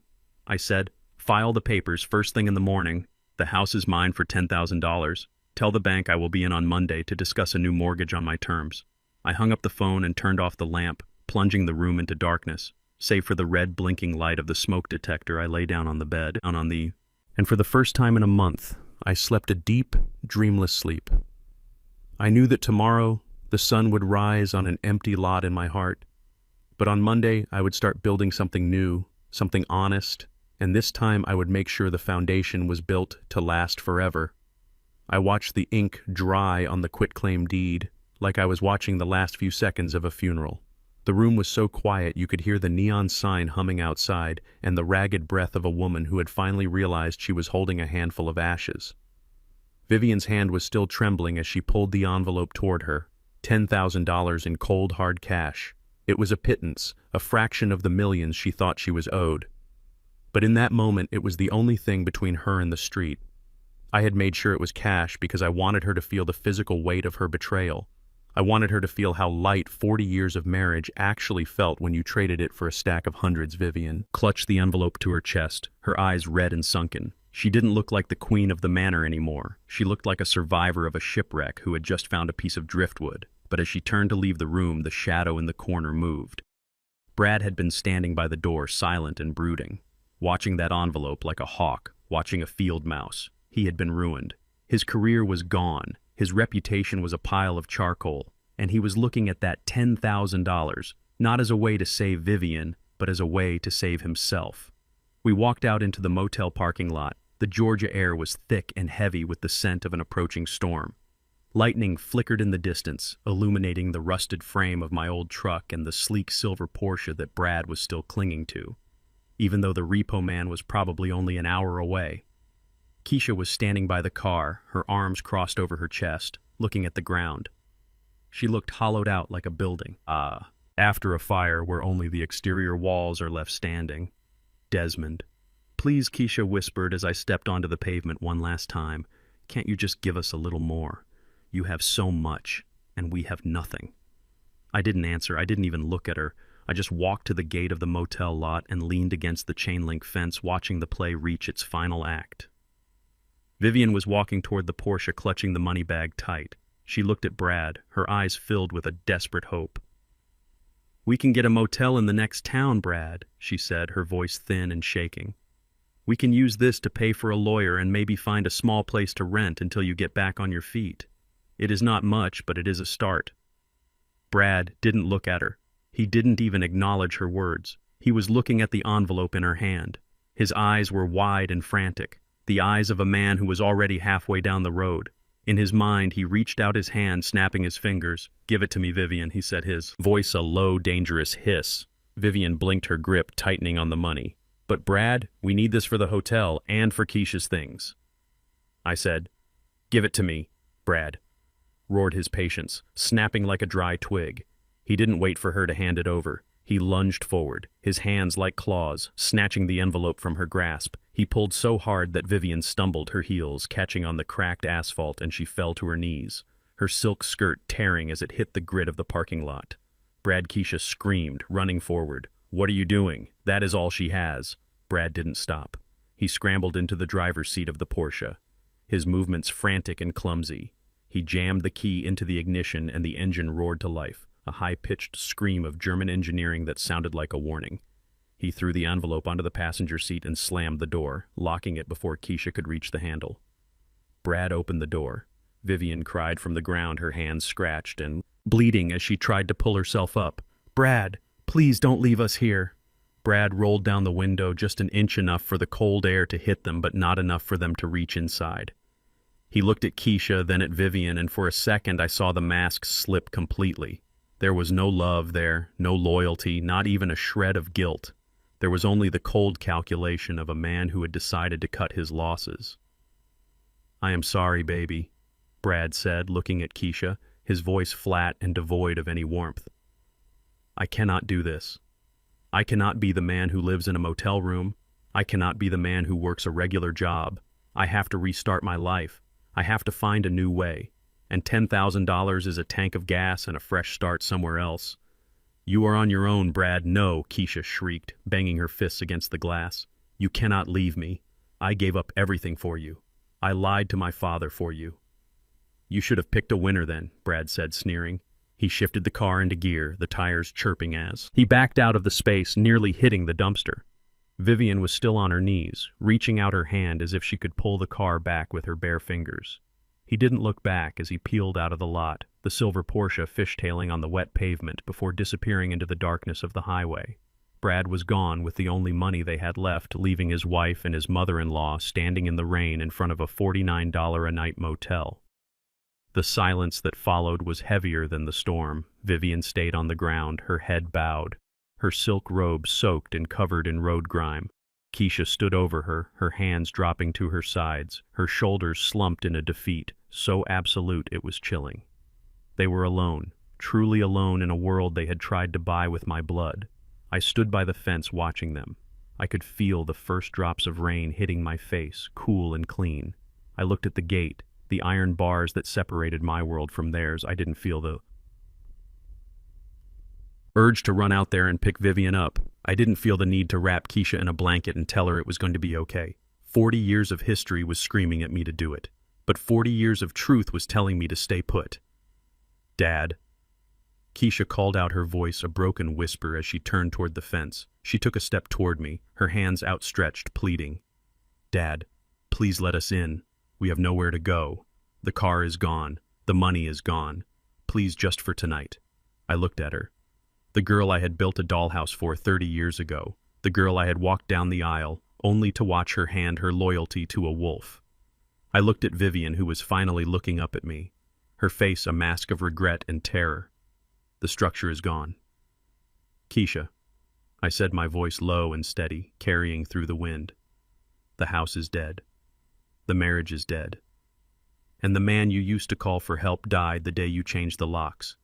I said. File the papers first thing in the morning. The house is mine for $10,000. Tell the bank I will be in on Monday to discuss a new mortgage on my terms. I hung up the phone and turned off the lamp, plunging the room into darkness. Save for the red blinking light of the smoke detector, I lay down on the bed, and for the first time in a month, I slept a deep, dreamless sleep. I knew that tomorrow the sun would rise on an empty lot in my heart, but on Monday I would start building something new, something honest, and this time I would make sure the foundation was built to last forever. I watched the ink dry on the quitclaim deed, like I was watching the last few seconds of a funeral. The room was so quiet you could hear the neon sign humming outside and the ragged breath of a woman who had finally realized she was holding a handful of ashes. Vivian's hand was still trembling as she pulled the envelope toward her, $10,000 in cold, hard cash. It was a pittance, a fraction of the millions she thought she was owed. But in that moment, it was the only thing between her and the street. I had made sure it was cash because I wanted her to feel the physical weight of her betrayal. I wanted her to feel how light 40 years of marriage actually felt when you traded it for a stack of hundreds. Vivian clutched the envelope to her chest, her eyes red and sunken. She didn't look like the queen of the manor anymore. She looked like a survivor of a shipwreck who had just found a piece of driftwood. But as she turned to leave the room, the shadow in the corner moved. Brad had been standing by the door, silent and brooding, watching that envelope like a hawk, watching a field mouse. He had been ruined. His career was gone. His reputation was a pile of charcoal, and he was looking at that $10,000, not as a way to save Vivian, but as a way to save himself. We walked out into the motel parking lot. The Georgia air was thick and heavy with the scent of an approaching storm. Lightning flickered in the distance, illuminating the rusted frame of my old truck and the sleek silver Porsche that Brad was still clinging to, even though the repo man was probably only an hour away. Keisha was standing by the car, her arms crossed over her chest, looking at the ground. She looked hollowed out like a building. After a fire where only the exterior walls are left standing. Desmond. Please, Keisha whispered as I stepped onto the pavement one last time. Can't you just give us a little more? You have so much, and we have nothing. I didn't answer. I didn't even look at her. I just walked to the gate of the motel lot and leaned against the chain-link fence, watching the play reach its final act. Vivian was walking toward the Porsche, clutching the money bag tight. She looked at Brad, her eyes filled with a desperate hope. We can get a motel in the next town, Brad, she said, her voice thin and shaking. We can use this to pay for a lawyer and maybe find a small place to rent until you get back on your feet. It is not much, but it is a start. Brad didn't look at her. He didn't even acknowledge her words. He was looking at the envelope in her hand. His eyes were wide and frantic, the eyes of a man who was already halfway down the road. In his mind, he reached out his hand, snapping his fingers. Give it to me, Vivian, he said, his voice a low, dangerous hiss. Vivian blinked, her grip tightening on the money. But Brad, we need this for the hotel and for Keisha's things. I said, give it to me, Brad, roared his patience, snapping like a dry twig. He didn't wait for her to hand it over. He lunged forward, his hands like claws, snatching the envelope from her grasp. He pulled so hard that Vivian stumbled, her heels catching on the cracked asphalt, and she fell to her knees, her silk skirt tearing as it hit the grid of the parking lot. Brad Keisha screamed, running forward. What are you doing? That is all she has. Brad didn't stop. He scrambled into the driver's seat of the Porsche, his movements frantic and clumsy. He jammed the key into the ignition and the engine roared to life, a high-pitched scream of German engineering that sounded like a warning. He threw the envelope onto the passenger seat and slammed the door, locking it before Keisha could reach the handle. Brad opened the door. Vivian cried from the ground, her hands scratched and bleeding as she tried to pull herself up. Brad, please don't leave us here. Brad rolled down the window just an inch, enough for the cold air to hit them, but not enough for them to reach inside. He looked at Keisha, then at Vivian, and for a second I saw the mask slip completely. There was no love there, no loyalty, not even a shred of guilt. There was only the cold calculation of a man who had decided to cut his losses. I am sorry, baby, Brad said, looking at Keisha, his voice flat and devoid of any warmth. I cannot do this. I cannot be the man who lives in a motel room. I cannot be the man who works a regular job. I have to restart my life. I have to find a new way. And $10,000 is a tank of gas and a fresh start somewhere else. You are on your own, Brad. No, Keisha shrieked, banging her fists against the glass. You cannot leave me. I gave up everything for you. I lied to my father for you. You should have picked a winner then, Brad said, sneering. He shifted the car into gear, the tires chirping as he backed out of the space, nearly hitting the dumpster. Vivian was still on her knees, reaching out her hand as if she could pull the car back with her bare fingers. He didn't look back as he peeled out of the lot, the silver Porsche fishtailing on the wet pavement before disappearing into the darkness of the highway. Brad was gone with the only money they had left, leaving his wife and his mother-in-law standing in the rain in front of a $49 a night motel. The silence that followed was heavier than the storm. Vivian stayed on the ground, her head bowed, her silk robe soaked and covered in road grime. Keisha stood over her, her hands dropping to her sides, her shoulders slumped in a defeat, so absolute it was chilling. They were alone, truly alone in a world they had tried to buy with my blood. I stood by the fence watching them. I could feel the first drops of rain hitting my face, cool and clean. I looked at the gate, the iron bars that separated my world from theirs. I didn't feel the urge to run out there and pick Vivian up. I didn't feel the need to wrap Keisha in a blanket and tell her it was going to be okay. 40 years of history was screaming at me to do it, but 40 years of truth was telling me to stay put. Dad. Keisha called out, her voice a broken whisper as she turned toward the fence. She took a step toward me, her hands outstretched, pleading. Dad, please let us in. We have nowhere to go. The car is gone. The money is gone. Please, just for tonight. I looked at her. The girl I had built a dollhouse for 30 years ago. The girl I had walked down the aisle, only to watch her hand her loyalty to a wolf. I looked at Vivian, who was finally looking up at me, her face a mask of regret and terror. The structure is gone. Keisha, I said, my voice low and steady, carrying through the wind. The house is dead. The marriage is dead. And the man you used to call for help died the day you changed the locks.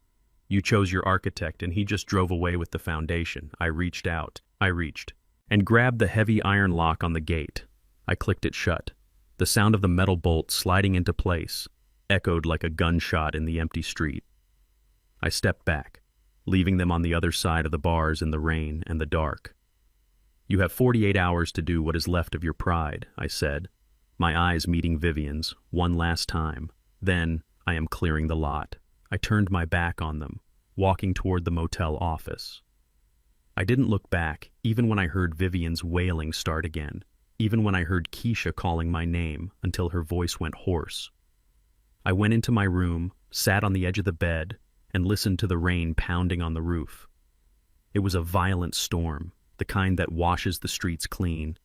You chose your architect and he just drove away with the foundation. I reached, and grabbed the heavy iron lock on the gate. I clicked it shut. The sound of the metal bolt sliding into place echoed like a gunshot in the empty street. I stepped back, leaving them on the other side of the bars in the rain and the dark. You have 48 hours to do what is left of your pride, I said, my eyes meeting Vivian's one last time. Then I am clearing the lot. I turned my back on them, walking toward the motel office. I didn't look back, even when I heard Vivian's wailing start again, even when I heard Keisha calling my name until her voice went hoarse. I went into my room, sat on the edge of the bed, and listened to the rain pounding on the roof. It was a violent storm, the kind that washes the streets clean.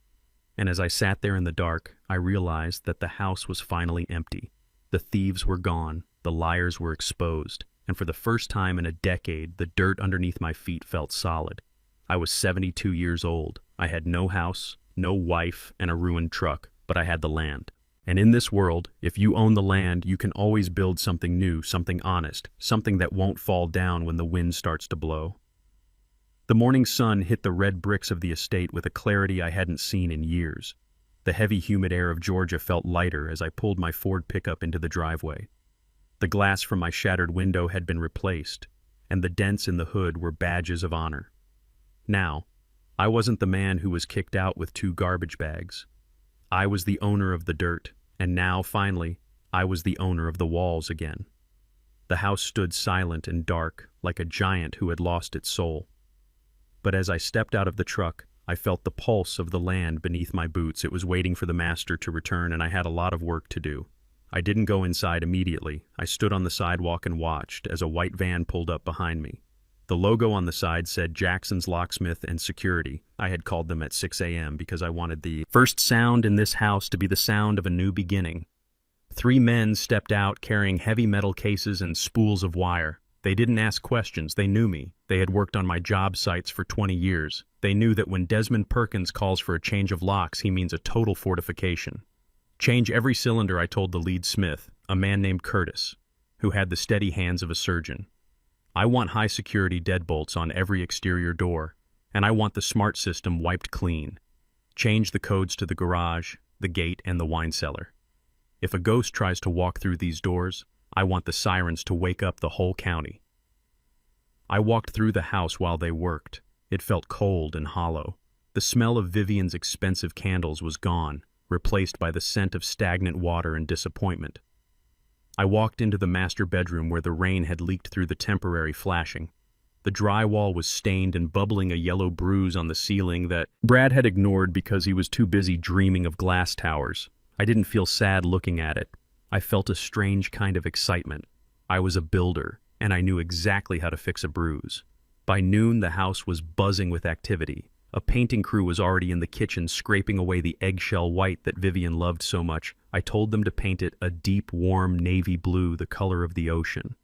And as I sat there in the dark, I realized that the house was finally empty. The thieves were gone, the liars were exposed, and for the first time in a decade, the dirt underneath my feet felt solid. I was 72 years old. I had no house, no wife, and a ruined truck, but I had the land. And in this world, if you own the land, you can always build something new, something honest, something that won't fall down when the wind starts to blow. The morning sun hit the red bricks of the estate with a clarity I hadn't seen in years. The heavy, humid air of Georgia felt lighter as I pulled my Ford pickup into the driveway. The glass from my shattered window had been replaced, and the dents in the hood were badges of honor. Now, I wasn't the man who was kicked out with 2 garbage bags. I was the owner of the dirt, and now, finally, I was the owner of the walls again. The house stood silent and dark, like a giant who had lost its soul. But as I stepped out of the truck, I felt the pulse of the land beneath my boots. It was waiting for the master to return, and I had a lot of work to do. I didn't go inside immediately. I stood on the sidewalk and watched as a white van pulled up behind me. The logo on the side said Jackson's Locksmith and Security. I had called them at 6 a.m. because I wanted the first sound in this house to be the sound of a new beginning. 3 men stepped out carrying heavy metal cases and spools of wire. They didn't ask questions. They knew me. They had worked on my job sites for 20 years. They knew that when Desmond Perkins calls for a change of locks, he means a total fortification. Change every cylinder, I told the lead smith, a man named Curtis, who had the steady hands of a surgeon. I want high-security deadbolts on every exterior door, and I want the smart system wiped clean. Change the codes to the garage, the gate, and the wine cellar. If a ghost tries to walk through these doors, I want the sirens to wake up the whole county. I walked through the house while they worked. It felt cold and hollow. The smell of Vivian's expensive candles was gone, replaced by the scent of stagnant water and disappointment. I walked into the master bedroom where the rain had leaked through the temporary flashing. The drywall was stained and bubbling a yellow bruise on the ceiling that Brad had ignored because he was too busy dreaming of glass towers. I didn't feel sad looking at it. I felt a strange kind of excitement. I was a builder, and I knew exactly how to fix a bruise. By noon, the house was buzzing with activity. A painting crew was already in the kitchen scraping away the eggshell white that Vivian loved so much. I told them to paint it a deep, warm navy blue, the color of the ocean.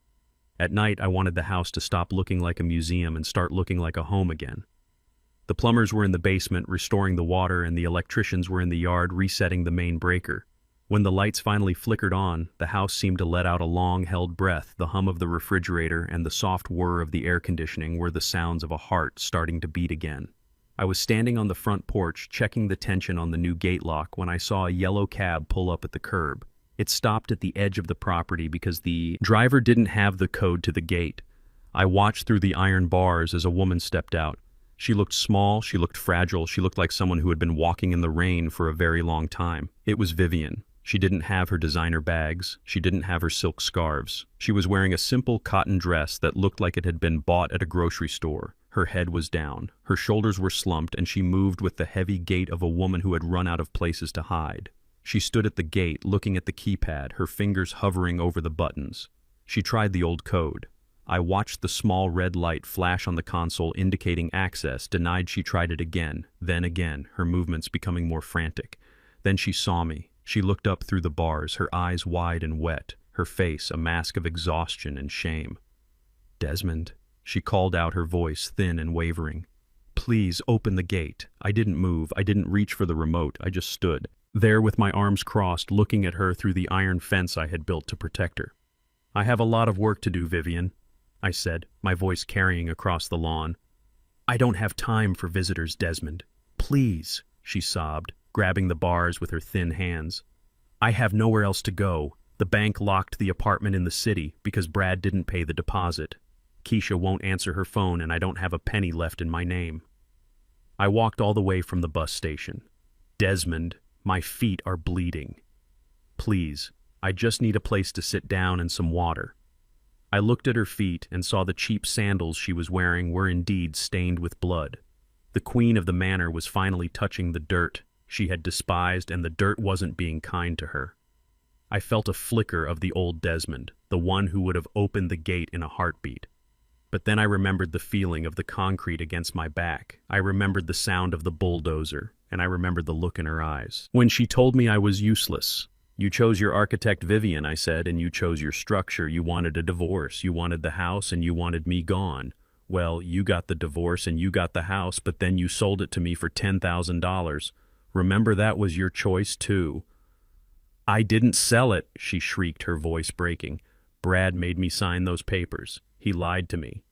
At night, I wanted the house to stop looking like a museum and start looking like a home again. The plumbers were in the basement restoring the water, and the electricians were in the yard resetting the main breaker. When the lights finally flickered on, the house seemed to let out a long-held breath. The hum of the refrigerator and the soft whir of the air conditioning were the sounds of a heart starting to beat again. I was standing on the front porch checking the tension on the new gate lock when I saw a yellow cab pull up at the curb. It stopped at the edge of the property because the driver didn't have the code to the gate. I watched through the iron bars as a woman stepped out. She looked small, she looked fragile, she looked like someone who had been walking in the rain for a very long time. It was Vivian. She didn't have her designer bags, she didn't have her silk scarves. She was wearing a simple cotton dress that looked like it had been bought at a grocery store. Her head was down, her shoulders were slumped, and she moved with the heavy gait of a woman who had run out of places to hide. She stood at the gate, looking at the keypad, her fingers hovering over the buttons. She tried the old code. I watched the small red light flash on the console indicating access, denied. She tried it again, then again, her movements becoming more frantic. Then she saw me. She looked up through the bars, her eyes wide and wet, her face a mask of exhaustion and shame. "Desmond," she called out, her voice thin and wavering. "Please open the gate." I didn't move, I didn't reach for the remote, I just stood there with my arms crossed, looking at her through the iron fence I had built to protect her. "I have a lot of work to do, Vivian," I said, my voice carrying across the lawn. "I don't have time for visitors, Desmond. Please," she sobbed, grabbing the bars with her thin hands. "I have nowhere else to go. The bank locked the apartment in the city because Brad didn't pay the deposit. Keisha won't answer her phone and I don't have a penny left in my name." I walked all the way from the bus station. "Desmond, my feet are bleeding. Please, I just need a place to sit down and some water." I looked at her feet and saw the cheap sandals she was wearing were indeed stained with blood. The queen of the manor was finally touching the dirt she had despised, and the dirt wasn't being kind to her. I felt a flicker of the old Desmond, the one who would have opened the gate in a heartbeat. But then I remembered the feeling of the concrete against my back. I remembered the sound of the bulldozer, and I remembered the look in her eyes. When she told me I was useless. "You chose your architect, Vivian," I said, "and you chose your structure. You wanted a divorce, you wanted the house, and you wanted me gone. Well, you got the divorce and you got the house, but then you sold it to me for $10,000. Remember, that was your choice, too." "I didn't sell it," she shrieked, her voice breaking. "Brad made me sign those papers. He lied to me."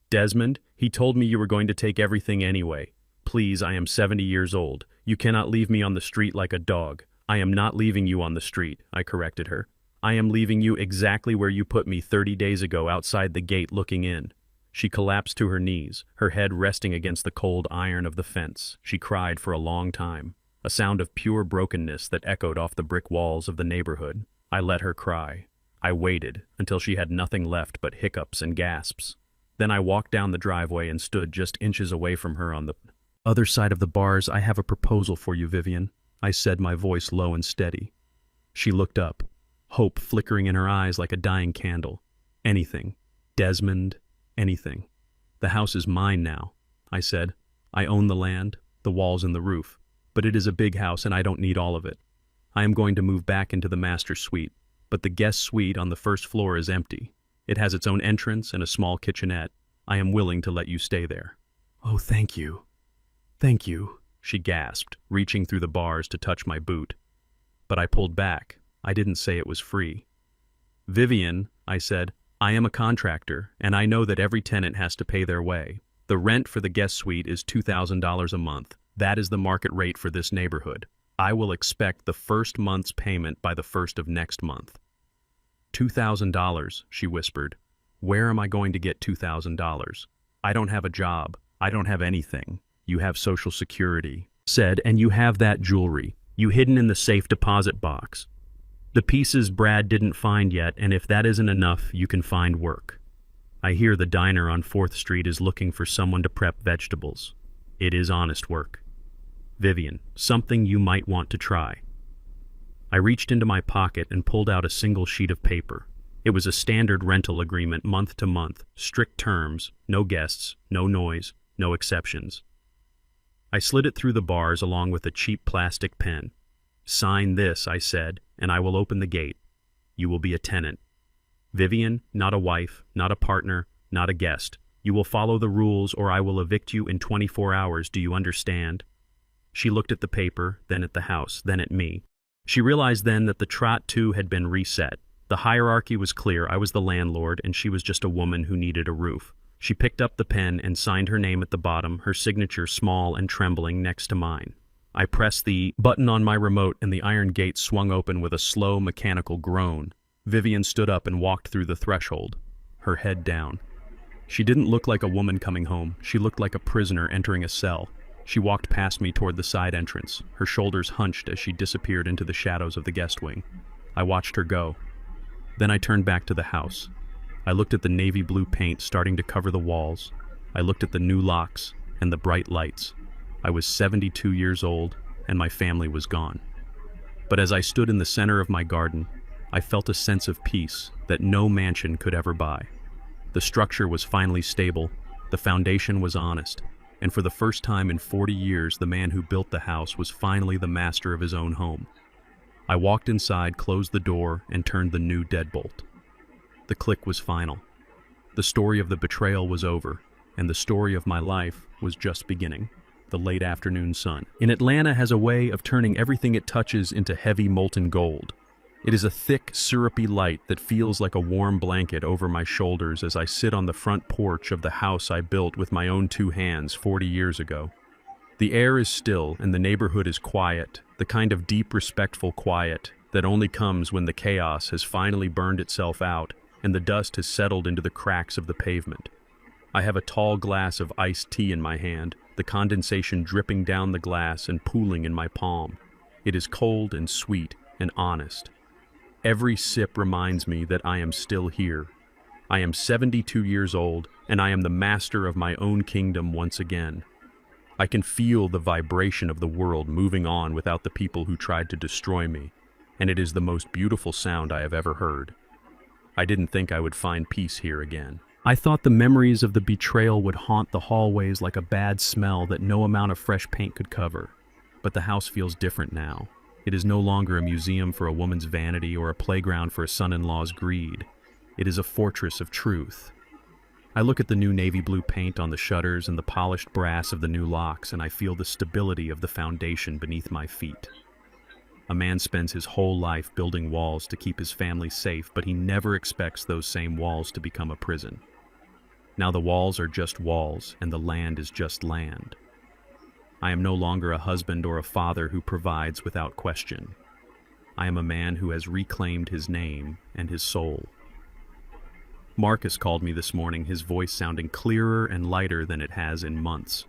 "Desmond, he told me you were going to take everything anyway. Please, I am 70 years old. You cannot leave me on the street like a dog." "I am not leaving you on the street," I corrected her. "I am leaving you exactly where you put me 30 days ago, outside the gate looking in." She collapsed to her knees, her head resting against the cold iron of the fence. She cried for a long time, a sound of pure brokenness that echoed off the brick walls of the neighborhood. I let her cry. I waited until she had nothing left but hiccups and gasps. Then I walked down the driveway and stood just inches away from her on the other side of the bars. "I have a proposal for you, Vivian," I said, my voice low and steady. She looked up, hope flickering in her eyes like a dying candle. "Anything, Desmond, anything. The house is mine now," I said. "I own the land, the walls and the roof, but it is a big house and I don't need all of it. I am going to move back into the master suite, but the guest suite on the first floor is empty. It has its own entrance and a small kitchenette. I am willing to let you stay there." "Oh, thank you. Thank you," she gasped, reaching through the bars to touch my boot. But I pulled back. I didn't say it was free. "Vivian," I said, "I am a contractor, and I know that every tenant has to pay their way. The rent for the guest suite is $2,000 a month. That is the market rate for this neighborhood. I will expect the first month's payment by the first of next month." $2,000, she whispered. "Where am I going to get $2,000? I don't have a job. I don't have anything. You have Social Security," said, "and you have that jewelry. You hidden in the safe deposit box. The pieces Brad didn't find yet, and if that isn't enough, you can find work. I hear the diner on 4th Street is looking for someone to prep vegetables. It is honest work. Vivian, something you might want to try." I reached into my pocket and pulled out a single sheet of paper. It was a standard rental agreement, month to month, strict terms, no guests, no noise, no exceptions. I slid it through the bars along with a cheap plastic pen. "Sign this," I said, "and I will open the gate. You will be a tenant. Vivian, not a wife, not a partner, not a guest. You will follow the rules or I will evict you in 24 hours. Do you understand?" She looked at the paper, then at the house, then at me. She realized then that the trot too had been reset. The hierarchy was clear. I was the landlord, and she was just a woman who needed a roof. She picked up the pen and signed her name at the bottom, her signature small and trembling next to mine. I pressed the button on my remote and the iron gate swung open with a slow, mechanical groan. Vivian stood up and walked through the threshold, her head down. She didn't look like a woman coming home. She looked like a prisoner entering a cell. She walked past me toward the side entrance, her shoulders hunched as she disappeared into the shadows of the guest wing. I watched her go. Then I turned back to the house. I looked at the navy blue paint starting to cover the walls. I looked at the new locks and the bright lights. I was 72 years old, and my family was gone. But as I stood in the center of my garden, I felt a sense of peace that no mansion could ever buy. The structure was finally stable, the foundation was honest, and for the first time in 40 years, the man who built the house was finally the master of his own home. I walked inside, closed the door, and turned the new deadbolt. The click was final. The story of the betrayal was over, and the story of my life was just beginning. The late afternoon sun in Atlanta has a way of turning everything it touches into heavy molten gold. It is a thick, syrupy light that feels like a warm blanket over my shoulders as I sit on the front porch of the house I built with my own 2 hands 40 years ago. The air is still and the neighborhood is quiet, the kind of deep, respectful quiet that only comes when the chaos has finally burned itself out and the dust has settled into the cracks of the pavement. I have a tall glass of iced tea in my hand, the condensation dripping down the glass and pooling in my palm. It is cold and sweet and honest. Every sip reminds me that I am still here. I am 72 years old, and I am the master of my own kingdom once again. I can feel the vibration of the world moving on without the people who tried to destroy me, and it is the most beautiful sound I have ever heard. I didn't think I would find peace here again. I thought the memories of the betrayal would haunt the hallways like a bad smell that no amount of fresh paint could cover. But the house feels different now. It is no longer a museum for a woman's vanity or a playground for a son-in-law's greed. It is a fortress of truth. I look at the new navy blue paint on the shutters and the polished brass of the new locks, and I feel the stability of the foundation beneath my feet. A man spends his whole life building walls to keep his family safe, but he never expects those same walls to become a prison. Now the walls are just walls, and the land is just land. I am no longer a husband or a father who provides without question. I am a man who has reclaimed his name and his soul. Marcus called me this morning, his voice sounding clearer and lighter than it has in months.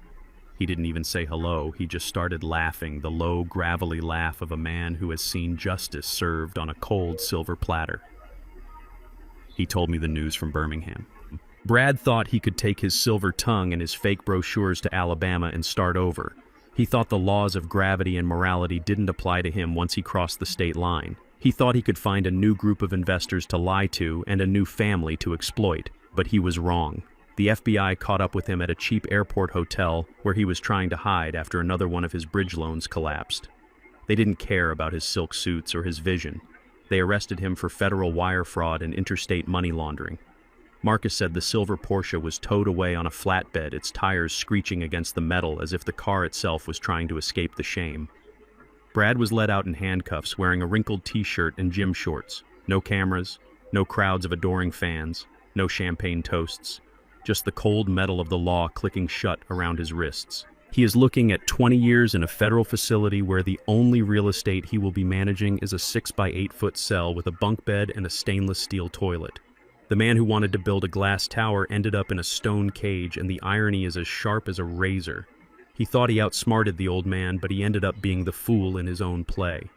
He didn't even say hello, he just started laughing, the low, gravelly laugh of a man who has seen justice served on a cold silver platter. He told me the news from Birmingham. Brad thought he could take his silver tongue and his fake brochures to Alabama and start over. He thought the laws of gravity and morality didn't apply to him once he crossed the state line. He thought he could find a new group of investors to lie to and a new family to exploit, but he was wrong. The FBI caught up with him at a cheap airport hotel where he was trying to hide after another one of his bridge loans collapsed. They didn't care about his silk suits or his vision. They arrested him for federal wire fraud and interstate money laundering. Marcus said the silver Porsche was towed away on a flatbed, its tires screeching against the metal as if the car itself was trying to escape the shame. Brad was led out in handcuffs, wearing a wrinkled t-shirt and gym shorts. No cameras, no crowds of adoring fans, no champagne toasts, just the cold metal of the law clicking shut around his wrists. He is looking at 20 years in a federal facility where the only real estate he will be managing is a 6 by 8 foot cell with a bunk bed and a stainless steel toilet. The man who wanted to build a glass tower ended up in a stone cage, and the irony is as sharp as a razor. He thought he outsmarted the old man, but he ended up being the fool in his own play.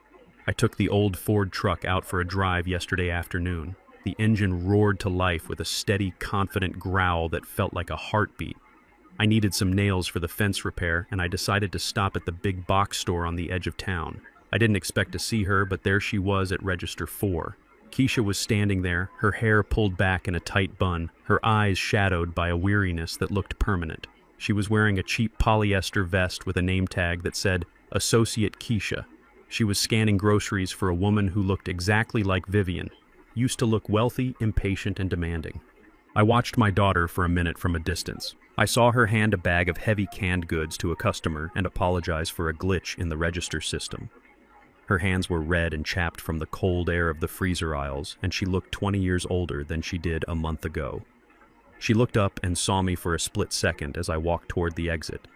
I took the old Ford truck out for a drive yesterday afternoon. The engine roared to life with a steady, confident growl that felt like a heartbeat. I needed some nails for the fence repair, and I decided to stop at the big box store on the edge of town. I didn't expect to see her, but there she was at register 4. Keisha was standing there, her hair pulled back in a tight bun, her eyes shadowed by a weariness that looked permanent. She was wearing a cheap polyester vest with a name tag that said, Associate Keisha. She was scanning groceries for a woman who looked exactly like Vivian, used to look wealthy, impatient, and demanding. I watched my daughter for a minute from a distance. I saw her hand a bag of heavy canned goods to a customer and apologize for a glitch in the register system. Her hands were red and chapped from the cold air of the freezer aisles, and she looked 20 years older than she did a month ago. She looked up and saw me for a split second as I walked toward the exit.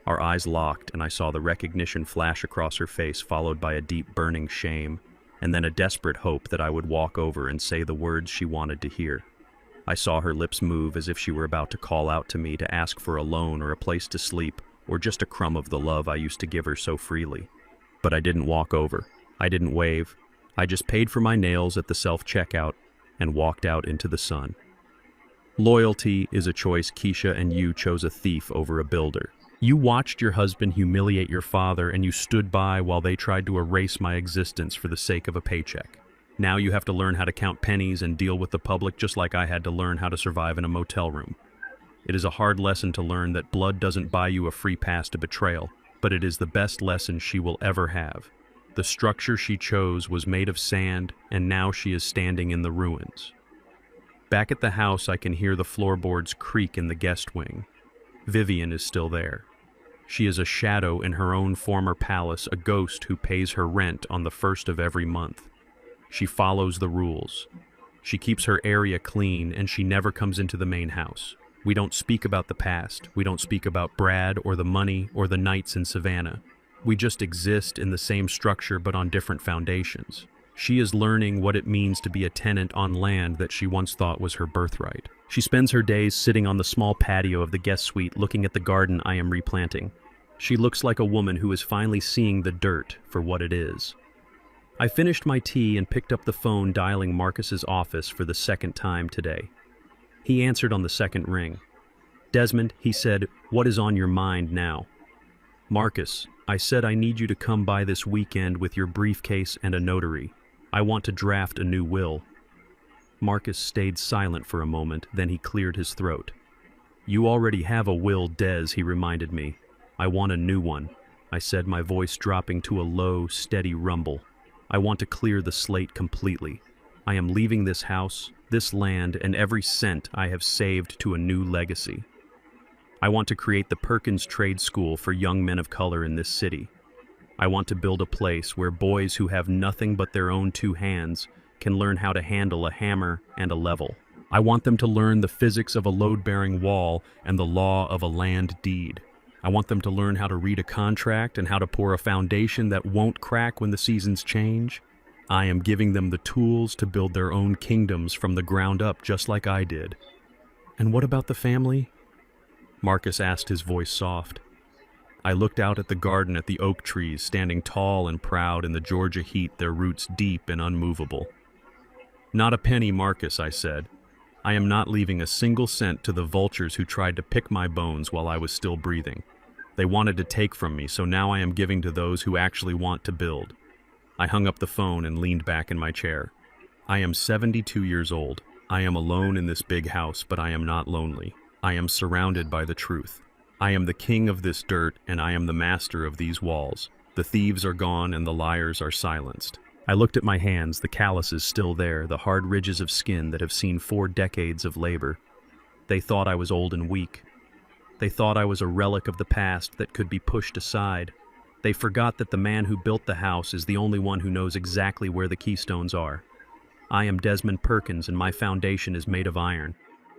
Our eyes locked, and I saw the recognition flash across her face, followed by a deep burning shame, and then a desperate hope that I would walk over and say the words she wanted to hear. I saw her lips move as if she were about to call out to me to ask for a loan or a place to sleep, or just a crumb of the love I used to give her so freely. But I didn't walk over. I didn't wave. I just paid for my nails at the self-checkout and walked out into the sun. Loyalty is a choice. Keisha, and you chose a thief over a builder. You watched your husband humiliate your father, and you stood by while they tried to erase my existence for the sake of a paycheck. Now you have to learn how to count pennies and deal with the public, just like I had to learn how to survive in a motel room. It is a hard lesson to learn that blood doesn't buy you a free pass to betrayal, but it is the best lesson she will ever have. The structure she chose was made of sand, and now she is standing in the ruins. Back at the house, I can hear the floorboards creak in the guest wing. Vivian is still there. She is a shadow in her own former palace, a ghost who pays her rent on the first of every month. She follows the rules. She keeps her area clean, and she never comes into the main house. We don't speak about the past. We don't speak about Brad or the money or the nights in Savannah. We just exist in the same structure but on different foundations. She is learning what it means to be a tenant on land that she once thought was her birthright. She spends her days sitting on the small patio of the guest suite looking at the garden I am replanting. She looks like a woman who is finally seeing the dirt for what it is. I finished my tea and picked up the phone, dialing Marcus's office for the second time today. He answered on the second ring. "Desmond," he said, "what is on your mind now?" "Marcus, I said I need you to come by this weekend with your briefcase and a notary. I want to draft a new will." Marcus stayed silent for a moment, then he cleared his throat. "You already have a will, Des," he reminded me. "I want a new one," I said, my voice dropping to a low, steady rumble. "I want to clear the slate completely. I am leaving this house, this land, and every cent I have saved to a new legacy. I want to create the Perkins Trade School for young men of color in this city. I want to build a place where boys who have nothing but their own two hands can learn how to handle a hammer and a level. I want them to learn the physics of a load-bearing wall and the law of a land deed. I want them to learn how to read a contract and how to pour a foundation that won't crack when the seasons change. I am giving them the tools to build their own kingdoms from the ground up, just like I did." "And what about the family?" Marcus asked, his voice soft. I looked out at the garden, at the oak trees standing tall and proud in the Georgia heat, their roots deep and unmovable. "Not a penny, Marcus," I said. "I am not leaving a single cent to the vultures who tried to pick my bones while I was still breathing. They wanted to take from me, so now I am giving to those who actually want to build." I hung up the phone and leaned back in my chair. I am 72 years old. I am alone in this big house, but I am not lonely. I am surrounded by the truth. I am the king of this dirt, and I am the master of these walls. The thieves are gone, and the liars are silenced. I looked at my hands, the calluses still there, the hard ridges of skin that have seen 4 decades of labor. They thought I was old and weak. They thought I was a relic of the past that could be pushed aside. They forgot that the man who built the house is the only one who knows exactly where the keystones are. I am Desmond Perkins, and my foundation is made of iron.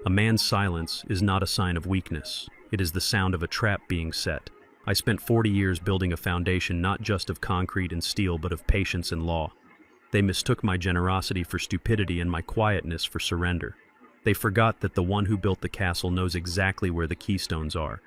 A man's silence is not a sign of weakness. It is the sound of a trap being set. I spent 40 years building a foundation not just of concrete and steel, but of patience and law. They mistook my generosity for stupidity and my quietness for surrender. They forgot that the one who built the castle knows exactly where the keystones are.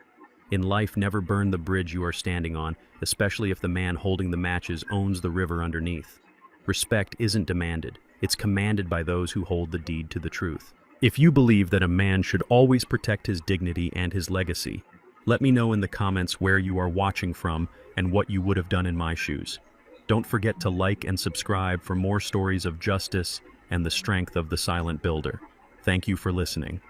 In life, never burn the bridge you are standing on, especially if the man holding the matches owns the river underneath. Respect isn't demanded. It's commanded by those who hold the deed to the truth. If you believe that a man should always protect his dignity and his legacy, let me know in the comments where you are watching from and what you would have done in my shoes. Don't forget to like and subscribe for more stories of justice and the strength of the silent builder. Thank you for listening.